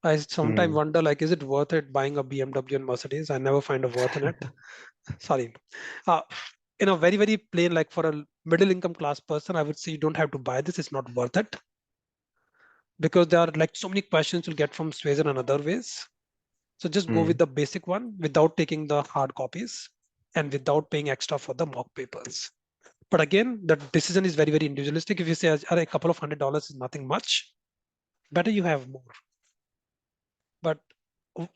I sometimes Hmm. wonder like is it worth it buying a BMW and Mercedes? I never find a worth in it. Sorry. Uh, in a very very plain like for a middle income class person, I would say you don't have to buy this. It's not worth it because there are like so many questions you'll get from Swayze and other ways. So just go with Hmm. the basic one without taking the hard copies and without paying extra for the mock papers. But again, the decision is very, very individualistic. If you say a couple of $100 is nothing much, better you have more. But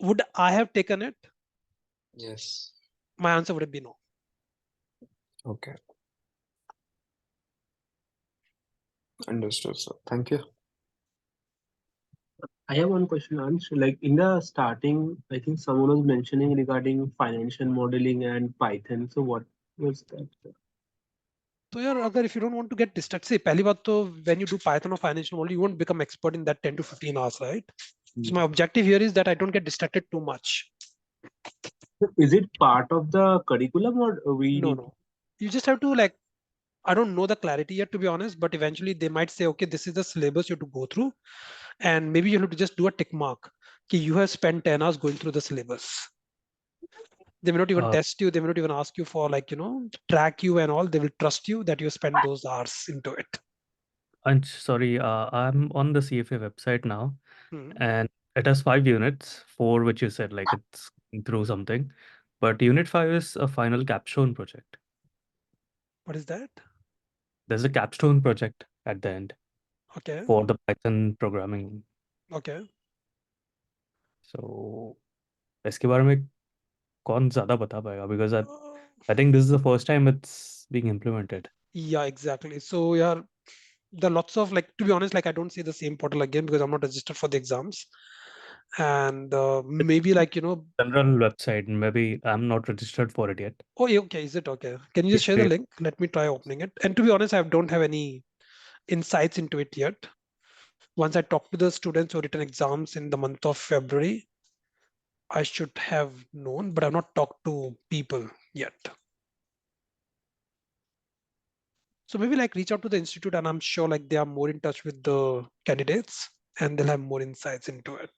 would I have taken it? Yes. My answer would have been no. Okay. Understood, sir. Thank you. I have one question, Ansh. Like in the starting, I think someone was mentioning regarding financial modeling and Python. So what was that? So यार अगर if you don't want to get distracted, say पहली बात तो when you do Python or financial model, you won't become expert in that 10 to 15 hours, right? So my objective here is that I don't get distracted too much. Is it part of the curriculum or we No, need? no. You just have to like, I don't know the clarity yet, to be honest, but eventually they might say, okay, this is the syllabus you have to go through. And maybe you have to just do a tick mark. Okay, you have spent 10 hours going through the syllabus. They may not even Uh, test you. They may not even ask you for like, track you and all. They will trust you that you spend those hours into it. I'm sorry, I'm on the CFA website now, Hmm. and it has 5 units, four which you said like it's going through something, but unit 5 is a final capstone project. What is that? There's a capstone project at the end Okay. for the Python programming. Okay. So इसके बारे में कौन ज़्यादा बता पाएगा? Because Uh, I think this is the first time it's being implemented. yeah, exactly. So yeah, there are lots of like, to be honest, like I don't see the same portal again because I'm not registered for the exams. And It's maybe like, general website. Maybe I'm not registered for it yet. oh, yeah, okay. Is it okay? Can you just If share the they, link? Let me try opening it. And to be honest, I don't have any insights into it yet. Once I talk to the students who written exams in the month of February, I should have known, but I've not talked to people yet. So maybe like reach out to the institute and I'm sure like they are more in touch with the candidates and they'll have more insights into it.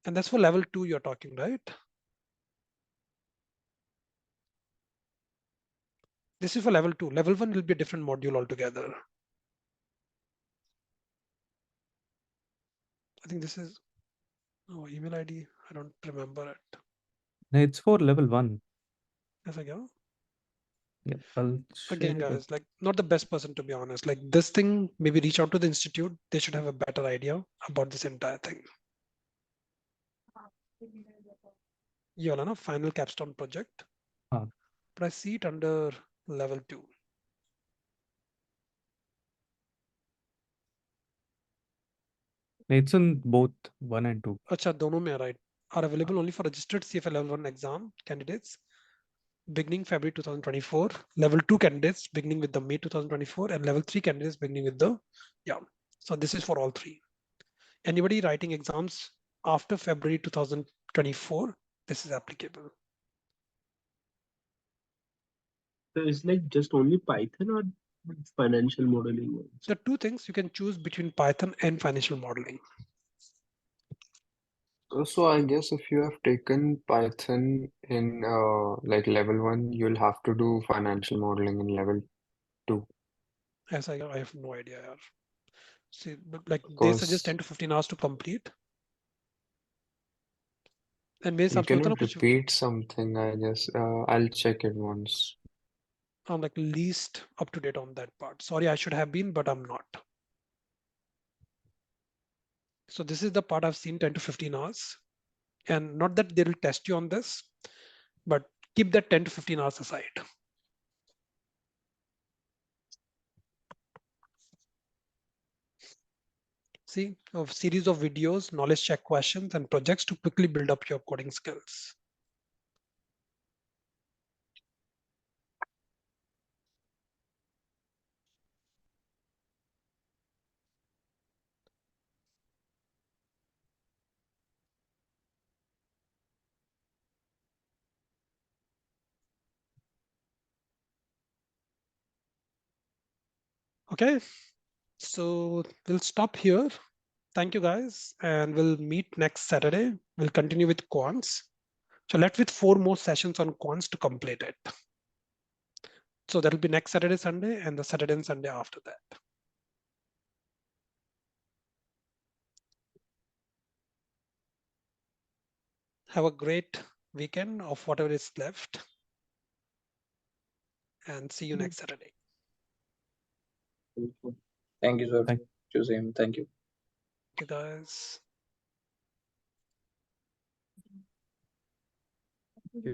And that's for level 2 you're talking, right? This is for level 2. Level 1 will be a different module altogether. I think this is, oh, email ID. I don't remember it. no, it's for level 1. Yes, I go. Yep, I'll share Again, it. guys, like not the best person to be honest. Like this thing, maybe reach out to the institute. They should have a better idea about this entire thing. You all know final capstone project, हाँ, but I see it under level 2. it's in both 1 and 2. Acha, दोनों में right are available only for registered CFA level 1 exam candidates beginning February 2024. Level 2 candidates beginning with the May 2024 and level 3 candidates beginning with the yeah. So this is for all three. Anybody writing exams after February 2024, this is applicable. So it's like just only Python or financial modeling also? The two things you can choose between Python and financial modeling. So I guess if you have taken Python in like level one, you'll have to do financial modeling in level two. As I have no idea. Yaar. See, but like they suggest Because 10 to 15 hours to complete. And मेरे you हिसाब से होता है ना cannot कुछ repeat something, I guess. I'll check it once. I'm like least up to date on that part. Sorry, I should have been, but I'm not. So this is the part I've seen 10 to 15 hours. And not that they'll test you on this, but keep that 10 to 15 hours aside. See, a series of videos, knowledge check questions, and projects to quickly build up your coding skills. Okay, so we'll stop here. Thank you guys, and we'll meet next Saturday. We'll continue with Quants. So let's with 4 more sessions on Quants to complete it. So that'll be next Saturday, Sunday, and the Saturday and Sunday after that. Have a great weekend of whatever is left, and see you next Saturday. Thank you, sir. Thank Same. Thank you. Thank you guys. Yeah.